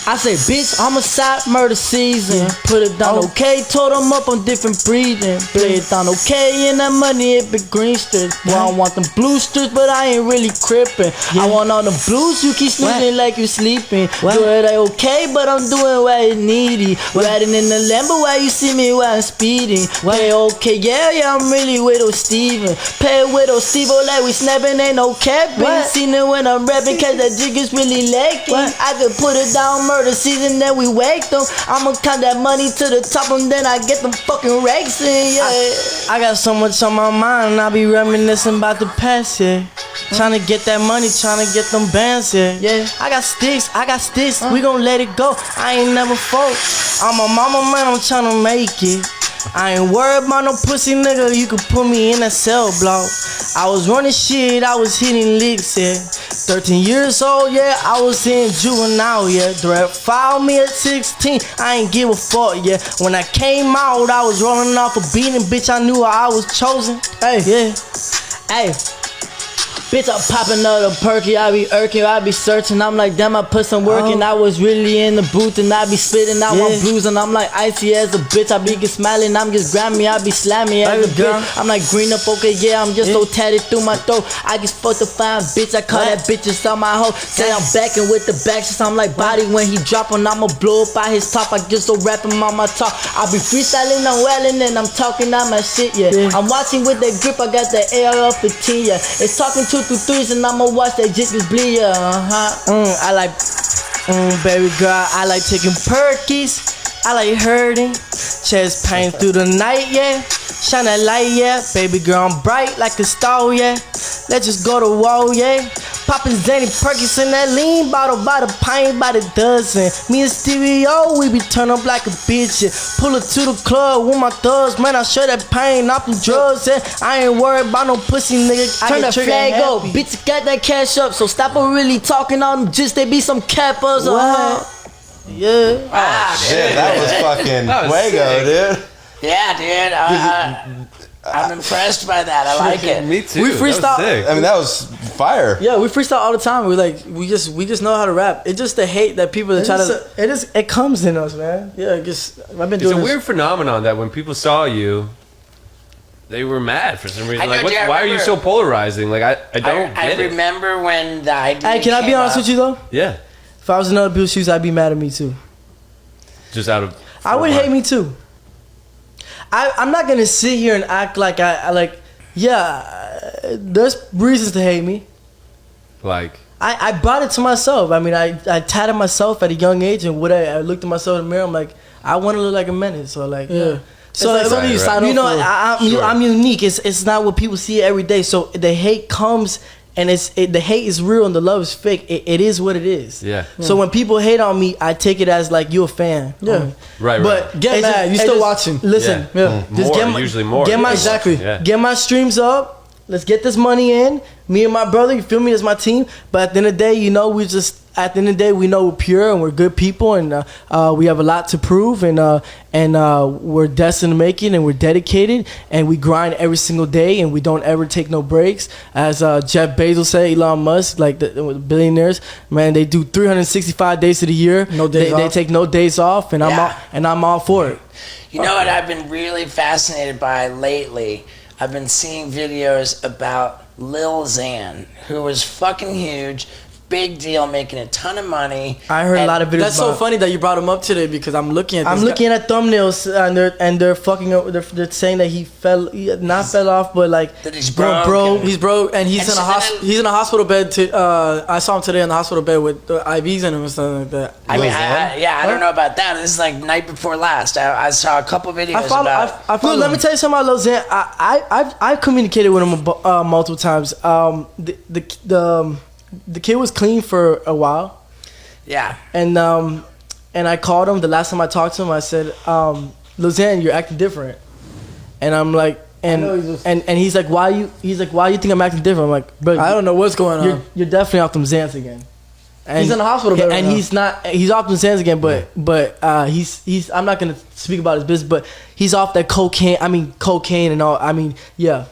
I say, bitch, homicide, murder season. Put it down, okay. Told them up on different breathing. Play it down, okay. And that money, it be green strips. Well, I want them blue strips, but I ain't really crippin'. I want all them blues, you keep snoozing like you sleeping. Do it okay, but I'm doing what it needy. Riding in the Lambo while you see me while I'm speeding. Play okay, yeah, I'm really Widow Steven. Pay Widow Steve, like we snapping, ain't no capping. Seen it when I'm rapping, cause that jig is really lacking. I could put it down, murder season, then we wake them. I'ma count that money to the top, and then I get them fucking racks in, yeah. I got so much on my mind, I be reminiscing about the past, yeah. Tryna get that money, tryna get them bands, yeah. I got sticks, we gon' let it go. I ain't never fold. I'm a mama man, I'm tryna make it. I ain't worried about no pussy nigga, you could put me in that cell block. I was running shit, I was hitting licks, yeah. 13 years old, yeah, I was in juvenile, yeah. Threat filed me at 16, I ain't give a fuck, yeah. When I came out, I was rolling off a beating, bitch, I knew I was chosen. Hey, yeah, hey. Bitch, I'm popping up a perky, I be irking, I be searching. I'm like, damn, I put some work in. I was really in the booth and I be spitting. I want blues and I'm like icy as a bitch. I be get smiling, I'm just Grammy, I be slamming as a bitch. I'm like green up, okay, yeah, I'm just so tatted through my throat. I just fucked the fine bitch, I call that bitch just on my hoe. Say I'm backing with the back shots, I'm like body when he dropping. I'ma blow up by his top, I just so rapping on my top. I be freestyling, I'm wailing and I'm talking on my shit, yeah. I'm watching with that grip, I got that AR-15, yeah. It's talking 2 through 3s and I'ma watch that jit just bleed, yeah. I like, baby girl, I like taking perkies. I like hurting, chest pain through the night, yeah. Shine that light, yeah. Baby girl, I'm bright like a star, yeah. Let's just go to war, yeah. Poppin' Zanny Perkins in that lean bottle by the pint, by the dozen. Me and Stevie O, we be turn up like a bitch, yeah. Pull her to the club with my thugs, man. I share that pain off them drugs, yeah. I ain't worried about no pussy, nigga. Turn that flag up, bitch, got that cash up. So stop her really talking on them, just they be some cappers, yeah. Ah, shit, that was fucking fuego, dude. Yeah, dude. I'm impressed by that. I like it. Me too. We freestyle. I mean, that was fire. Yeah, we freestyle all the time. We just know how to rap. It's just the hate that people that try to. It comes in us, man. Yeah, I've been doing. It's a weird phenomenon that when people saw you, they were mad for some reason. Like, why are you so polarizing? Like, I don't get it. I remember when the idea. Hey, can I be honest with you though? Yeah. If I was in other people's shoes, I'd be mad at me too. Just out of. I would hate me too. I'm not gonna sit here and act like I like. Yeah, there's reasons to hate me. Like. I brought it to myself. I mean, I tatted myself at a young age, and I looked at myself in the mirror. I'm like, I want to look like a menace. So like, yeah. So like, something you sign up for. I'm unique. It's not what people see every day. So the hate comes. And the hate is real and the love is fake. It is what it is. Yeah. So when people hate on me, I take it as like you a fan. Yeah. Right. But get mad. You still watching? Listen. Yeah. Usually more. Get my Get my streams up. Let's get this money in. Me and my brother. You feel me? As my team. But at the end of the day, we just at the end of the day, we know we're pure and we're good people, and we have a lot to prove, and we're destined to make it, and we're dedicated, and we grind every single day, and we don't ever take no breaks. As Jeff Bezos said, Elon Musk, like the billionaires, man, they do 365 days of the year. No days They off. take no days off, and I'm all for it. You know what I've been really fascinated by lately? I've been seeing videos about Lil Xan, who was fucking huge, big deal, making a ton of money. I heard a lot of videos. That's so funny that you brought him up today because I'm looking at. I'm looking at thumbnails and they're fucking up. They're saying that he fell off, but like that he's broke. He's broke, and he's he's in a hospital bed. I saw him today in the hospital bed with IVs in him and stuff like that. I mean, I don't know about that. This is like night before last. I saw a couple videos about. Look, let me tell you something about Lil Xan. I've communicated with him multiple times. The kid was clean for a while. Yeah. And I called him the last time I talked to him. I said, Lil Xan, you're acting different. And I'm like, and he's like, why you think I'm acting different? I'm like, bro, I don't know what's going on. You're definitely off them Xans again. And He's in the hospital bed right and now. he's off them Xans again, but he's I'm not gonna speak about his business, but he's off that cocaine and all. I mean, yeah.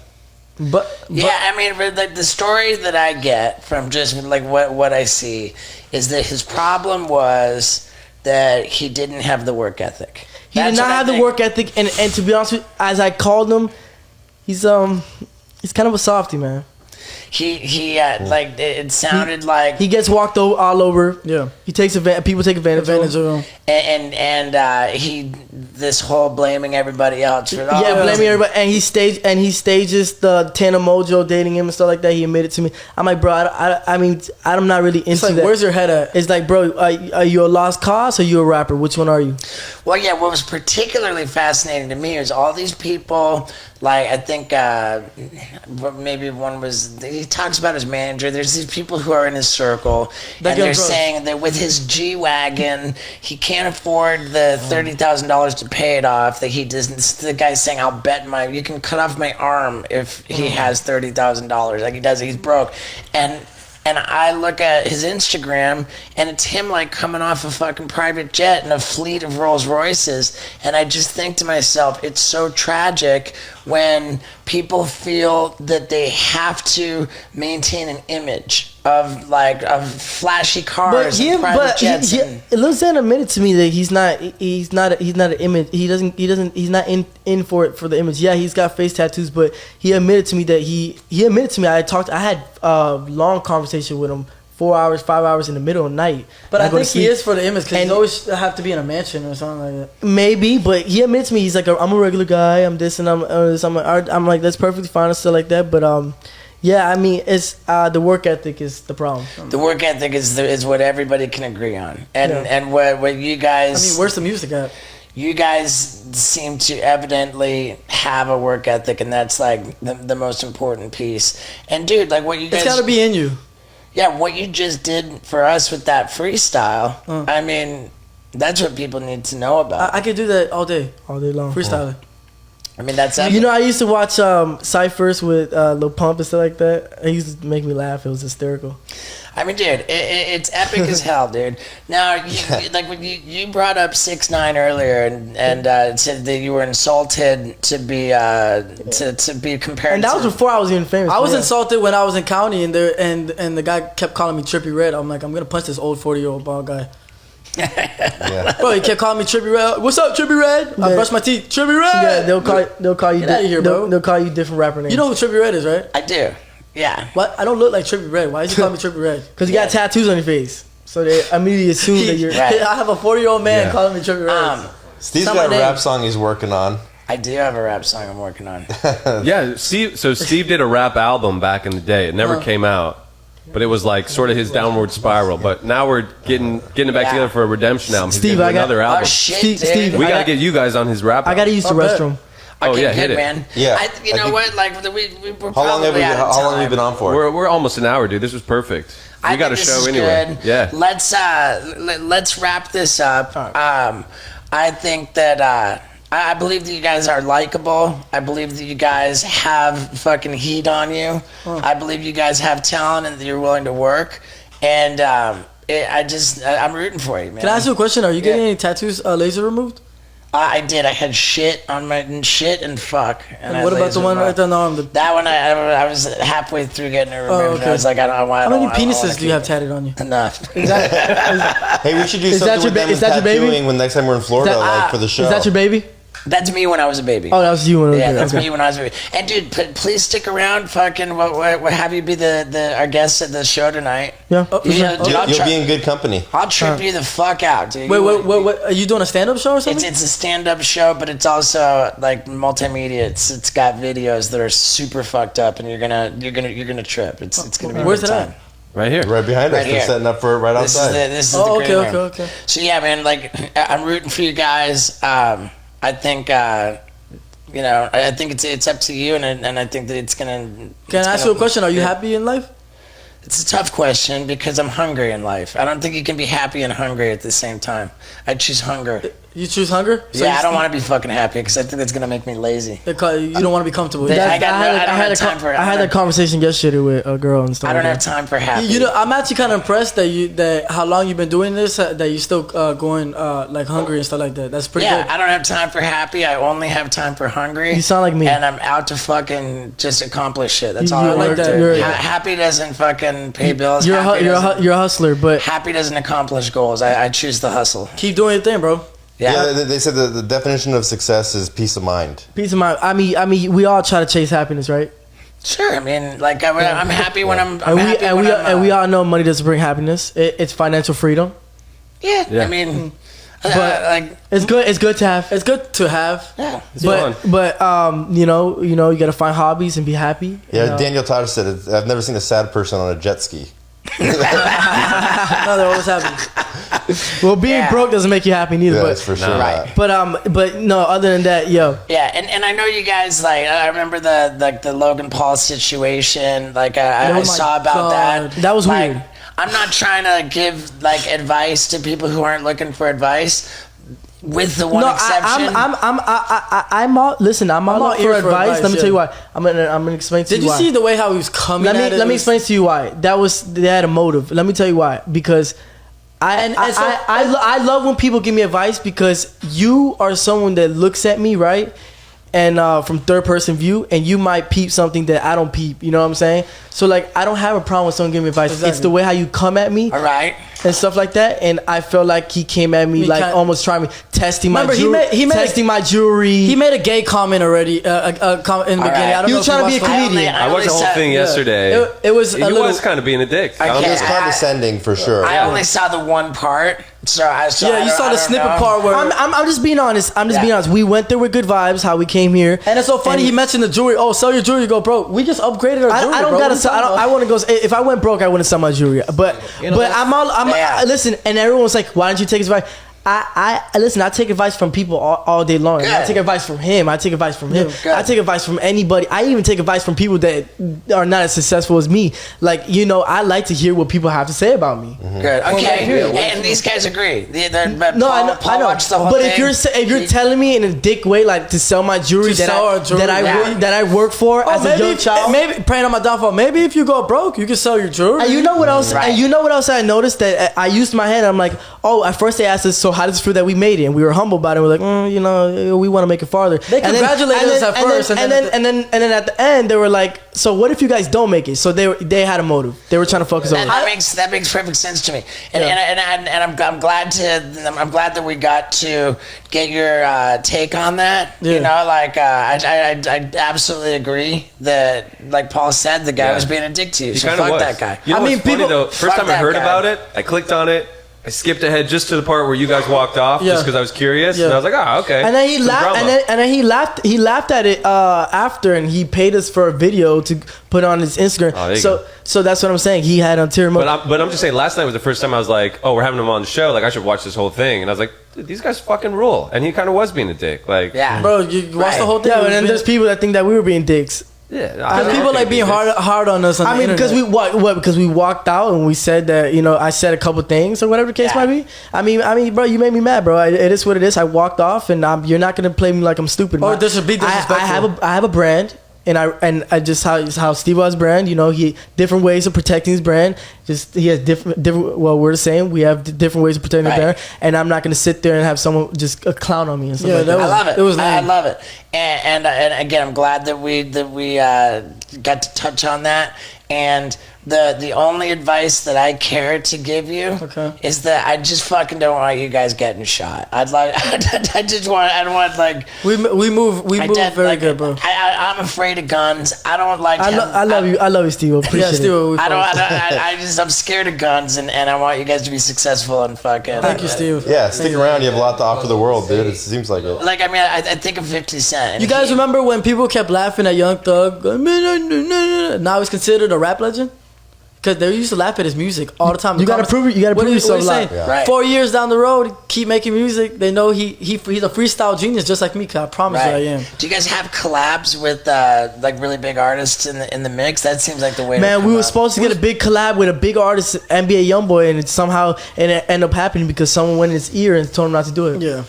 I mean, like the story that I get from just like what I see is that his problem was that he didn't have the work ethic. He did not have the work ethic, and to be honest with you, as I called him, he's kind of a softie, man. He like it sounded like he gets walked all over. Yeah, he takes people take advantage of him, and he this whole blaming everybody else for all. Yeah, blaming everybody, and he stages the Tana Mojo dating him and stuff like that. He admitted to me. I'm like, bro, I mean, I'm not really into like, that. where's your head at? It's like, bro, are you a lost cause or you a rapper? Which one are you? Well, yeah, what was particularly fascinating to me is all these people. Like, I think maybe one was, he talks about his manager. There's these people who are in his circle, and they're saying that with his G-Wagon, he can't afford the $30,000 to pay it off. That he doesn't, the guy's saying, I'll bet you can cut off my arm if he has $30,000. Like, he does, he's broke. And I look at his Instagram, and it's him like coming off a fucking private jet and a fleet of Rolls Royces, and I just think to myself, it's so tragic when people feel that they have to maintain an image of flashy cars and private jets. Lil Xan admitted to me that he's not an image. He's not in for it for the image. Yeah, he's got face tattoos, but he admitted to me that he admitted to me. I had a long conversation with him. 4 hours, 5 hours in the middle of the night. But I think he is for the image because he always have to be in a mansion or something like that. Maybe, but he admits to me, he's like, I'm a regular guy. I'm this and I'm this. I'm like, that's perfectly fine and stuff like that. But yeah, I mean, it's the work ethic is the problem. The work ethic is what everybody can agree on, and what you guys. I mean, where's the music at? You guys seem to evidently have a work ethic, and that's like the most important piece. And dude, like what you guys. It's got to be in you. Yeah, what you just did for us with that freestyle, I mean, that's what people need to know about. I could do that all day long. Freestyling. I mean, that's You know, I used to watch Cyphers with Lil Pump and stuff like that. It used to make me laugh. It was hysterical. I mean, dude, it's epic as hell, dude. Now, like when you brought up 6ix9ine earlier, and said that you were insulted to be compared. And that was before I was even famous. I was insulted when I was in county, and the guy kept calling me Trippy Red. I'm like, I'm gonna punch this old 40-year-old bald guy. Bro, he kept calling me Trippy Red. What's up, Trippy Red? I brush my teeth. Trippy Red. Yeah, they'll call you. Get out of here, bro. They'll call you different rapper names. You know who Trippy Red is, right? I do. Yeah. What? I don't look like Trippy Red. Why is he calling me Trippy Red? Because you got tattoos on your face, so they immediately assume that you're. Right. I have a 40-year-old man calling me Trippy Red. Steve's got a rap song he's working on. I do have a rap song I'm working on. Yeah, Steve did a rap album back in the day. It never came out. But it was like sort of his downward spiral. But now we're getting it back together for a redemption album. He's getting another album. Oh shit, Steve, we gotta get you guys on his rap album. I gotta use the restroom. Oh Okay, yeah, good, hit it, man. Yeah. You know what? Like we're How long have probably you been on for? We're almost an hour, dude. This was perfect. We got a think this show is anyway. good. Yeah. Let's wrap this up. I think that I believe that you guys are likable. I believe that you guys have fucking heat on you. I believe you guys have talent and that you're willing to work. And I'm rooting for you, man. Can I ask you a question? Are you getting any tattoos laser removed? I did. I had shit on my shit and fuck. And what about the one right on the arm? That one, I was halfway through getting it removed. I was like, I don't want. How many penises do you have tatted on you? Enough. Hey, we should do something with them and tattooing when next time we're in Florida, like for the show. Is that your baby? That's me when I was a baby. Oh, that was you when I was a baby. That's Okay. me when I was a baby. And dude, please stick around. Fucking, what have you be our guest at the show tonight? Yeah. You'll be in good company. I'll trip you the fuck out, dude. Wait, are you doing a stand-up show or something? It's a stand-up show, but it's also like multimedia. It's got videos that are super fucked up, and you're gonna trip. It's gonna be. Where's a good it time. at? Right here. Right behind us. They're setting up for it right outside. This is the green room. Okay. So yeah, man, like I'm rooting for you guys. I think I think it's up to you, and I think that it's gonna. Can I ask you a question? Are you happy in life? It's a tough question because I'm hungry in life. I don't think you can be happy and hungry at the same time. I choose hunger. You choose hunger? So I don't want to be fucking happy because I think that's gonna make me lazy. You don't want to be comfortable. I had that conversation yesterday with a girl and stuff. I don't like have time for happy. You know, I'm actually kind of impressed that how long you've been doing this, that you still going like hungry and stuff like that. That's pretty good. I don't have time for happy. I only have time for hungry. You sound like me. And I'm out to fucking just accomplish shit. That's all You're I like like that. to. You're- Happy doesn't fucking pay bills. You're Happy doesn't- a hustler, but happy doesn't accomplish goals. I choose the hustle. Keep doing your thing, bro. Yeah, they said the definition of success is peace of mind. peace of mind. I mean, we all try to chase happiness, right? Sure. I mean, like I'm happy when I'm. And we all know money doesn't bring happiness. It's financial freedom. Yeah. Yeah. I mean, But like it's good. It's good to have. It's good to have. Yeah. But you gotta find hobbies and be happy. Yeah, you know? Daniel Todd said it. I've never seen a sad person on a jet ski. No, they're always happy. Well, being broke doesn't make you happy neither. Yeah, but that's for sure. Right. But no. Other than that, yo. Yeah, and I know you guys like. I remember the Logan Paul situation. Like I my saw about God. that. That was Like, weird. I'm not trying to give like advice to people who aren't looking for advice. With the one exception. I'm all. Listen, I'm all here for for advice. Let me advice, tell you why. I'm gonna explain to Did you you why. see the way how he was coming at it? Let me explain to you why. They had a motive. Let me tell you why. Because I love when people give me advice because you are someone that looks at me, right? And from third person view, and you might peep something that I don't peep. You know what I'm saying? So like, I don't have a problem with someone giving me advice. Exactly. It's the way how you come at me, All right. and stuff like that. And I felt like he came at me like almost trying me, testing my jewelry. Testing my jewelry. He made a gay comment already. A comment in the beginning. right. I don't He know was if you trying to be a watched the- comedian. I watched the whole thing yesterday. It was he was kind of being a dick. Okay. It was condescending for sure. I only saw the one part, so I saw. Yeah, you saw the snippet part where. I'm just being honest. Being honest. We went there with good vibes. How we came here, And it's so funny. He mentioned the jewelry. Oh, sell your jewelry. You go, bro. We just upgraded our jewelry. I don't bro. gotta What sell. are you talking I want to go. If I went broke, I wouldn't sell my jewelry. But listen. And everyone's like, why don't you take his advice? I listen. I take advice from people all day long. I take advice from him. I take advice from him. I take advice from anybody. I even take advice from people that are not as successful as me. Like I like to hear what people have to say about me. Good. Okay. And these guys agree. Paul watched the whole but thing. if you're telling me in a dick way, like to sell my jewelry that I work for as a young child, maybe praying on my downfall. Maybe if you go broke, you can sell your jewelry. And you know what else? Right. And you know what else I noticed that I used my head. I'm like, oh, at first they asked us, so how does it feel that we made it? And we were humble about it. We're like, we want to make it farther. They congratulated us at first, and then at the end they were like, so what if you guys don't make it? So they had a motive. They were trying to focus on that makes perfect sense to me. And I'm glad that we got to get your take on that. Yeah. You know, like I absolutely agree that, like Paul said, the guy was being a dick to you. He So kind of fuck was. that guy. You know what's funny though? First time I heard about it, I clicked on it. I skipped ahead just to the part where you guys walked off, just because I was curious, and I was like, okay. And then he laughed, and then he laughed. He laughed at it after, and he paid us for a video to put on his Instagram. Oh, there you go. So that's what I'm saying. He had ulterior motive. But I'm just saying, last night was the first time I was like, oh, we're having him on the show. Like, I should watch this whole thing. And I was like, dude, these guys fucking rule. And he kind of was being a dick. Like, bro, you watched the whole thing. Yeah, but then there's people that think that we were being dicks. Yeah, because people like being hard on us. On the because because we walked out and we said that I said a couple things or whatever the case might be. I mean, bro, you made me mad, bro. It is what it is. I walked off, and you're not gonna play me like I'm stupid. Or this should be disrespectful. I have a brand, I just how Steve was brand. You know, he different ways of protecting his brand. Just he has different. Well, we're the same. We have different ways of protecting the brand, and I'm not gonna sit there and have someone just a clown on me and stuff like that. I love it. It was I lame. love it. And again, I'm glad that we got to touch on that. And the only advice that I care to give you is that I just fucking don't want you guys getting shot. I don't want like we move very good, bro. I'm afraid of guns. I don't like. I love you, Steve. Appreciate it. I'm scared of guns, and I want you guys to be successful and fucking. Thank you, Steve. Yeah, stick around. You have a lot to offer the world, dude. It seems like it. Like, I mean, I think of 50 Cent. You guys remember when people kept laughing at Young Thug? Now he's considered a rap legend? Because they used to laugh at his music all the time. You gotta prove it. You gotta prove yourself. Right. 4 years down the road, keep making music. They know he's a freestyle genius, just like me. Cause I promise you, I am. Do you guys have collabs with like really big artists in the mix? That seems like the way. Man, we were supposed to get a big collab with a big artist, NBA YoungBoy, and it ended up happening because someone went in his ear and told him not to do it. Yeah.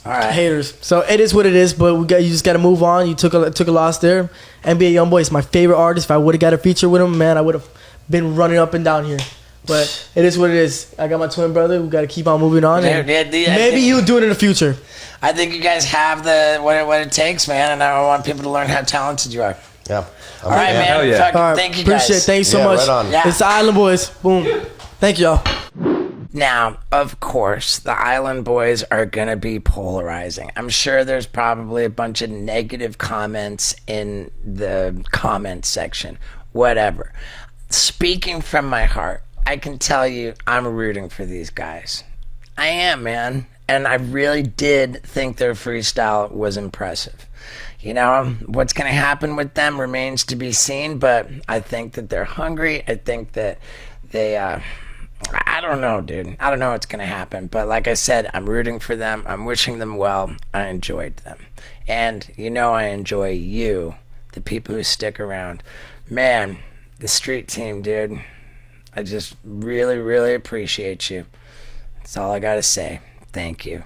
All right. Haters. So it is what it is, but you just got to move on. You took a loss there. NBA YoungBoy is my favorite artist. If I would have got a feature with him, man, I would have been running up and down here. But it is what it is. I got my twin brother. We got to keep on moving on. Maybe you'll do it in the future. I think you guys have what it takes, man, and I want people to learn how talented you are. Yeah. All right, man. Hell yeah. Fucking thank you guys. Appreciate it. Thanks so much. Right on. Yeah. It's the Island Boys. Boom. Thank y'all. Now, of course, the Island Boys are going to be polarizing. I'm sure there's probably a bunch of negative comments in the comment section. Whatever. Speaking from my heart, I can tell you I'm rooting for these guys. I am, man. And I really did think their freestyle was impressive. You know, what's going to happen with them remains to be seen, but I think that they're hungry. I think that they... I don't know, dude. I don't know what's going to happen. But like I said, I'm rooting for them. I'm wishing them well. I enjoyed them. And you know I enjoy you, the people who stick around. Man, the street team, dude. I just really, really appreciate you. That's all I got to say. Thank you.